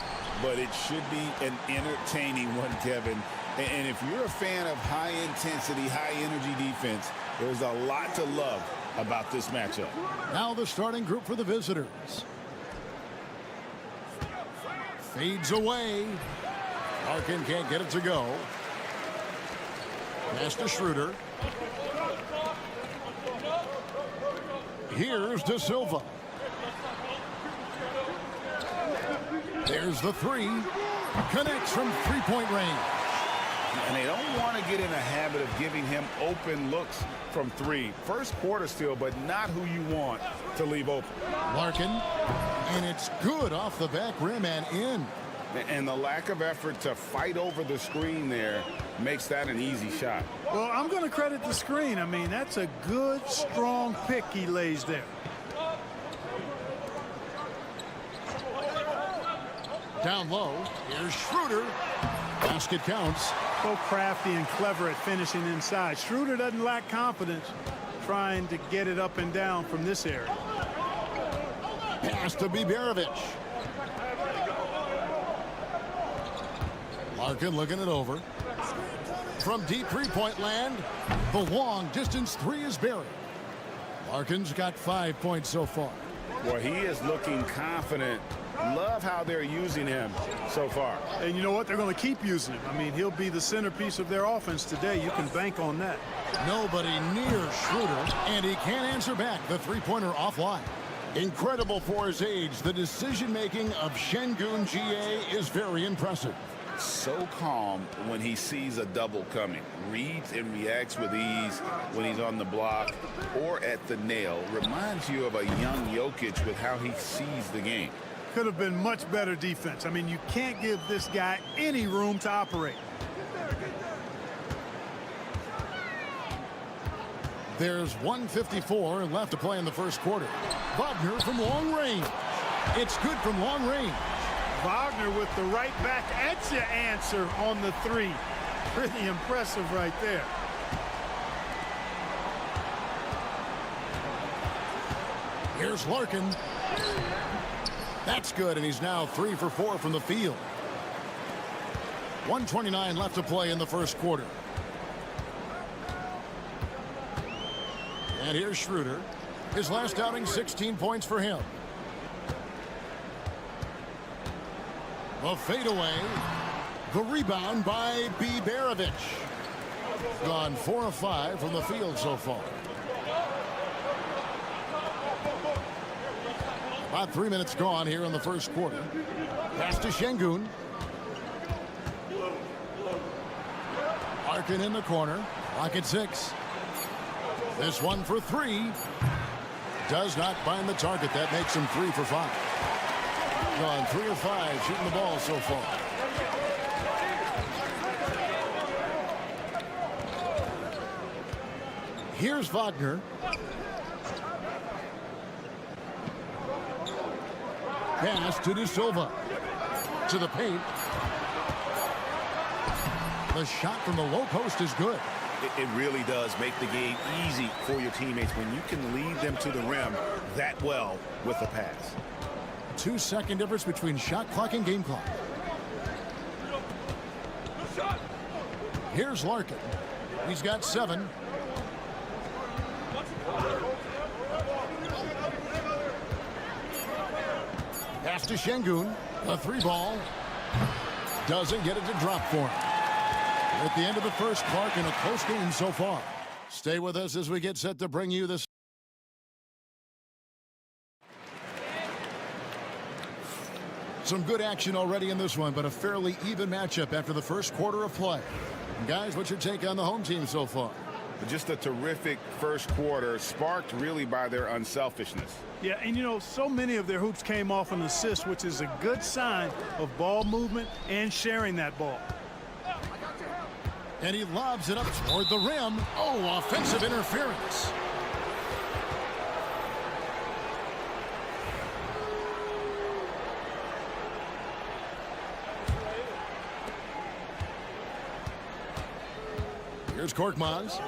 But it should be an entertaining one, Kevin. And if you're a fan of high-intensity, high-energy defense, there's a lot to love about this matchup. Now the starting group for the visitors. Fades away. Larkin can't get it to go. Pass to Schroeder. Here's De Silva. There's the three. Connects from three-point range. And they don't want to get in a habit of giving him open looks from three. First quarter still, but not who you want to leave open. Larkin. And it's good off the back rim and in. And the lack of effort to fight over the screen there makes that an easy shot. Well, I'm going to credit the screen. I mean, that's a good, strong pick he lays there. Down low. Here's Schroeder. Basket counts. So crafty and clever at finishing inside. Schroeder doesn't lack confidence trying to get it up and down from this area. Pass to Biberovic. Larkin looking it over. From deep three-point land, the long distance three is buried. Larkin's got 5 points so far. Well, he is looking confident. Love how they're using him so far. And you know what? They're going to keep using him. I mean, he'll be the centerpiece of their offense today. You can bank on that. Nobody near Schroeder, and he can't answer back. The three-pointer offline. Incredible for his age. The decision-making of Şengün GA is very impressive. So calm when he sees a double coming. Reads and reacts with ease when he's on the block or at the nail. Reminds you of a young Jokic with how he sees the game. Could have been much better defense. I mean, you can't give this guy any room to operate. There's 1:54 left to play in the first quarter. Wagner from long range. It's good from long range. Wagner with the right back at you answer on the three. Pretty impressive right there. Here's Larkin. That's good, and he's now 3 for 4 from the field. 1:29 left to play in the first quarter. And here's Schroeder. His last outing, 16 points for him. The fadeaway. The rebound by Biberovic. Gone 4 of 5 from the field so far. About 3 minutes gone here in the first quarter. Pass to Şengün. Larkin in the corner. Clock at 6. This one for 3. Does not find the target. That makes him 3 for 5. Gone 3 of 5 shooting the ball so far. Here's Wagner. Pass to De Silva. To the paint. The shot from the low post is good. It really does make the game easy for your teammates when you can lead them to the rim that well with a pass. 2-second difference between shot clock and game clock. Here's Larkin. He's got 7. Pass to Şengün. A 3 ball. Doesn't get it to drop for him. At the end of the first, Clark in a close game so far. Stay with us as we get set to bring you this. Some good action already in this one, but a fairly even matchup after the first quarter of play. Guys, what's your take on the home team so far? Just a terrific first quarter, sparked really by their unselfishness. Yeah, and you know, so many of their hoops came off an assist, which is a good sign of ball movement and sharing that ball. And he lobs it up toward the rim. Oh, offensive interference. Here's Korkmaz.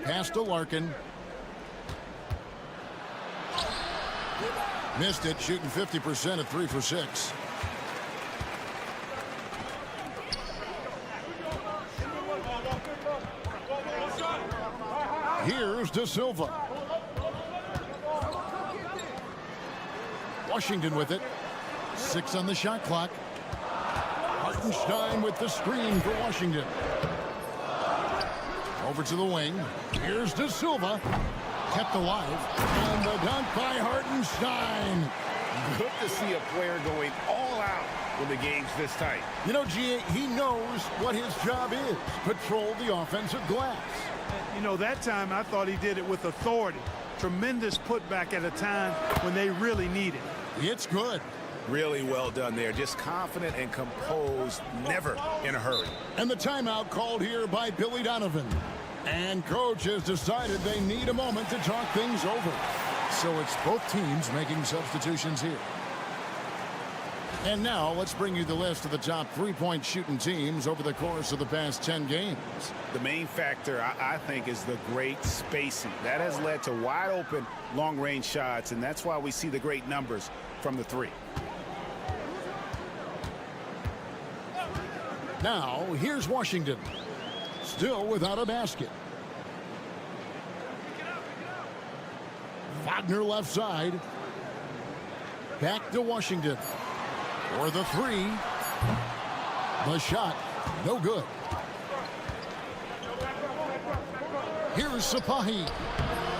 Pass to Larkin. Missed it, shooting 50% at 3 for 6. Here's De Silva. Washington with it. 6 on the shot clock. Hartenstein with the screen for Washington. Over to the wing. Here's De Silva. Kept alive. And the dunk by Hartenstein. Good to see a player going all out when the game's this tight. You know, G.A., he knows what his job is. Patrol the offensive glass. You know, that time I thought he did it with authority. Tremendous putback at a time when they really need it. It's good. Really well done there. Just confident and composed, never in a hurry. And the timeout called here by Billy Donovan. And coach has decided they need a moment to talk things over. So it's both teams making substitutions here. And now let's bring you the list of the top three-point shooting teams over the course of the past 10 games. The main factor, I think, is the great spacing. That has led to wide-open long-range shots, and that's why we see the great numbers from the three. Now, here's Washington. Still without a basket. Wagner left side. Back to Washington. For the three. The shot, no good. Here's Sapahi.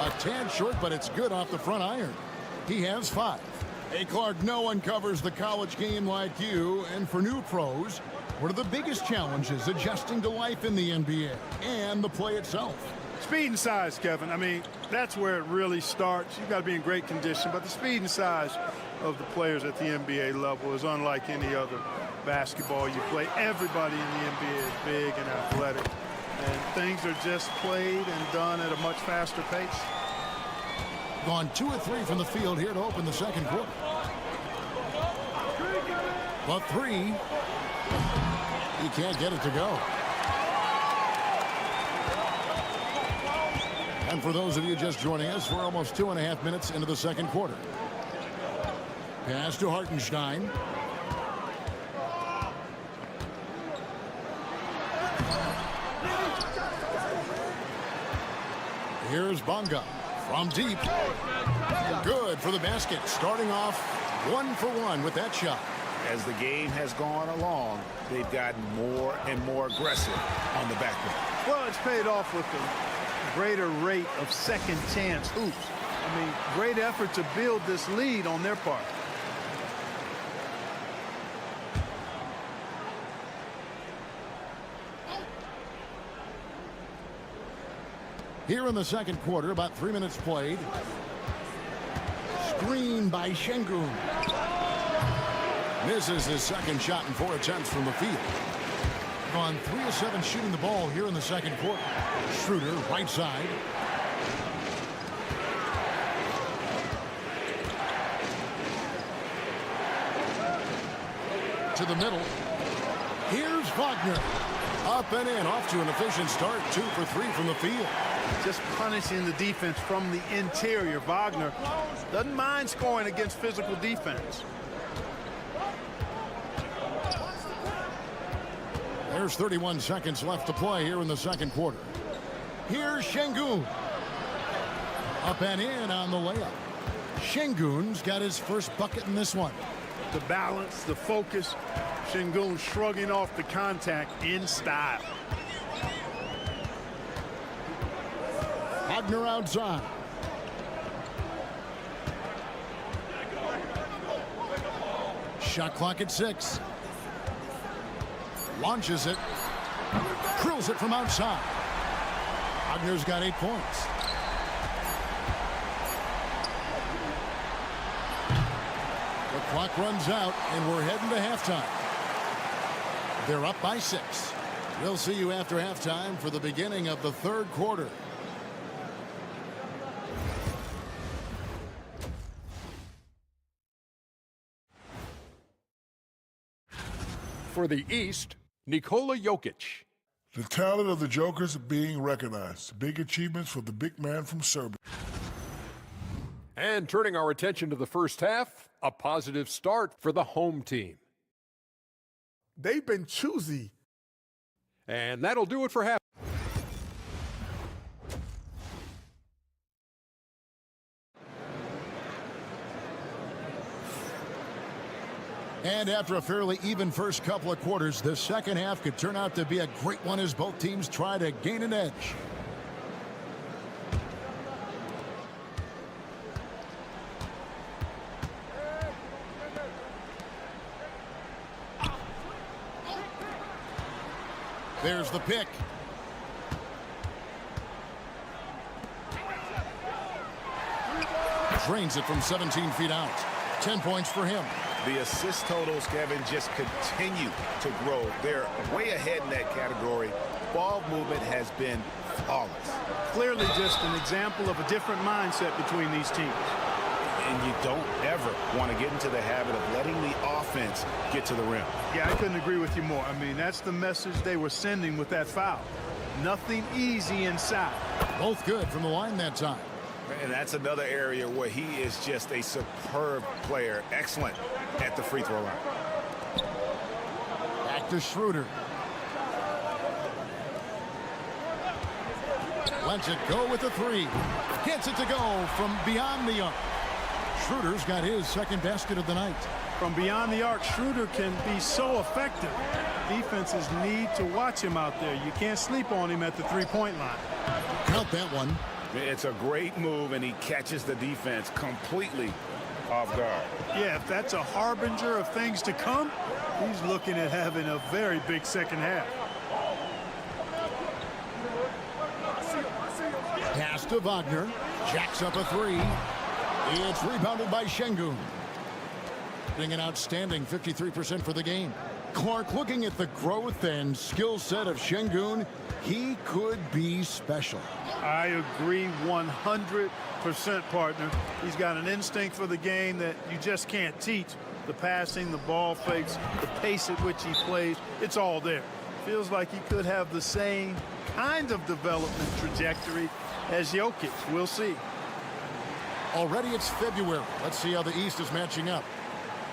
A tad short, but it's good off the front iron. He has 5. Hey, Clark, no one covers the college game like you. And for new pros, what are the biggest challenges adjusting to life in the NBA and the play itself? Speed and size, Kevin. I mean, that's where it really starts. You've got to be in great condition, but the speed and size of the players at the NBA level is unlike any other basketball you play. Everybody in the NBA is big and athletic, and things are just played and done at a much faster pace. Gone 2 of 3 from the field here to open the second quarter. The three. He can't get it to go. And for those of you just joining us, we're almost 2.5 minutes into the second quarter. Pass to Hartenstein. Here's Bonga from deep. Good for the basket. Starting off 1 for 1 with that shot. As the game has gone along, they've gotten more and more aggressive on the back end. Well, it's paid off with a greater rate of second chance oops. I mean, great effort to build this lead on their part. Here in the second quarter, about 3 minutes played. Screen by Şengün. Misses his second shot in 4 attempts from the field. Gone 3 of 7 shooting the ball here in the second quarter. Schroeder, right side. To the middle. Here's Wagner. Up and in, off to an efficient start. 2 for 3 from the field. Just punishing the defense from the interior. Wagner doesn't mind scoring against physical defense. There's 31 seconds left to play here in the second quarter. Here's Şengün. Up and in on the layup. Şengün's got his first bucket in this one. The balance, the focus. Şengün shrugging off the contact in style. Wagner outside. Shot clock at 6. Launches it. Drills it from outside. Wagner's got 8 points. The clock runs out, and we're heading to halftime. They're up by 6. We'll see you after halftime for the beginning of the third quarter. For the East, Nikola Jokic. The talent of the Jokers being recognized. Big achievements for the big man from Serbia. And turning our attention to the first half, a positive start for the home team. They've been choosy. And that'll do it for half. And after a fairly even first couple of quarters, the second half could turn out to be a great one as both teams try to gain an edge. There's the pick. Drains it from 17 feet out. 10 points for him. The assist totals, Kevin, just continue to grow. They're way ahead in that category. Ball movement has been flawless. Clearly just an example of a different mindset between these teams. And you don't ever want to get into the habit of letting the offense get to the rim. Yeah, I couldn't agree with you more. I mean, that's the message they were sending with that foul. Nothing easy inside. Both good from the line that time. And that's another area where he is just a superb player. Excellent at the free throw line. Back to Schroeder. Lets it go with the three. Gets it to go from beyond the arc. Schroeder's got his second basket of the night. From beyond the arc, Schroeder can be so effective. Defenses need to watch him out there. You can't sleep on him at the three-point line. Count that one. It's a great move, and he catches the defense completely off guard. Yeah, if that's a harbinger of things to come, he's looking at having a very big second half. Pass to Wagner. Jacks up a three. It's rebounded by Şengün. Getting an outstanding 53% for the game. Clark, looking at the growth and skill set of Şengün, he could be special. I agree 100%, partner. He's got an instinct for the game that you just can't teach. The passing, the ball fakes, the pace at which he plays, it's all there. Feels like he could have the same kind of development trajectory as Jokic. We'll see. Already it's February. Let's see how the East is matching up.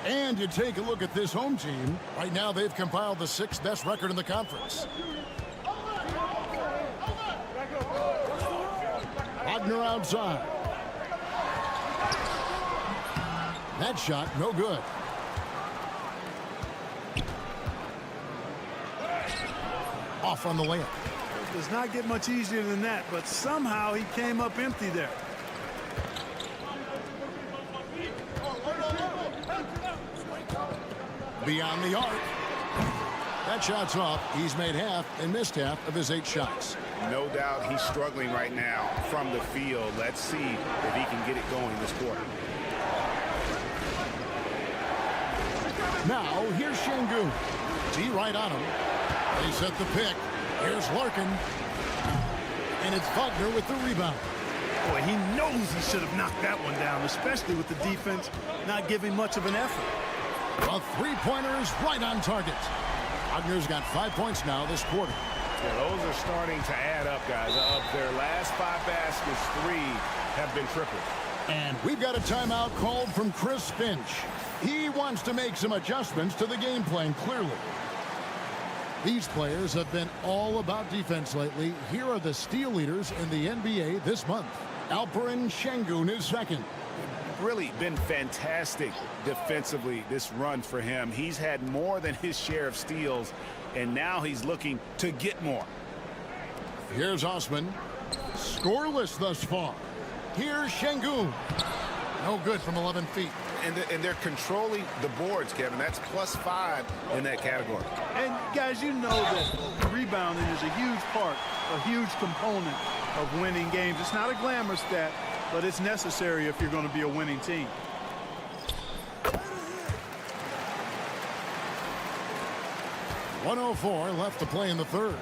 And you take a look at this home team. Right now they've compiled the 6th best record in the conference. Wagner outside. That shot no good. Off on the layup. It does not get much easier than that, but somehow he came up empty there. Beyond the arc. That shot's off. He's made half and missed half of his 8 shots. No doubt he's struggling right now from the field. Let's see if he can get it going this quarter. Now, here's Şengün. D right on him. They set the pick. Here's Larkin. And it's Wagner with the rebound. Boy, he knows he should have knocked that one down, especially with the defense not giving much of an effort. A three-pointer is right on target. Wagner's got 5 points now this quarter. Yeah, those are starting to add up, guys. Of their last 5 baskets, 3 have been triples. And we've got a timeout called from Chris Finch. He wants to make some adjustments to the game plan, clearly. These players have been all about defense lately. Here are the steal leaders in the NBA this month. Alperen Şengün is second. Really been fantastic defensively this run for him. He's had more than his share of steals, and now he's looking to get more. Here's Osman. Scoreless thus far. Here's Şengün. No good from 11 feet. And they're controlling the boards, Kevin. That's +5 in that category. And guys, you know that rebounding is a huge part, a huge component of winning games. It's not a glamour stat, but it's necessary if you're going to be a winning team. .104 left to play in the third.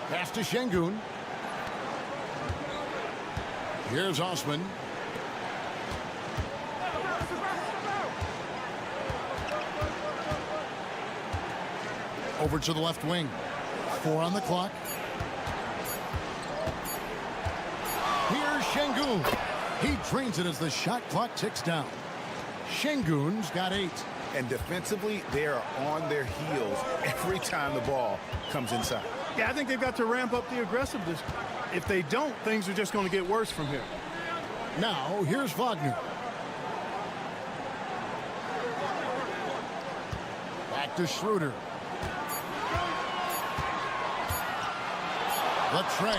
Pass to Şengün. Here's Osman. Over to the left wing. 4 on the clock. Here's Şengün. He drains it as the shot clock ticks down. Şengün's got 8. And defensively, they are on their heels every time the ball comes inside. Yeah, I think they've got to ramp up the aggressiveness. If they don't, things are just going to get worse from here. Now, here's Wagner. Back to Schroeder. Latrey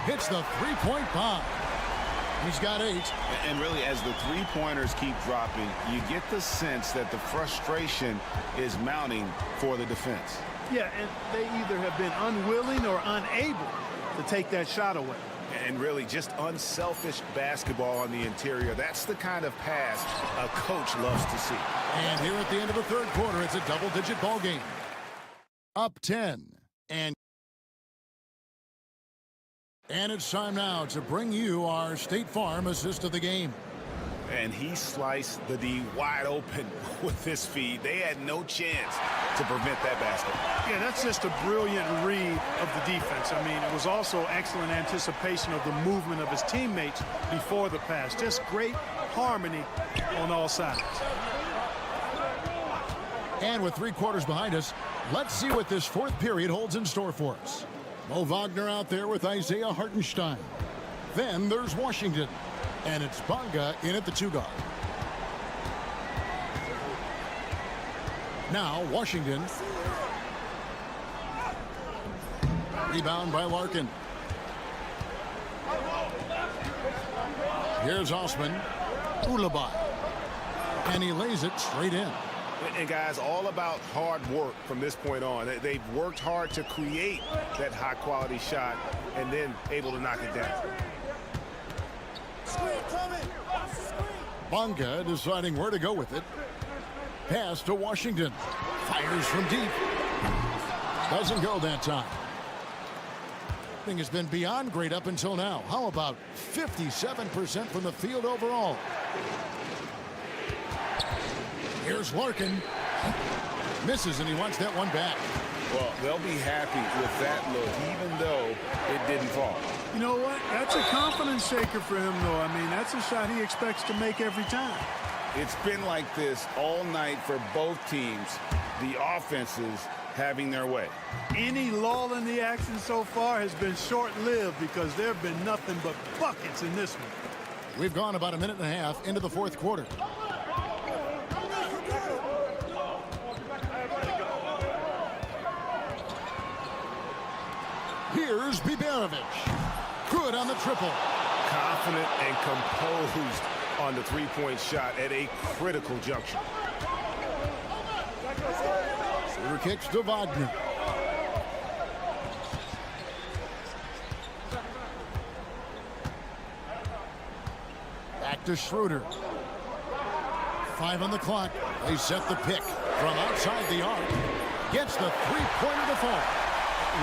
hits the three-point bomb. He's got 8. And really, as the three-pointers keep dropping, you get the sense that the frustration is mounting for the defense. Yeah, and they either have been unwilling or unable to take that shot away. And really just unselfish basketball on the interior. That's the kind of pass a coach loves to see. And here at the end of the third quarter, it's a double-digit ball game. Up 10. And it's time now to bring you our State Farm assist of the game. And he sliced the D wide open with his feed. They had no chance to prevent that basket. Yeah, that's just a brilliant read of the defense. I mean, it was also excellent anticipation of the movement of his teammates before the pass. Just great harmony on all sides. And with 3 quarters behind us, let's see what this fourth period holds in store for us. Mo Wagner out there with Isaiah Hartenstein. Then there's Washington. And it's Bonga in at the 2 guard. Now Washington. Rebound by Larkin. Here's Osman. Ulabai. And he lays it straight in. And guys, all about hard work from this point on. They've worked hard to create that high-quality shot and then able to knock it down. Bonga deciding where to go with it. Pass to Washington. Fires from deep. Doesn't go that time. Thing has been beyond great up until now. How about 57% from the field overall? Here's Larkin. Misses, and he wants that one back. Well, they'll be happy with that look, even though it didn't fall. You know what? That's a confidence shaker for him, though. I mean, that's a shot he expects to make every time. It's been like this all night for both teams. The offenses having their way. Any lull in the action so far has been short-lived because there have been nothing but buckets in this one. We've gone about a minute and a half into the fourth quarter. Here's Biberovic. Good on the triple. Confident and composed on the three-point shot at a critical juncture. Shooter kicks to Wagner. Back to Schroeder. 5 on the clock. They set the pick from outside the arc. Gets the three-pointer to fall.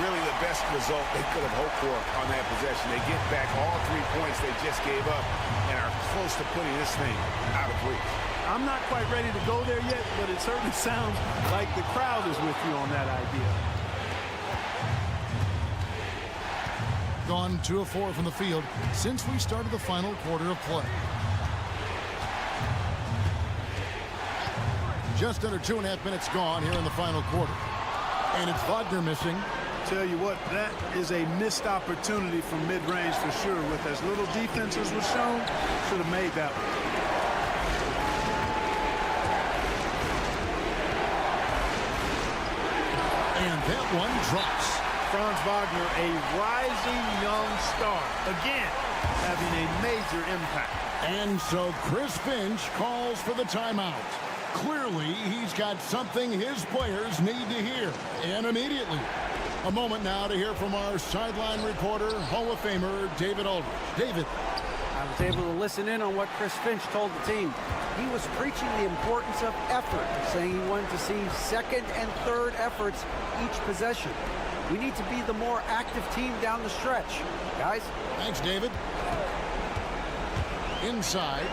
Really the best result they could have hoped for on that possession. They get back all 3 points they just gave up and are close to putting this thing out of reach. I'm not quite ready to go there yet, but it certainly sounds like the crowd is with you on that idea. Gone 2 of 4 from the field since we started the final quarter of play. Just under 2.5 minutes gone here in the final quarter. And it's Wagner missing. Tell you what, that is a missed opportunity from mid-range for sure. With as little defense as was shown, should have made that one. And that one drops. Franz Wagner, a rising young star. Again, having a major impact. And so Chris Finch calls for the timeout. Clearly, he's got something his players need to hear, and immediately. A moment now to hear from our sideline reporter, Hall of Famer David Aldridge. David. I was able to listen in on what Chris Finch told the team. He was preaching the importance of effort, saying he wanted to see second and third efforts each possession. We need to be the more active team down the stretch. Guys? Thanks, David. Inside.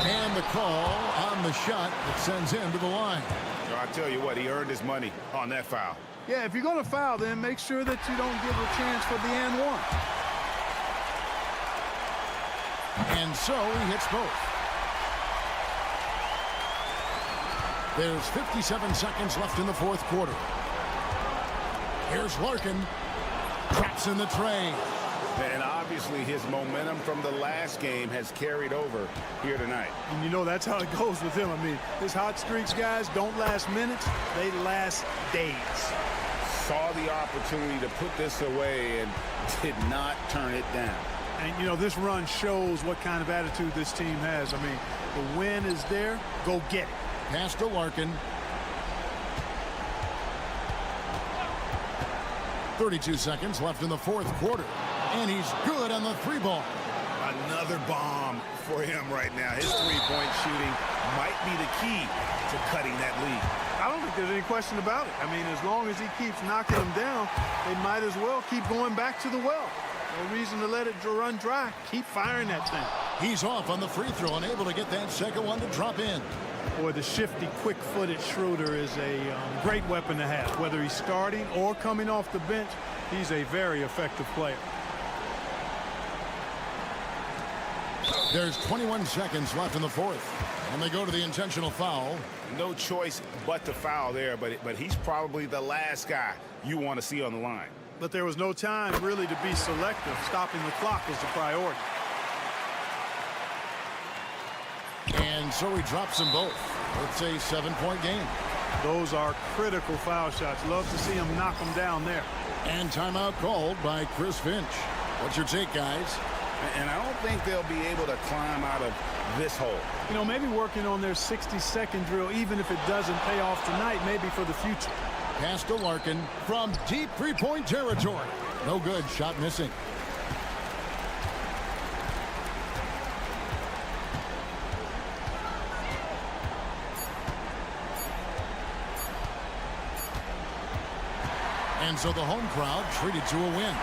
And the call on the shot that sends him to the line. I tell you what, he earned his money on that foul. Yeah, if you're going to foul, then make sure that you don't give a chance for the and one. And so he hits both. There's 57 seconds left in the fourth quarter. Here's Larkin. Traps in the tray. And obviously his momentum from the last game has carried over here tonight. And you know that's how it goes with him. I mean, his hot streaks, guys, don't last minutes. They last days. Saw the opportunity to put this away and did not turn it down. And, you know, this run shows what kind of attitude this team has. I mean, the win is there. Go get it. Pass to Larkin. 32 seconds left in the fourth quarter. And he's good on the three ball. Another bomb for him right now. His three-point shooting might be the key to cutting that lead. I don't think there's any question about it. I mean, as long as he keeps knocking them down, they might as well keep going back to the well. No reason to let it run dry. Keep firing that thing. He's off on the free throw and able to get that second one to drop in. Boy, the shifty, quick-footed Schroeder is a great weapon to have. Whether he's starting or coming off the bench, he's a very effective player. There's 21 seconds left in the fourth. And they go to the intentional foul. No choice but to foul there, but he's probably the last guy you want to see on the line. But there was no time really to be selective. Stopping the clock was the priority. And so he drops them both. It's a 7-point game. Those are critical foul shots. Love to see him knock them down there. And timeout called by Chris Finch. What's your take, guys? And I don't think they'll be able to climb out of this hole. You know, maybe working on their 60-second drill, even if it doesn't pay off tonight, maybe for the future. Pass to Larkin from deep three-point territory. No good. Shot missing. And so the home crowd treated to a win.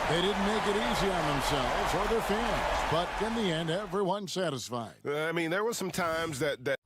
They didn't make it easy on themselves or their fans, but in the end, everyone's satisfied. I mean, there were some times that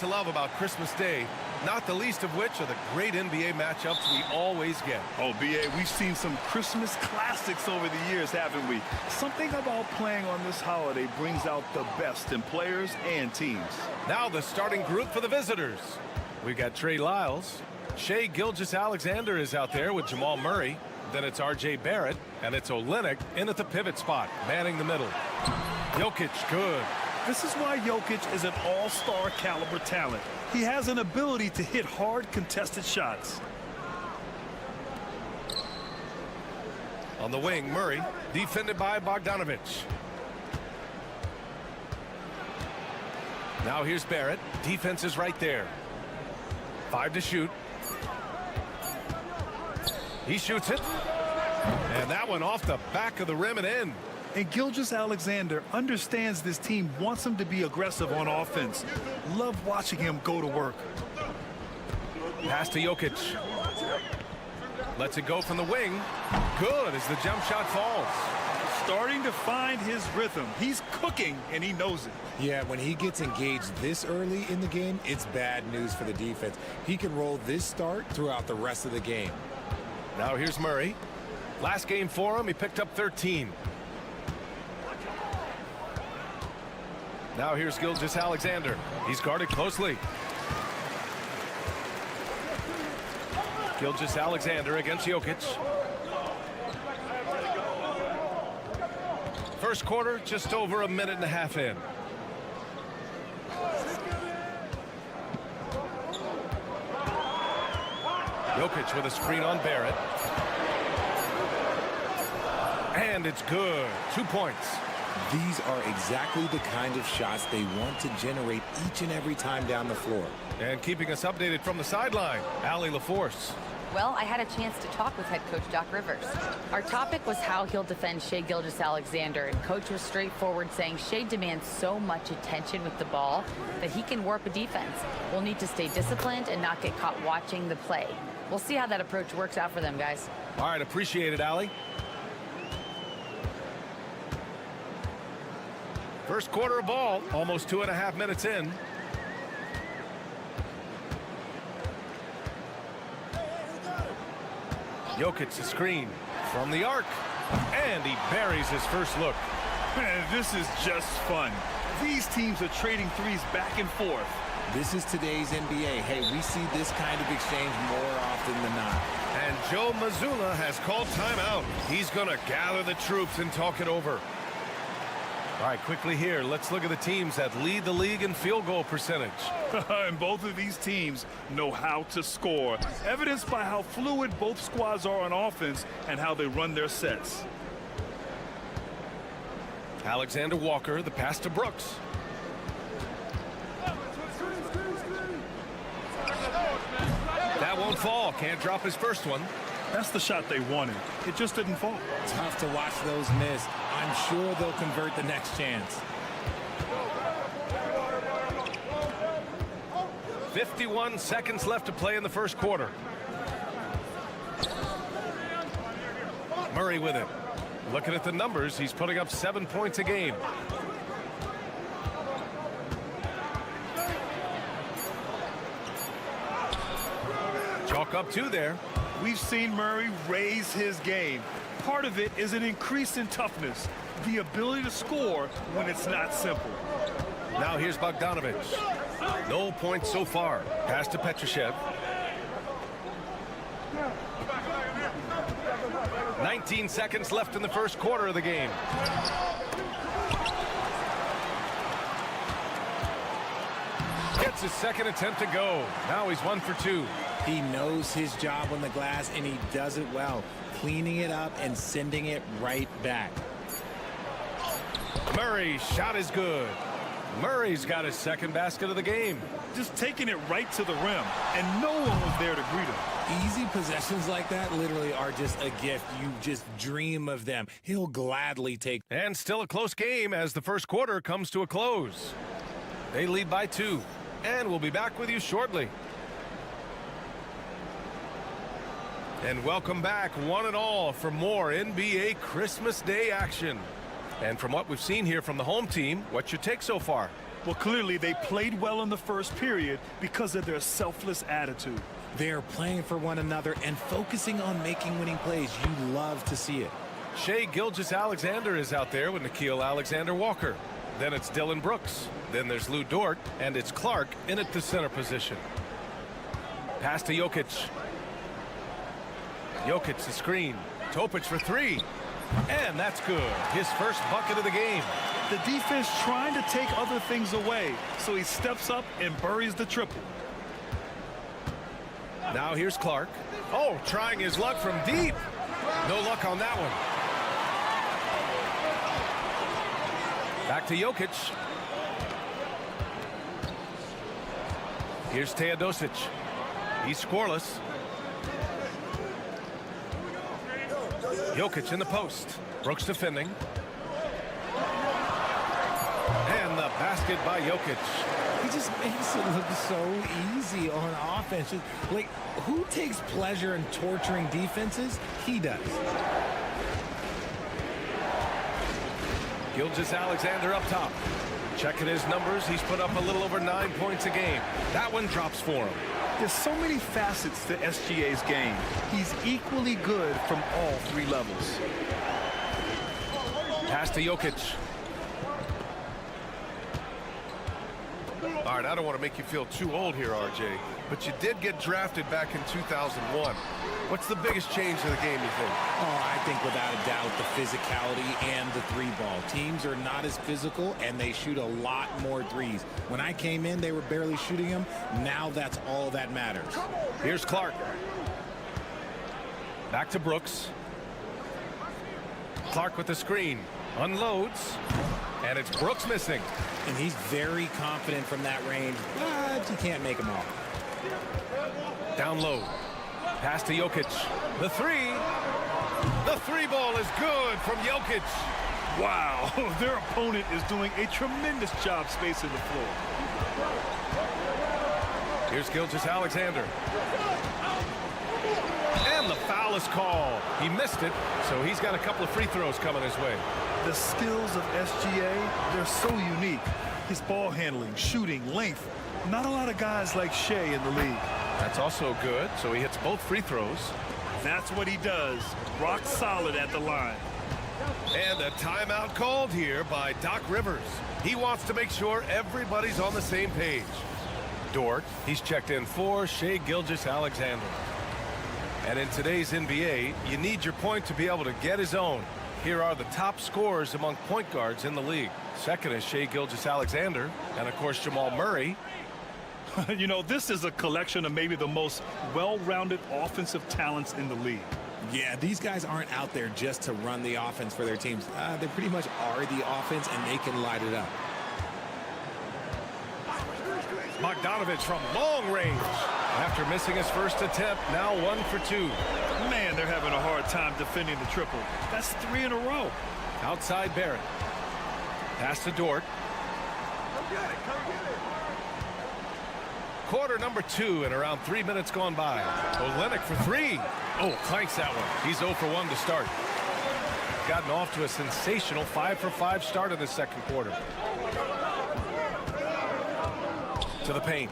To love about Christmas Day, not the least of which are the great NBA matchups we always get. Oh, B.A., we've seen some Christmas classics over the years, haven't we? Something about playing on this holiday brings out the best in players and teams. Now the starting group for the visitors. We've got Trey Lyles. Shai Gilgeous-Alexander is out there with Jamal Murray. Then it's R.J. Barrett, and it's Olynyk in at the pivot spot, manning the middle. Jokic, good. This is why Jokic is an all-star caliber talent. He has an ability to hit hard contested shots. On the wing, Murray, defended by Bogdanovich. Now here's Barrett. Defense is right there. 5 to shoot. He shoots it. And that one off the back of the rim and in. And Gilgeous-Alexander understands this team wants him to be aggressive on offense. Love watching him go to work. Pass to Jokic. Lets it go from the wing. Good as the jump shot falls. Starting to find his rhythm. He's cooking, and he knows it. Yeah, when he gets engaged this early in the game, it's bad news for the defense. He can roll this start throughout the rest of the game. Now here's Murray. Last game for him, he picked up 13. Now here's Gilgeous-Alexander. He's guarded closely. Gilgeous-Alexander against Jokic. First quarter, just over a minute and a half in. Jokic with a screen on Barrett. And it's good. 2 points. These are exactly the kind of shots they want to generate each and every time down the floor. And keeping us updated from the sideline, Allie LaForce. Well, I had a chance to talk with head coach Doc Rivers. Our topic was how he'll defend Shai Gilgeous-Alexander, and coach was straightforward, saying Shai demands so much attention with the ball that he can warp a defense. We'll need to stay disciplined and not get caught watching the play. We'll see how that approach works out for them, guys. All right, appreciate it, Allie. First quarter of ball, almost 2.5 minutes in. Jokic the screen from the arc, and he buries his first look. Man, this is just fun. These teams are trading threes back and forth. This is today's NBA. Hey, we see this kind of exchange more often than not. And Joe Mazzulla has called timeout. He's going to gather the troops and talk it over. All right, quickly here, let's look at the teams that lead the league in field goal percentage. And both of these teams know how to score, evidenced by how fluid both squads are on offense and how they run their sets. Alexander Walker, the pass to Brooks. That won't fall. Can't drop his first one. That's the shot they wanted. It just didn't fall. Tough to watch those miss. I'm sure they'll convert the next chance. 51 seconds left to play in the first quarter. Murray with it. Looking at the numbers, he's putting up 7 points a game. Chalk up 2 there. We've seen Murray raise his game. Part of it is an increase in toughness, the ability to score when it's not simple. Now here's Bogdanovich. No points so far. Pass to Petrushev. 19 seconds left in the first quarter of the game. Gets his second attempt to go. Now he's 1 for 2. He knows his job on the glass, and he does it well, cleaning it up and sending it right back. Murray's shot is good. Murray's got his second basket of the game. Just taking it right to the rim, and no one was there to greet him. Easy possessions like that literally are just a gift. You just dream of them. He'll gladly take. And still a close game as the first quarter comes to a close. They lead by 2, and we'll be back with you shortly. And welcome back, one and all, for more NBA Christmas Day action. And from what we've seen here from the home team, what's your take so far? Well, clearly they played well in the first period because of their selfless attitude. They're playing for one another and focusing on making winning plays. You love to see it. Shai Gilgeous-Alexander is out there with Nickeil Alexander-Walker. Then it's Dylan Brooks. Then there's Lou Dort, and it's Clark in at the center position. Pass to Jokic. Jokic the screen. Topic for three. And that's good. His first bucket of the game. The defense trying to take other things away, so he steps up and buries the triple. Now here's Clark. Oh, trying his luck from deep. No luck on that one. Back to Jokic. Here's Teodosic. He's scoreless. Jokic in the post. Brooks defending. And the basket by Jokic. He just makes it look so easy on offense. Like, who takes pleasure in torturing defenses? He does. Gilgeous-Alexander up top. Checking his numbers, he's put up a little over 9 points a game. That one drops for him. There's so many facets to SGA's game. He's equally good from all three levels. Pass to Jokic. All right, I don't want to make you feel too old here, RJ, but you did get drafted back in 2001. What's the biggest change in the game, you think? Oh, I think without a doubt the physicality and the three ball. Teams are not as physical, and they shoot a lot more threes. When I came in, they were barely shooting them. Now that's all that matters. Here's Clark. Back to Brooks. Clark with the screen. Unloads. And it's Brooks missing. And he's very confident from that range, but you can't make him all. Down low. Pass to Jokic. The three. The three ball is good from Jokic. Wow, their opponent is doing a tremendous job spacing the floor. Here's Gilgeous-Alexander. And the foul is called. He missed it, so he's got a couple of free throws coming his way. The skills of SGA, they're so unique. His ball handling, shooting, length. Not a lot of guys like Shea in the league. That's also good, so he hits both free throws. That's what he does. Rock solid at the line. And a timeout called here by Doc Rivers. He wants to make sure everybody's on the same page. Dort, he's checked in for Shea Gilgeous-Alexander. And in today's NBA, you need your point to be able to get his own. Here are the top scorers among point guards in the league. Second is Shea Gilgeous-Alexander, and of course Jamal Murray. You know, this is a collection of maybe the most well-rounded offensive talents in the league. Yeah, these guys aren't out there just to run the offense for their teams. They pretty much are the offense, and they can light it up. Bogdanovich from long range. After missing his first attempt, now 1 for 2. Man, they're having a hard time defending the triple. That's 3 in a row. Outside Barrett. Pass to Dort. Quarter number 2 and around 3 minutes gone by. Olynyk for 3. Oh, clanks that one. He's 0 for 1 to start. Gotten off to a sensational 5 for 5 start in the second quarter. To the paint.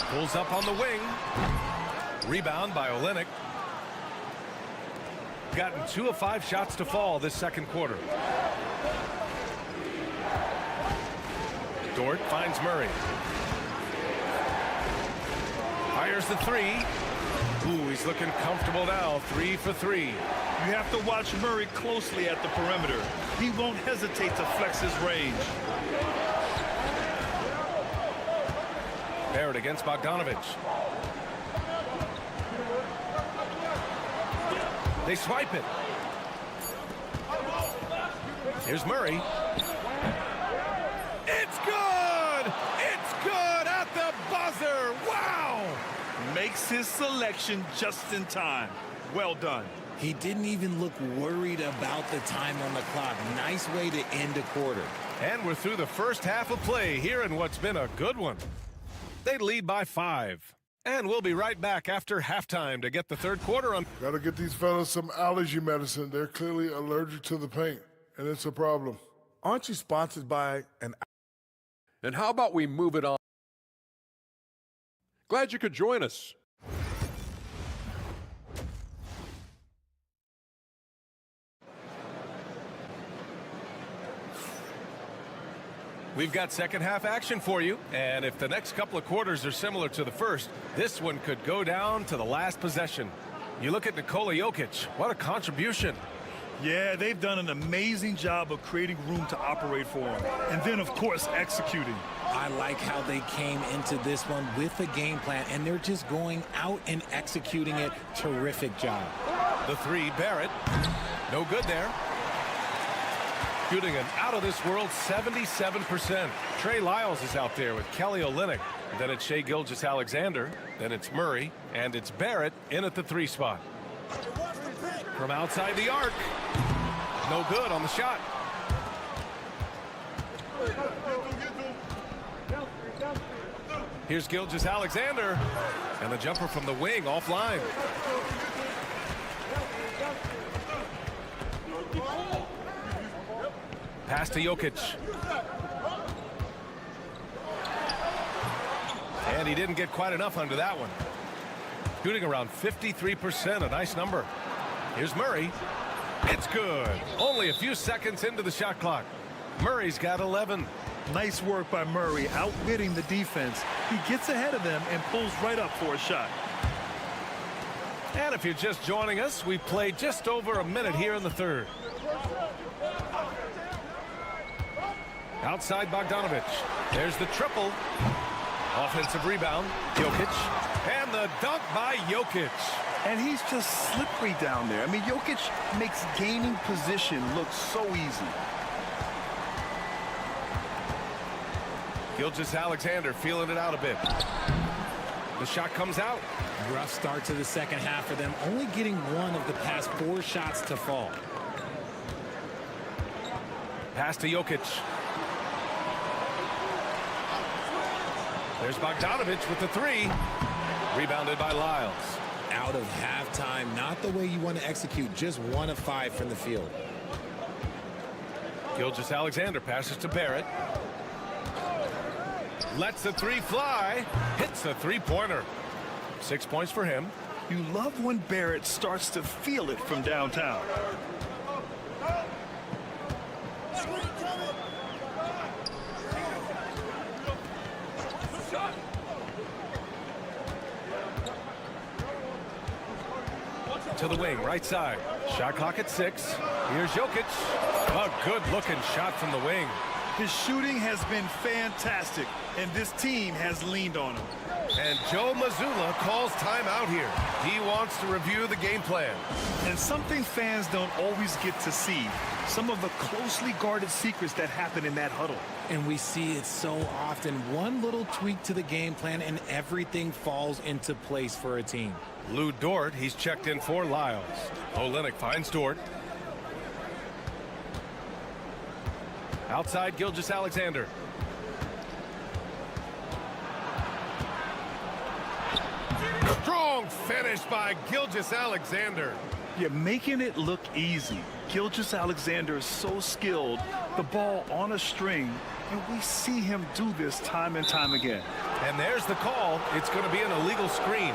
Pulls up on the wing. Rebound by Olynyk. Gotten 2 of 5 shots to fall this second quarter. Dort finds Murray. Fires the 3. Ooh, he's looking comfortable now. 3 for 3. You have to watch Murray closely at the perimeter. He won't hesitate to flex his range. Barrett against Bogdanovich. They swipe it. Here's Murray. It's good! It's good at the buzzer! Wow! Makes his selection just in time. Well done. He didn't even look worried about the time on the clock. Nice way to end a quarter. And we're through the first half of play here in what's been a good one. They lead by 5. And we'll be right back after halftime to get the third quarter on. Got to get these fellas some allergy medicine. They're clearly allergic to the paint, and it's a problem. Aren't you sponsored by an... And how about we move it on? Glad you could join us. We've got second half action for you, and if the next couple of quarters are similar to the first, this one could go down to the last possession. You look at Nikola Jokic, what a contribution. Yeah, they've done an amazing job of creating room to operate for him, and then, of course, executing. I like how they came into this one with a game plan, and they're just going out and executing it. Terrific job. The three, Barrett, no good there. Shooting an out-of-this-world 77%. Trey Lyles is out there with Kelly Olynyk. Then it's Shai Gilgeous-Alexander. Then it's Murray. And it's Barrett in at the 3 spot. From outside the arc. No good on the shot. Here's Gilgeous-Alexander. And the jumper from the wing offline. Pass to Jokic. And he didn't get quite enough under that one. Shooting around 53%, a nice number. Here's Murray. It's good. Only a few seconds into the shot clock. Murray's got 11. Nice work by Murray, outwitting the defense. He gets ahead of them and pulls right up for a shot. And if you're just joining us, we've played just over a minute here in the third. Outside Bogdanovic. There's the triple. Offensive rebound. Jokic. And the dunk by Jokic. And he's just slippery down there. I mean, Jokic makes gaining position look so easy. Gilgeous-Alexander feeling it out a bit. The shot comes out. Rough start to the second half for them, only getting one of the past 4 shots to fall. Pass to Jokic. There's Bogdanovic with the 3. Rebounded by Lyles. Out of halftime, not the way you want to execute, just 1 of 5 from the field. Gilgeous-Alexander passes to Barrett. Lets the 3 fly. Hits a 3-pointer. 6 points for him. You love when Barrett starts to feel it from downtown. To the wing, right side. Shot clock at 6. Here's Jokic. A good-looking shot from the wing. His shooting has been fantastic, and this team has leaned on him. And Joe Mazzulla calls timeout here. He wants to review the game plan. And something fans don't always get to see, some of the closely guarded secrets that happen in that huddle. And we see it so often. One little tweak to the game plan and everything falls into place for a team. Lou Dort, he's checked in for Lyles. Olynyk finds Dort. Outside Gilgeous-Alexander. Strong finish by Gilgeous-Alexander. You're making it look easy. Gilgeous-Alexander is so skilled, the ball on a string, and we see him do this time and time again. And there's the call. It's going to be an illegal screen.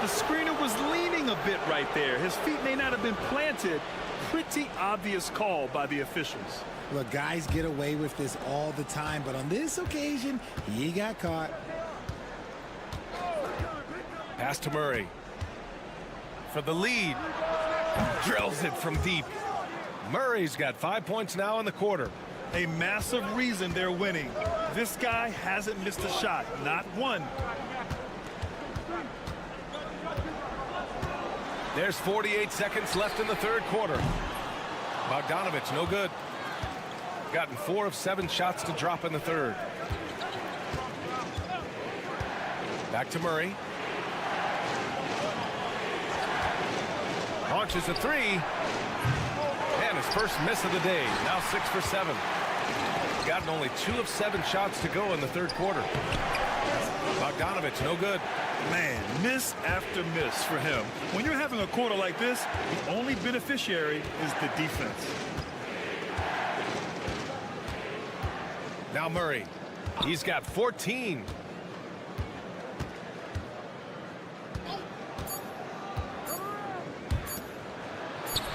The screener was leaning a bit right there. His feet may not have been planted. Pretty obvious call by the officials. Look, guys get away with this all the time, but on this occasion, he got caught. Pass to Murray. For the lead. Drills it from deep. Murray's got 5 points now in the quarter. A massive reason they're winning. This guy hasn't missed a shot, not one. There's 48 seconds left in the third quarter. Bogdanovic, no good. Gotten 4 of 7 shots to drop in the third. Back to Murray. Launches a 3. And his first miss of the day. Now 6 for 7. Gotten only 2 of 7 shots to go in the third quarter. Bogdanovic, no good. Man, miss after miss for him. When you're having a quarter like this, the only beneficiary is the defense. Now Murray. He's got 14.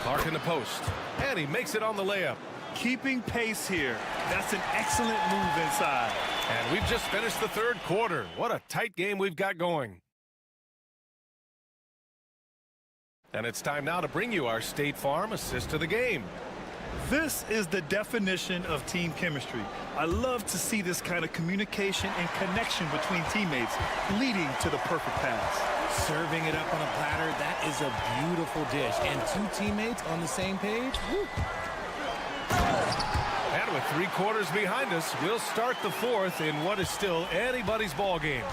Clark in the post. And he makes it on the layup. Keeping pace here. That's an excellent move inside. And we've just finished the third quarter. What a tight game we've got going. And it's time now to bring you our State Farm assist of the game. This is the definition of team chemistry. I love to see this kind of communication and connection between teammates leading to the perfect pass. Serving it up on a platter, that is a beautiful dish. And two teammates on the same page. Woo. And with 3 quarters behind us, we'll start the fourth in what is still anybody's ball game.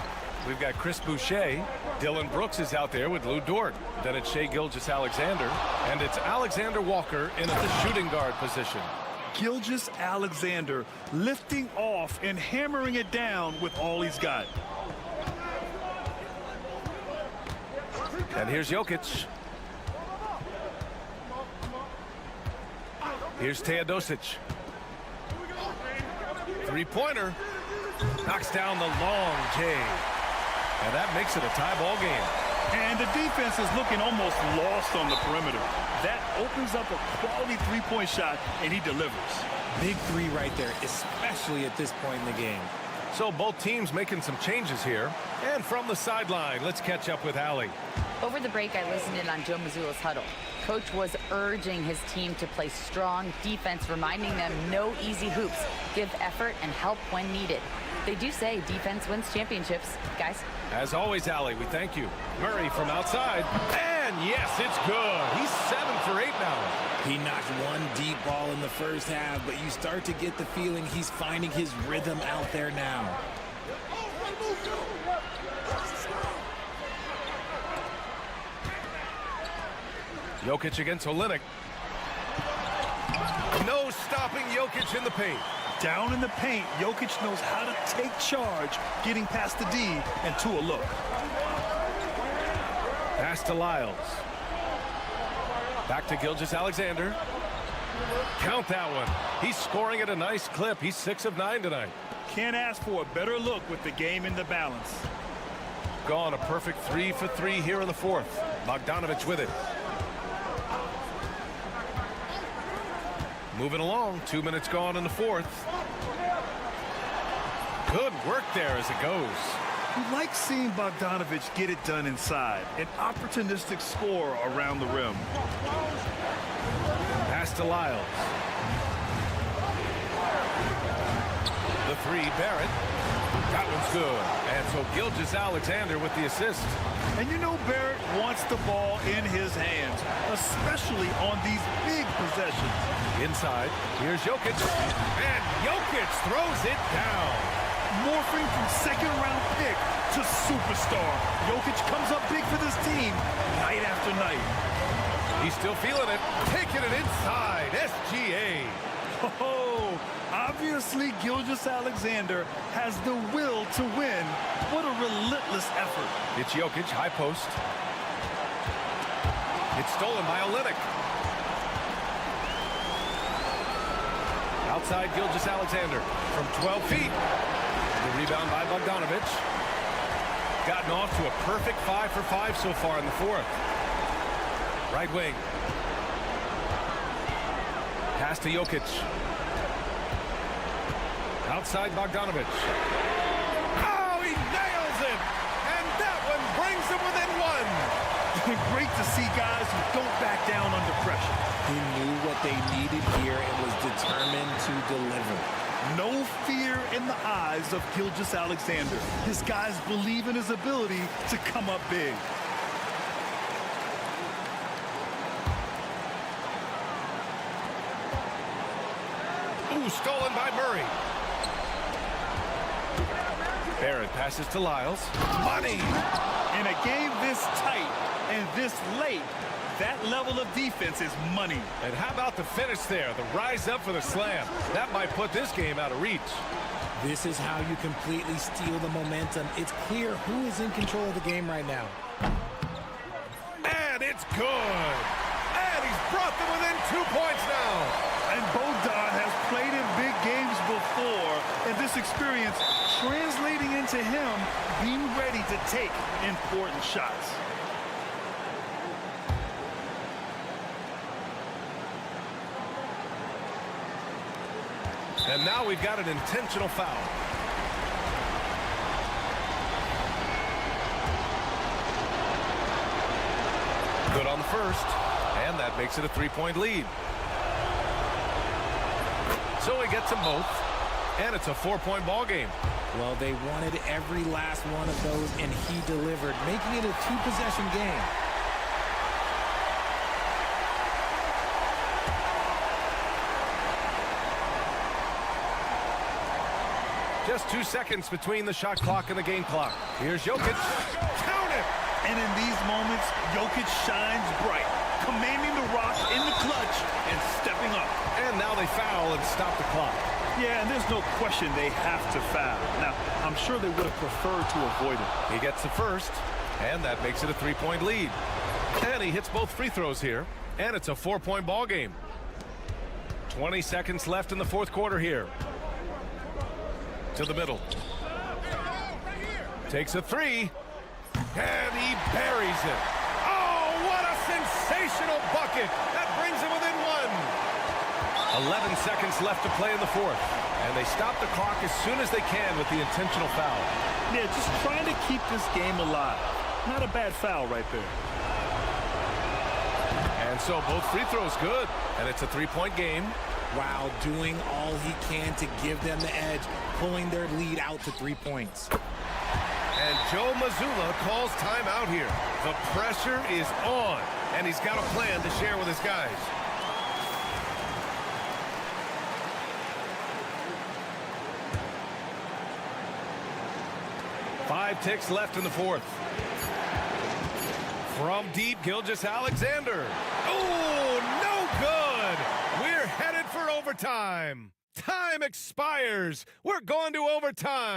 We've got Chris Boucher. Dylan Brooks is out there with Lou Dort. Then it's Shai Gilgeous-Alexander. And it's Alexander Walker in at the shooting guard position. Gilgeous-Alexander lifting off and hammering it down with all he's got. And here's Jokic. Here's Teodosic. Three-pointer. Knocks down the long J. And that makes it a tie ball game. And the defense is looking almost lost on the perimeter. That opens up a quality three-point shot, and he delivers. Big three right there, especially at this point in the game. So both teams making some changes here. And from the sideline, let's catch up with Allie. Over the break, I listened in on Joe Mazzulla's huddle. Coach was urging his team to play strong defense, reminding them no easy hoops, give effort, and help when needed. They do say defense wins championships, guys. As always, Allie, we thank you. Murray from outside. And yes, it's good. He's 7 for 8 now. He knocked one deep ball in the first half, but you start to get the feeling he's finding his rhythm out there now. Jokic against Olynyk. No stopping Jokic in the paint. Down in the paint, Jokic knows how to take charge, getting past the D and to a look. Pass to Lyles. Back to Gilgeous-Alexander. Count that one. He's scoring at a nice clip. He's 6 of 9 tonight. Can't ask for a better look with the game in the balance. Gone a perfect 3 for 3 here in the fourth. Bogdanovich with it. Moving along, 2 minutes gone in the fourth. Good work there as it goes. You like seeing Bogdanovich get it done inside. An opportunistic score around the rim. Pass to Lyles. The three, Barrett. That one's good. And so Gilgeous-Alexander with the assist. And you know Barrett wants the ball in his hands, especially on these big possessions. Inside, here's Jokic. And Jokic throws it down. Morphing from second-round pick to superstar. Jokic comes up big for this team night after night. He's still feeling it. Taking it inside. SGA. Oh, obviously Gilgeous-Alexander has the will to win. What a relentless effort. It's Jokic, high post. It's stolen by Olynyk. Outside Gilgeous-Alexander from 12 feet. The rebound by Bogdanovich. Gotten off to a perfect 5 for 5 so far in the fourth. Right wing. Pass to Jokic. Outside Bogdanovich. Oh, he nails it! And that one brings him within 1. Great to see guys who don't back down under pressure. He knew what they needed here and was determined to deliver. No fear in the eyes of Gilgeous-Alexander. His guys believe in his ability to come up big. Ooh, stolen by Murray. Barrett passes to Lyles. Money! In a game this tight and this late, that level of defense is money. And how about the finish there? The rise up for the slam. That might put this game out of reach. This is how you completely steal the momentum. It's clear who is in control of the game right now. And it's good. And he's brought them within 2 points now. And Bogdan has played in big games before, and this experience translating into him being ready to take important shots. And now we've got an intentional foul. Good on the first, and that makes it a 3-point lead. So he gets them both, and it's a 4-point ball game. Well, they wanted every last one of those, and he delivered, making it a 2-possession game. Just 2 seconds between the shot clock and the game clock. Here's Jokic. Count it! And in these moments, Jokic shines bright, commanding the rock in the clutch and stepping up. And now they foul and stop the clock. Yeah, and there's no question they have to foul. Now, I'm sure they would have preferred to avoid it. He gets the first, and that makes it a 3-point lead. And he hits both free throws here, and it's a 4-point ball game. 20 seconds left in the fourth quarter here. To the middle. Takes a three, and he buries it. Oh, what a sensational bucket! That brings him within one. 11 seconds left to play in the fourth, and they stop the clock as soon as they can with the intentional foul. Yeah, just trying to keep this game alive. Not a bad foul right there. And so both free throws good, and it's a 3-point game. Wow, doing all he can to give them the edge, pulling their lead out to 3 points. And Joe Mazzulla calls timeout here. The pressure is on, and he's got a plan to share with his guys. Five ticks left in the fourth. From deep, Gilgeous-Alexander. Oh, no good! We're headed for overtime. Time expires. We're going to overtime.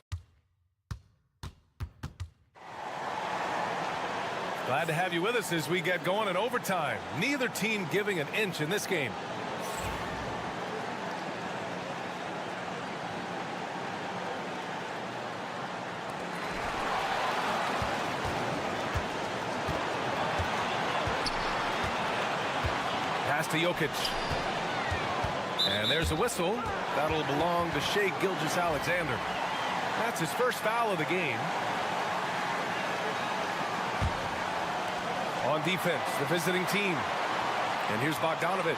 Glad to have you with us as we get going in overtime. Neither team giving an inch in this game. Pass to Jokic. And there's a whistle. That'll belong to Shai Gilgeous-Alexander. That's his first foul of the game. On defense, the visiting team. And here's Bogdanovic.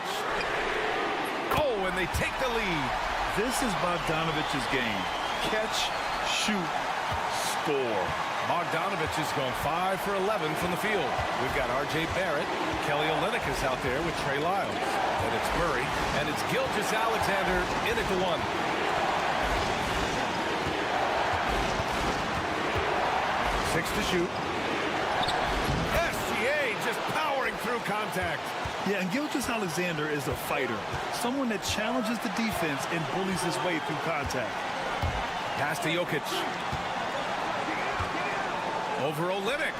Oh, and they take the lead. This is Bogdanovic's game. Catch, shoot, score. Bogdanovic has gone 5 for 11 from the field. We've got R.J. Barrett. Kelly Olynyk is out there with Trey Lyles. And it's Murray. And it's Gilgeous-Alexander in at the one. Six to shoot. SGA just powering through contact. Yeah, and Gilgeous-Alexander is a fighter. Someone that challenges the defense and bullies his way through contact. Pass to Jokic. Over Olynyk.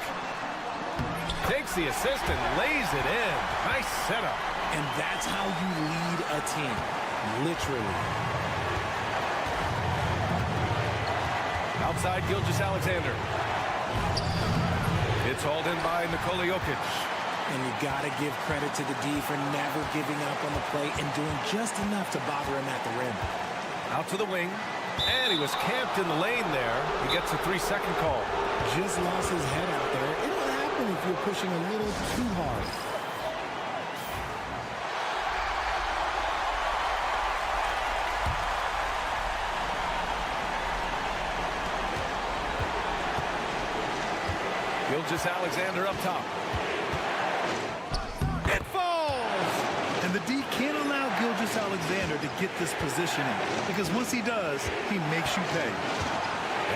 Takes the assist and lays it in. Nice setup. And that's how you lead a team. Literally. Outside Gilgeous-Alexander. It's hauled in by Nikola Jokic. And you got to give credit to the D for never giving up on the play and doing just enough to bother him at the rim. Out to the wing. And he was camped in the lane there. He gets a 3-second call. Just lost his head out there. It'll happen if you're pushing a little too hard. Gilgeous-Alexander up top. It falls! And the D can't allow Gilgeous-Alexander to get this positioning, because once he does, he makes you pay.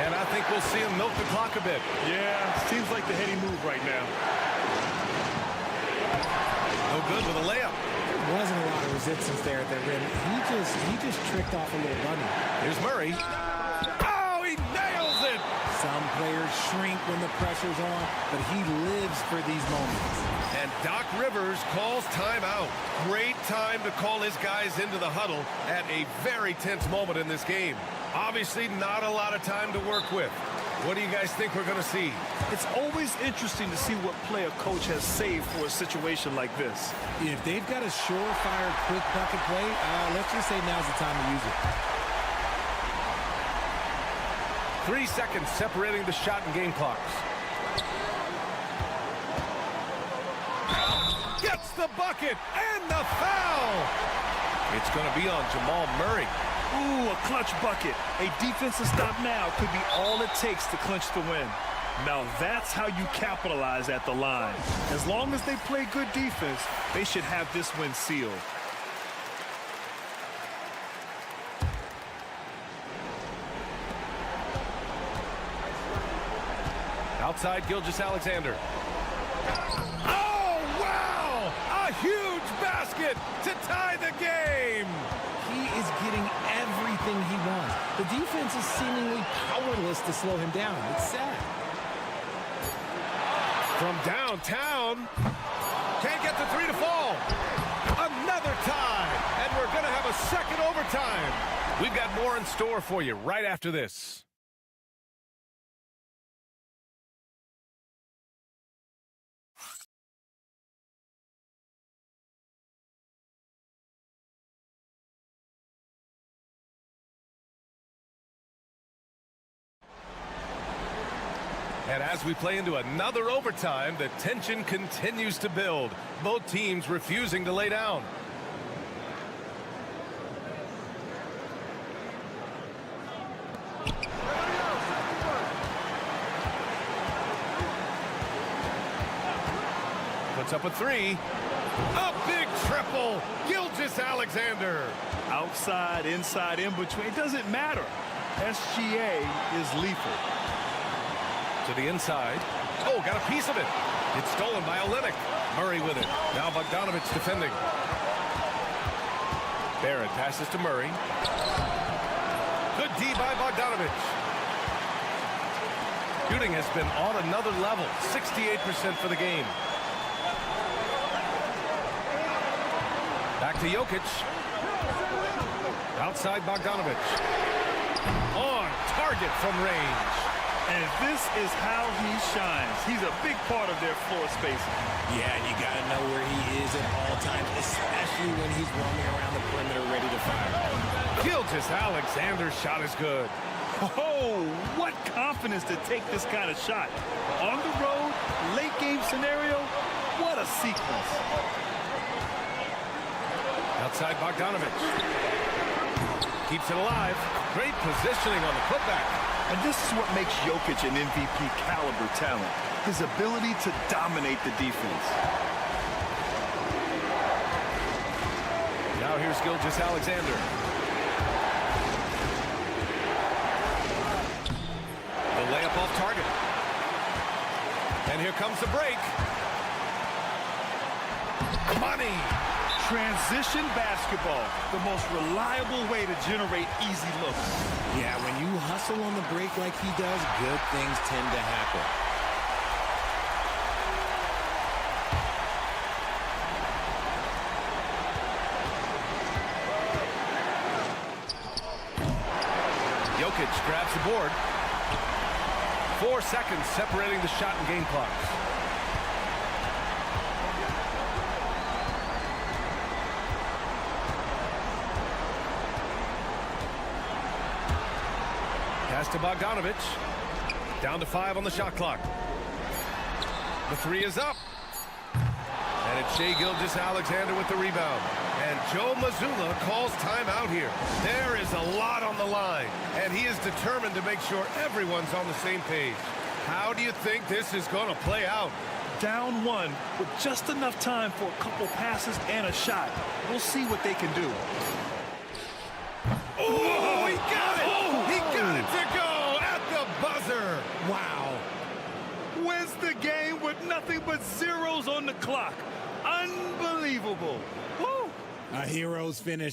And I think we'll see him milk the clock a bit. Yeah, seems like the heady move right now. No good with a layup. There wasn't a lot of resistance there at the rim. He just tricked off a little bunny. Here's Murray. Oh, he nails it! Some players shrink when the pressure's on, but he lives for these moments. And Doc Rivers calls timeout. Great time to call his guys into the huddle at a very tense moment in this game. Obviously, not a lot of time to work with. What do you guys think we're going to see? It's always interesting to see what play a coach has saved for a situation like this. If they've got a surefire, quick bucket play, let's just say now's the time to use it. 3 seconds separating the shot and game clocks. Gets the bucket and the foul. It's going to be on Jamal Murray. Ooh, a clutch bucket. A defensive stop now could be all it takes to clinch the win. Now that's how you capitalize at the line. As long as they play good defense, they should have this win sealed. Outside Gilgeous-Alexander. Oh, wow! A huge basket to tie the game! He is getting everything he wants. The defense is seemingly powerless to slow him down. It's sad. From downtown. Can't get the three to fall. Another tie. And we're going to have a second overtime. We've got more in store for you right after this. And as we play into another overtime, the tension continues to build. Both teams refusing to lay down. Puts up a three. A big triple. Gilgeous-Alexander. Outside, inside, in between. It doesn't matter. SGA is lethal. To the inside. Oh, got a piece of it. It's stolen by Olynyk. Murray with it. Now Bogdanovic defending. Barrett passes to Murray. Good D by Bogdanovic. Shooting has been on another level. 68% for the game. Back to Jokic. Outside Bogdanovic. On target from range. And this is how he shines. He's a big part of their floor spacing. Yeah, and you got to know where he is at all times, especially when he's roaming around the perimeter ready to fire. Gilgeous-Alexander's shot is good. Oh, what confidence to take this kind of shot. On the road, late game scenario, what a sequence. Outside Bogdanovic. Keeps it alive. Great positioning on the putback. And this is what makes Jokic an MVP caliber talent. His ability to dominate the defense. Now here's Gilgeous-Alexander. The layup off target. And here comes the break. Money. Transition basketball, the most reliable way to generate easy looks. Yeah, when you hustle on the break like he does, good things tend to happen. Jokic grabs the board. 4 seconds separating the shot and game clocks. Pass to Bogdanovic. Down to 5 on the shot clock. The three is up. And it's Shai Gilgeous-Alexander with the rebound. And Joe Mazzulla calls timeout here. There is a lot on the line. And he is determined to make sure everyone's on the same page. How do you think this is going to play out? Down one with just enough time for a couple passes and a shot. We'll see what they can do. Oh, he got it! He got it to go at the buzzer! Wow. Wins the game with nothing but zeros on the clock. Unbelievable. Woo! A hero's finish.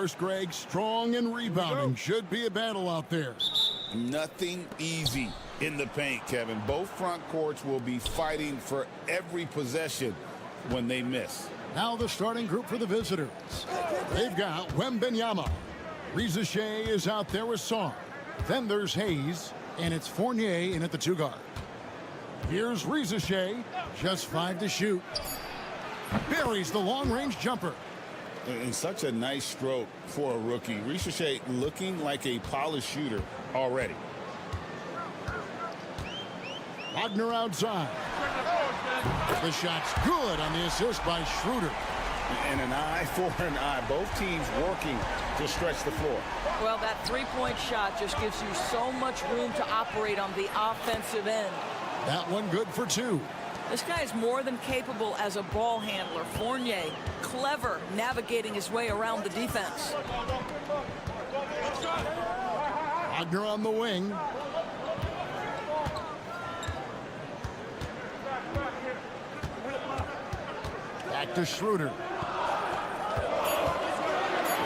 first, Greg. Strong and rebounding. Should be a battle out there. Nothing easy in the paint, Kevin. Both front courts will be fighting for every possession when they miss. Now the starting group for the visitors. They've got Wembanyama. Riza-Shea is out there with Sarr. Then there's Hayes, and it's Fournier in at the 2 guard. Here's Riza-Shea, just 5 to shoot. Buries the long-range jumper. And such a nice stroke for a rookie. Riza-Shea looking like a polished shooter already. Wagner outside. The shot's good on the assist by Schroeder. And an eye for an eye. Both teams working to stretch the floor. Well, that three-point shot just gives you so much room to operate on the offensive end. That one good for 2. This guy's more than capable as a ball handler. Fournier, clever, navigating his way around the defense. Wagner on the wing. Back to Schroeder.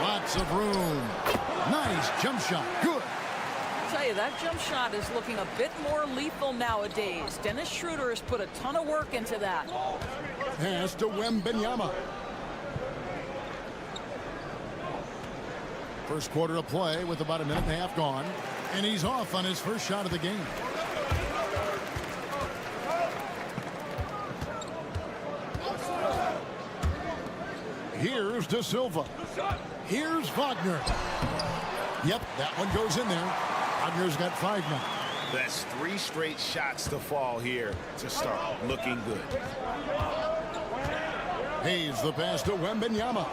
Lots of room. Nice jump shot. Good. I tell you, that jump shot is looking a bit more lethal nowadays. Dennis Schroeder has put a ton of work into that. Pass to Wembanyama. First quarter of play with about a minute and a half gone. And he's off on his first shot of the game. Here's De Silva. Here's Wagner. Yep, that one goes in there. Wagner's got 5 now. That's 3 straight shots to fall here to start. Looking good. Hayes the pass to Wembanyama.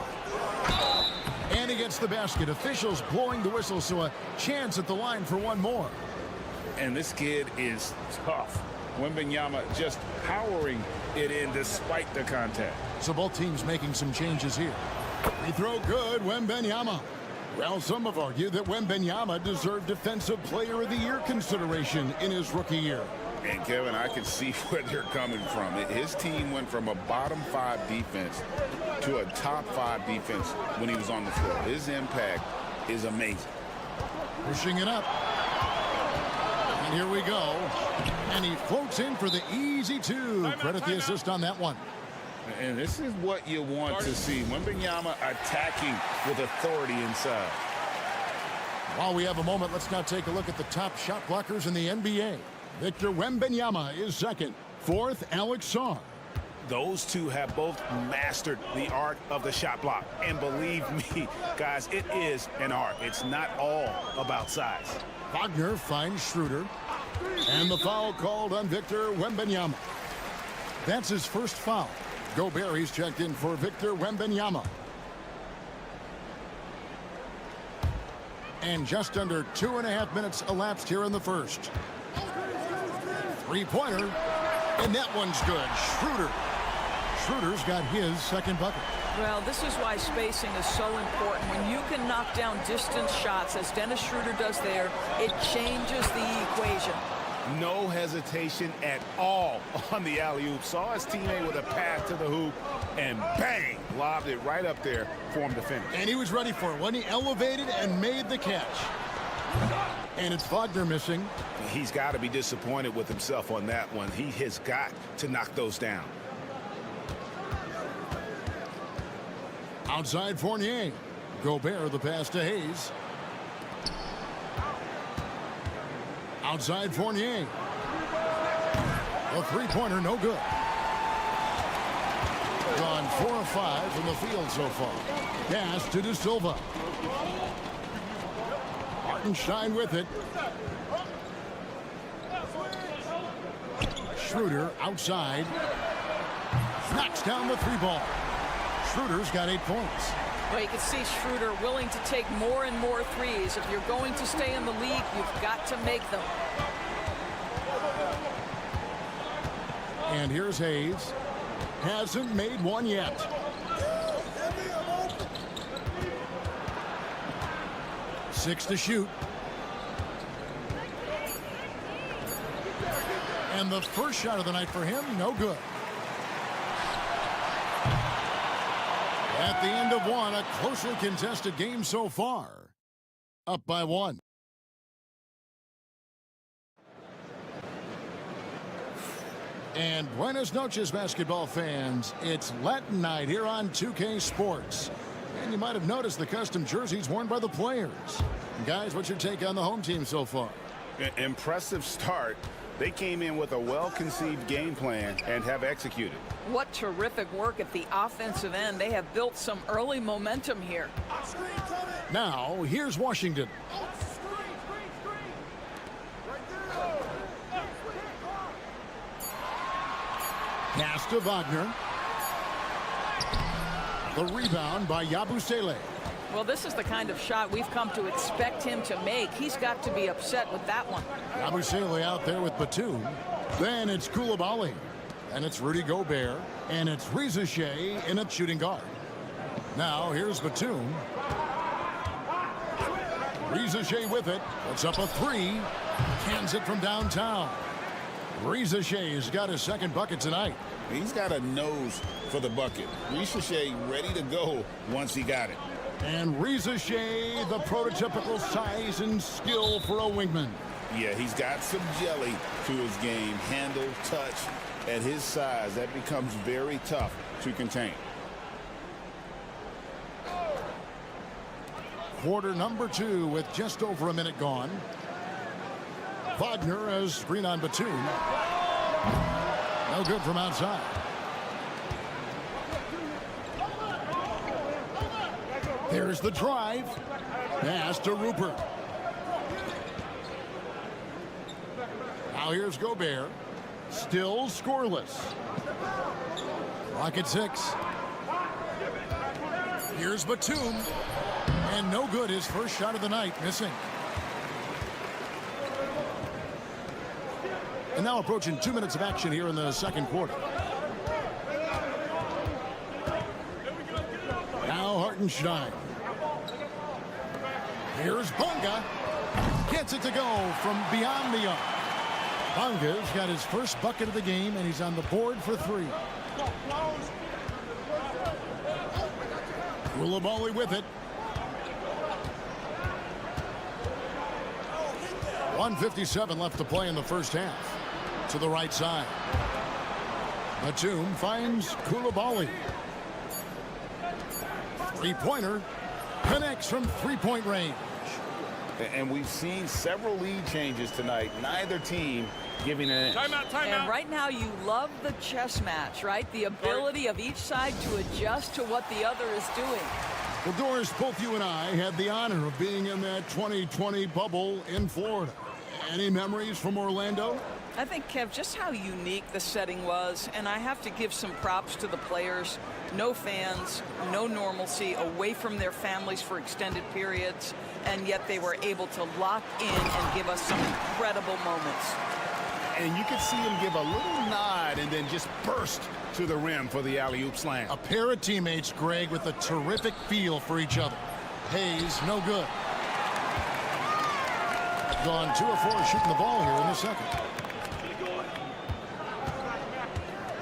And he gets the basket. Officials blowing the whistle, so a chance at the line for one more. And this kid is tough. Wembanyama just powering it in despite the contact. So both teams making some changes here. Free throw good, Wembanyama. Well, some have argued that Wembanyama deserved Defensive Player of the Year consideration in his rookie year. And Kevin, I can see where they're coming from. His team went from a bottom 5 defense to a top 5 defense when he was on the floor. His impact is amazing. Pushing it up. And here we go. And he floats in for the easy 2. Credit the assist on that one. And this is what you want to see. Wembanyama attacking with authority inside. While we have a moment, let's now take a look at the top shot blockers in the NBA. Victor Wembanyama is second. 4th, Alex Sarr. Those two have both mastered the art of the shot block. And believe me, guys, it is an art. It's not all about size. Wagner finds Schroeder. And the foul called on Victor Wembanyama. That's his first foul. Gobert, he's checked in for Victor Wembanyama. And just under 2.5 minutes elapsed here in the first. 3-pointer. And that one's good. Schroeder. Schroeder's got his second bucket. Well, this is why spacing is so important. When you can knock down distance shots, as Dennis Schroeder does there, it changes the equation. No hesitation at all on the alley-oop. Saw his teammate with a pass to the hoop, and bang, lobbed it right up there for him to finish. And he was ready for it when he elevated and made the catch. And it's Wagner missing. He's got to be disappointed with himself on that one. He has got to knock those down. Outside Fournier. Gobert the pass to Hayes. Outside Fournier. A 3-pointer, no good. Gone 4 of 5 from the field so far. Pass to De Silva. Hartenstein with it. Schroeder outside. Knocks down the 3 ball. Schroeder's got 8 points. Well, you can see Schroeder willing to take more and more threes. If you're going to stay in the league, you've got to make them. And here's Hayes. Hasn't made one yet. Six to shoot. And the first shot of the night for him, no good. At the end of one, a closely contested game so far. Up by 1. And buenas noches, basketball fans. It's Latin night here on 2K Sports. And you might have noticed the custom jerseys worn by the players. Guys, what's your take on the home team so far? Impressive start. They came in with a well-conceived game plan and have executed. What terrific work at the offensive end. They have built some early momentum here. Now, here's Washington. Pass to Wagner. The rebound by Yabusele. Well, this is the kind of shot we've come to expect him to make. He's got to be upset with that one. Yabusele out there with Batum. Then it's Koulibaly. And it's Rudy Gobert. And it's Reza Shea in at shooting guard. Now here's Batum. Reza Shea with it. Puts up a 3. Cans it from downtown. Reza Shea's got his second bucket tonight. He's got a nose for the bucket. Reza Shea ready to go once he got it. And Reza Shea, the prototypical size and skill for a wingman. Yeah, he's got some jelly to his game. Handle, touch. At his size, that becomes very tough to contain. Quarter number 2 with just over a minute gone. Wagner has screen on Batum. No good from outside. Here's the drive. Pass to Rupert. Now here's Gobert. Still scoreless. Clock at 6. Here's Batum. And no good. His first shot of the night missing. And now approaching 2 minutes of action here in the second quarter. Now Hartenstein. Here's Bonga. Gets it to go from beyond the arc. Bonga's got his first bucket of the game, and he's on the board for 3. Koulibaly with it. 1:57 left to play in the first half. To the right side. Batum finds Koulibaly. Three-pointer. Connects from three-point range. And we've seen several lead changes tonight. Neither team giving an inch. Timeout. And right now you love the chess match, right? The ability of each side to adjust to what the other is doing. Well, Doris, both you and I had the honor of being in that 2020 bubble in Florida. Any memories from Orlando? I think, Kev, just how unique the setting was, and I have to give some props to the players. No fans, no normalcy, away from their families for extended periods, and yet they were able to lock in and give us some incredible moments. And you could see him give a little nod and then just burst to the rim for the alley-oop slam. A pair of teammates, Greg, with a terrific feel for each other. Hayes, no good. Gone 2 of 4 shooting the ball here in the second.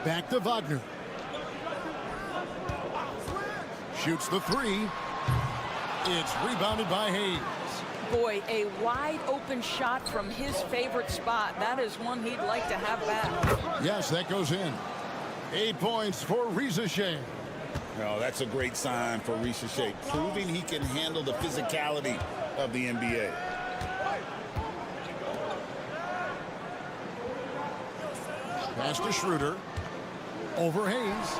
Back to Wagner. Shoots the 3. It's rebounded by Hayes. Boy, a wide open shot from his favorite spot. That is one he'd like to have back. Yes, that goes in. 8 points for Reza Shea. Oh, that's a great sign for Reza Shea, proving he can handle the physicality of the NBA. Pass to Schroeder. Over Hayes.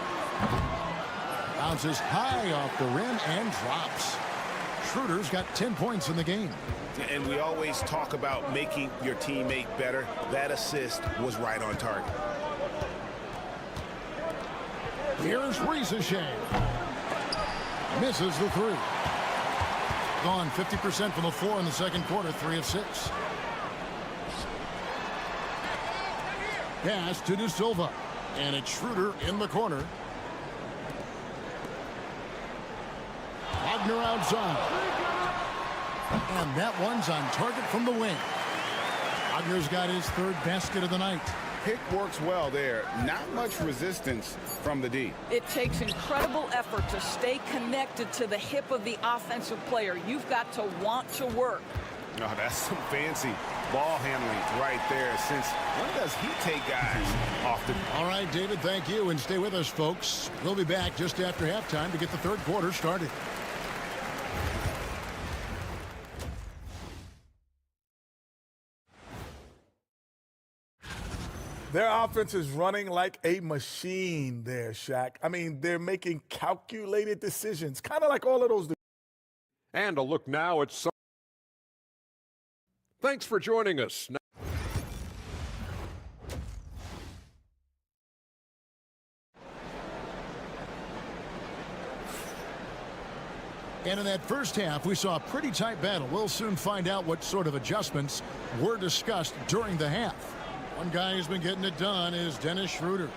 Bounces high off the rim and drops. Schroeder's got 10 points in the game. And we always talk about making your teammate better. That assist was right on target. Here's Reza Shea. Misses the 3. Gone 50% from the floor in the second quarter, 3 of 6. Pass to De Silva. And it's Schroeder in the corner. Wagner outside. And that one's on target from the wing. Wagner's got his third basket of the night. pick works well there. Not much resistance from the D. It takes incredible effort to stay connected to the hip of the offensive player. You've got to want to work. Oh, that's some fancy ball handling right there. Since when does he take guys off the... All right, David, thank you. And stay with us, folks. We'll be back just after halftime to get the third quarter started. Their offense is running like a machine there, Shaq. I mean, they're making calculated decisions, kind of like all of those. And a look now at some. Thanks for joining us. And in that first half, we saw a pretty tight battle. We'll soon find out what sort of adjustments were discussed during the half. One guy who's been getting it done is Dennis Schroeder.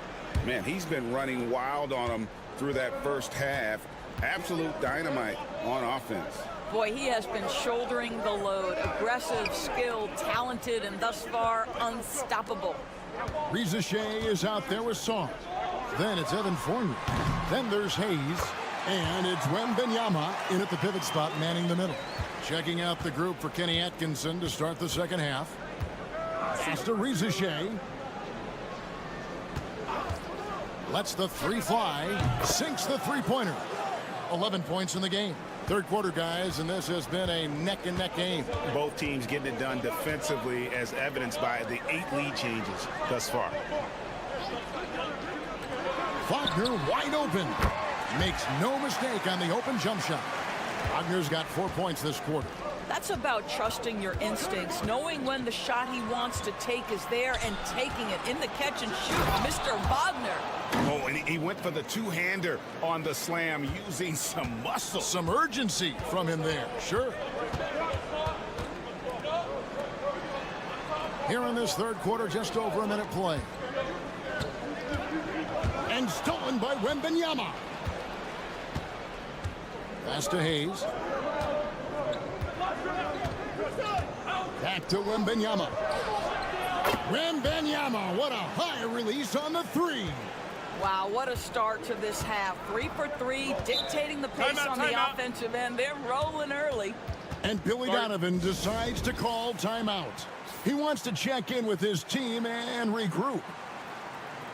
Man, he's been running wild on them through that first half. Absolute dynamite on offense. Boy, he has been shouldering the load. Aggressive, skilled, talented, and thus far unstoppable. Reza Shea is out there with Song. Then it's Evan Fournier. Then there's Hayes. And it's Wembanyama in at the pivot spot, manning the middle. Checking out the group for Kenny Atkinson to start the second half. Pass to Reza Shea. Lets the three fly. Sinks the three-pointer. 11 points in the game. Third quarter, guys, and this has been a neck-and-neck game. Both teams getting it done defensively, as evidenced by the 8 lead changes thus far. Wagner wide open. Makes no mistake on the open jump shot. Wagner's got 4 points this quarter. That's about trusting your instincts, knowing when the shot he wants to take is there and taking it in the catch and shoot. Mr. Wagner. Oh, and he went for the two-hander on the slam, using some muscle. Some urgency from him there, sure. Here in this third quarter, just over a minute play. And stolen by Wembanyama. Pass to Hayes. Back to Wembanyama. Wembanyama, what a high release on the three. Wow, what a start to this half. 3 for 3, dictating the pace on the offensive end. They're rolling early. And Billy Donovan decides to call timeout. He wants to check in with his team and regroup.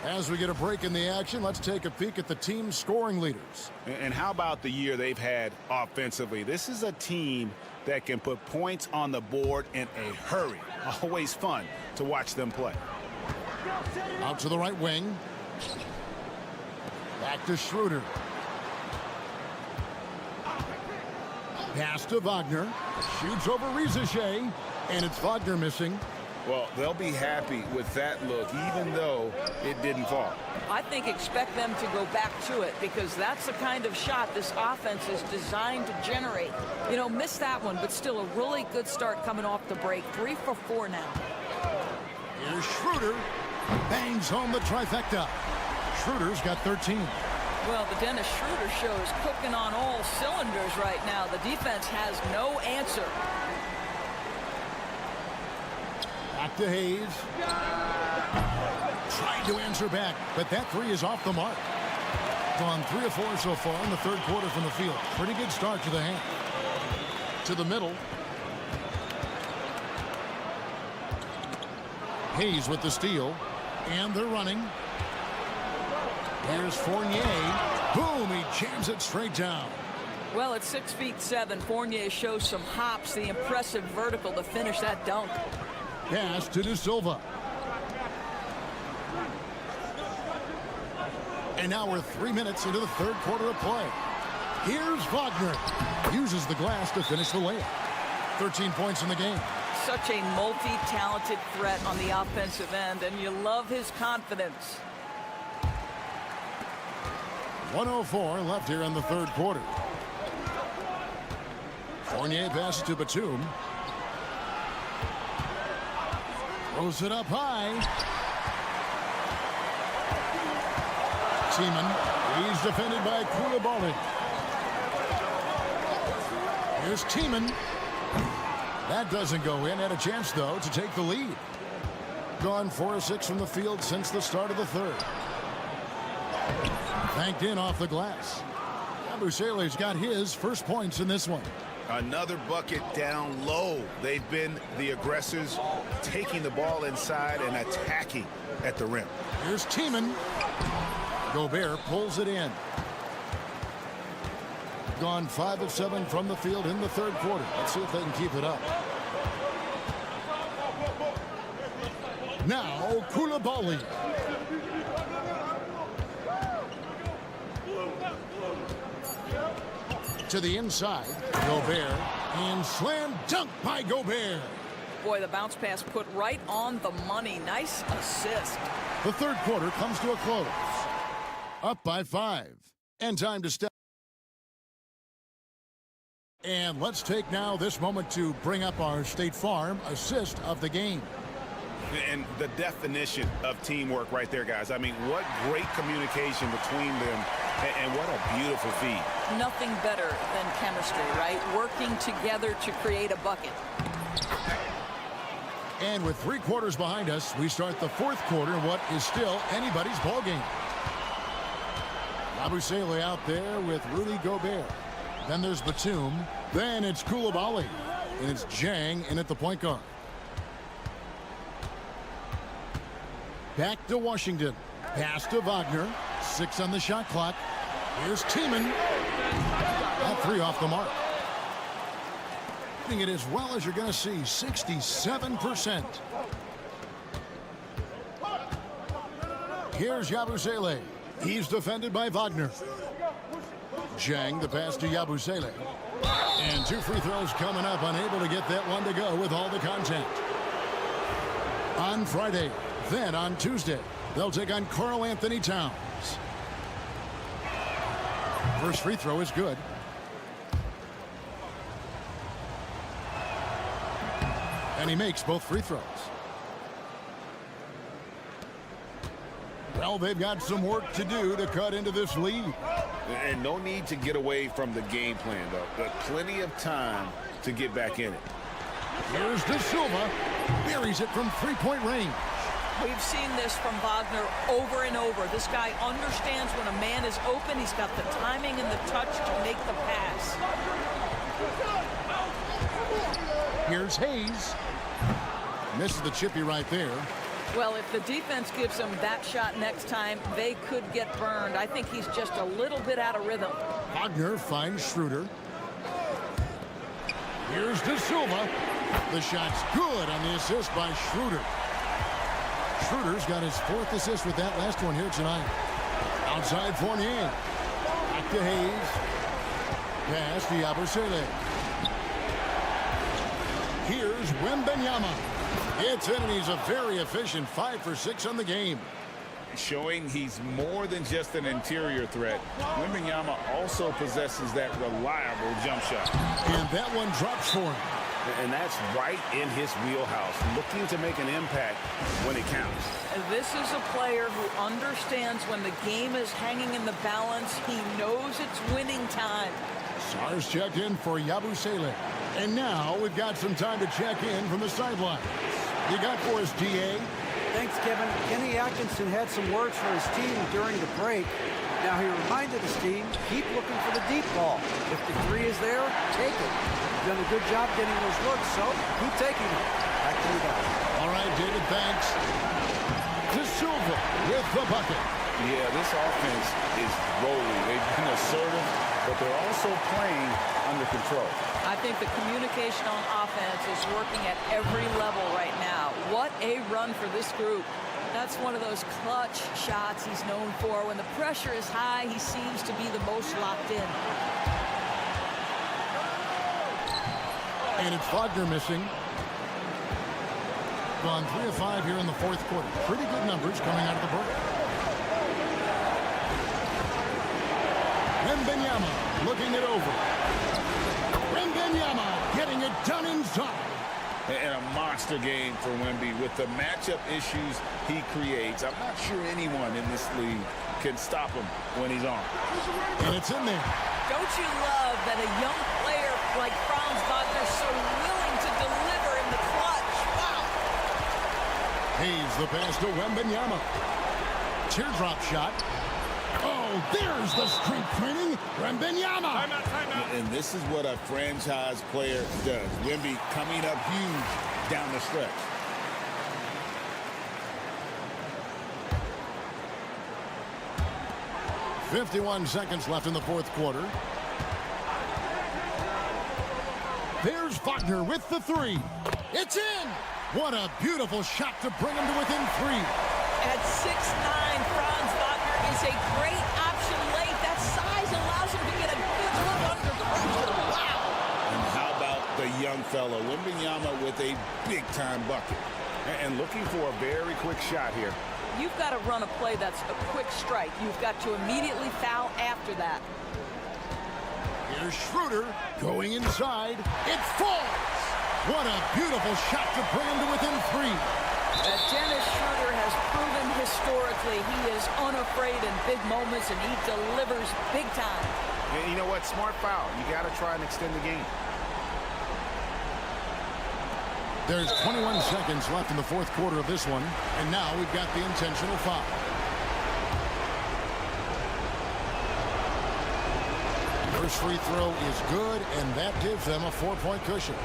As we get a break in the action, let's take a peek at the team's scoring leaders. And how about the year they've had offensively? This is a team that can put points on the board in a hurry. Always fun to watch them play. Out to the right wing. Back to Schroeder. Pass to Wagner. Shoots over Reza Shea. And it's Wagner missing. Well, they'll be happy with that look, even though it didn't fall. I think expect them to go back to it, because that's the kind of shot this offense is designed to generate. You know, missed that one, but still a really good start coming off the break. 3 for 4 now. Here's Schroeder. Bangs home the trifecta. Schroeder's got 13. Well, the Dennis Schroeder show is cooking on all cylinders right now. The defense has no answer. Back to Hayes. Tried to answer back, but that three is off the mark. Gone 3 of 4 so far in the third quarter from the field. Pretty good start to the half. To the middle. Hayes with the steal. And they're running. Here's Fournier. Boom, he jams it straight down. Well, at 6'7", Fournier shows some hops, the impressive vertical to finish that dunk. Pass to De Silva. And now we're 3 minutes into the third quarter of play. Here's Wagner. Uses the glass to finish the layup. 13 points in the game. Such a multi-talented threat on the offensive end, and you love his confidence. 1:04 left here in the third quarter. Fournier passes to Batum. Throws it up high. Seaman. He's defended by Koulibaly. Here's Tiemann. That doesn't go in. Had a chance, though, to take the lead. gone 4 of 6 from the field since the start of the third. Banked in off the glass. Yabusele's got his first points in this one. Another bucket down low. They've been the aggressors, taking the ball inside and attacking at the rim. Here's Tiemann. Gobert pulls it in. Gone 5 of 7 from the field in the third quarter. Let's see if they can keep it up. Now Koulibaly. To the inside, Gobert, and slam dunk by Gobert. Boy, the bounce pass put right on the money. Nice assist. The third quarter comes to a close. Up by 5. And time to step. And let's take now this moment to bring up our State Farm assist of the game. And the definition of teamwork right there, guys. I mean, what great communication between them, and what a beautiful feed. Nothing better than chemistry, right? Working together to create a bucket. And with 3 quarters behind us, we start the fourth quarter, what is still anybody's ball game. Yabusele out there with Rudy Gobert. Then there's Batum. Then it's Koulibaly. And it's Jang in at the point guard. Back to Washington. Pass to Wagner. 6 on the shot clock. Here's Tiemann. That 3 off the mark. Hitting it as well as you're going to see. 67%. Here's Yabusele. He's defended by Wagner. Jang, the pass to Yabusele. And 2 free throws coming up. Unable to get that one to go with all the contact. On Friday. Then on Tuesday, they'll take on Karl Anthony Towns. First free throw is good. And he makes both free throws. Well, they've got some work to do to cut into this lead. And no need to get away from the game plan, though. But plenty of time to get back in it. Here's De Silva. Buries it from 3-point range. We've seen this from Wagner over and over. This guy understands when a man is open. He's got the timing and the touch to make the pass. Here's Hayes. Misses the chippy right there. Well, if the defense gives him that shot next time, they could get burned. I think he's just a little bit out of rhythm. Wagner finds Schroeder. Here's De Silva. The shot's good on the assist by Schroeder. Schroeder's got his 4th assist with that last one here tonight. Outside Fournier. Back to Hayes. Pass to Yabusele. Here's Wembanyama. It's in, and he's a very efficient 5 for 6 on the game. Showing he's more than just an interior threat. Wembanyama also possesses that reliable jump shot. And that one drops for him. And that's right in his wheelhouse, looking to make an impact when it counts. This is a player who understands when the game is hanging in the balance. He knows it's winning time. Sars checked in for Yabusele. And now we've got some time to check in from the sideline. You got for us, DA? Thanks, Kevin. Kenny Atkinson had some words for his team during the break. Now he reminded his team, keep looking for the deep ball. If the 3 is there, take it. You've done a good job getting those looks, so keep taking them. Back to you guys. All right, David, thanks. De Silva with the bucket. Yeah, this offense is rolling. They've been assertive, but they're also playing under control. I think the communication on offense is working at every level right now. What a run for this group. That's one of those clutch shots he's known for. When the pressure is high, he seems to be the most locked in. And it's Wagner missing. Gone 3 of 5 here in the fourth quarter. Pretty good numbers coming out of the break. Wembanyama looking it over. Wembanyama getting it done inside. And a monster game for Wemby with the matchup issues he creates. I'm not sure anyone in this league can stop him when he's on. And it's in there. Don't you love that a young player like Franz Wagner is so willing to deliver in the clutch? Wow. Pays the pass to Wembanyama. Teardrop shot. Oh, there's the strength training. Wembanyama. And this is what a franchise player does. Wemby coming up huge down the stretch. .51 seconds left in the fourth quarter. There's Wagner with the three. It's in. What a beautiful shot to bring him to within 3. At 6'9", Franz Wagner is a great option late. That size allows him to get a good look under the pressure. Wow. And how about the young fellow, Wembanyama, with a big-time bucket. And looking for a very quick shot here. You've got to run a play that's a quick strike. You've got to immediately foul after that. Here's Schroeder going inside. It falls. What a beautiful shot to bring him to within 3. Dennis Schroeder has proven historically he is unafraid in big moments, and he delivers big time. And you know what? Smart foul. You got to try and extend the game. There's 21 seconds left in the fourth quarter of this one, and now we've got the intentional foul. First free throw is good, and that gives them a 4-point cushion.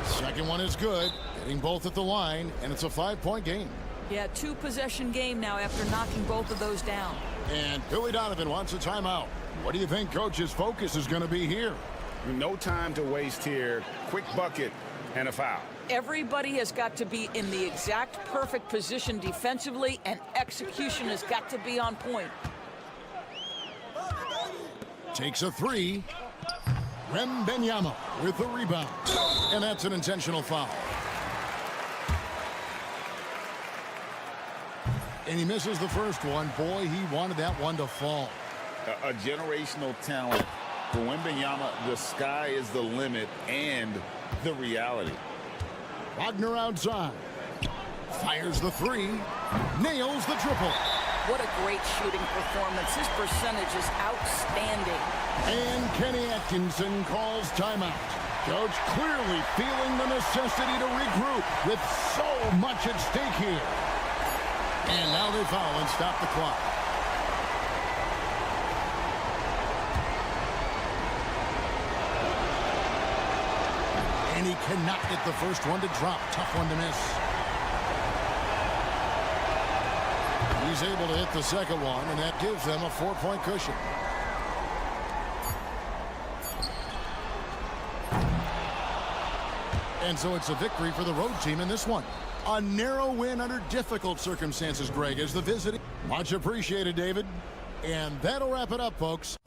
Second one is good, hitting both at the line, and it's a 5-point game. Yeah, 2-possession game now after knocking both of those down. And Billy Donovan wants a timeout. What do you think Coach's focus is going to be here? No time to waste here. Quick bucket and a foul. Everybody has got to be in the exact perfect position defensively, and execution has got to be on point. Takes a 3. Wembanyama with the rebound. And that's an intentional foul. And he misses the first one. Boy, he wanted that one to fall. A generational talent. For Wembanyama, the sky is the limit and the reality. Wagner outside. Fires the 3. Nails the triple. What a great shooting performance. His percentage is outstanding. And Kenny Atkinson calls timeout. Coach clearly feeling the necessity to regroup with so much at stake here. And now they foul and stop the clock. And he cannot get the first one to drop. Tough one to miss. He's able to hit the second one, and that gives them a 4-point cushion. And so it's a victory for the road team in this one. A narrow win under difficult circumstances, Greg, as the visiting. Much appreciated, David. And that'll wrap it up, folks.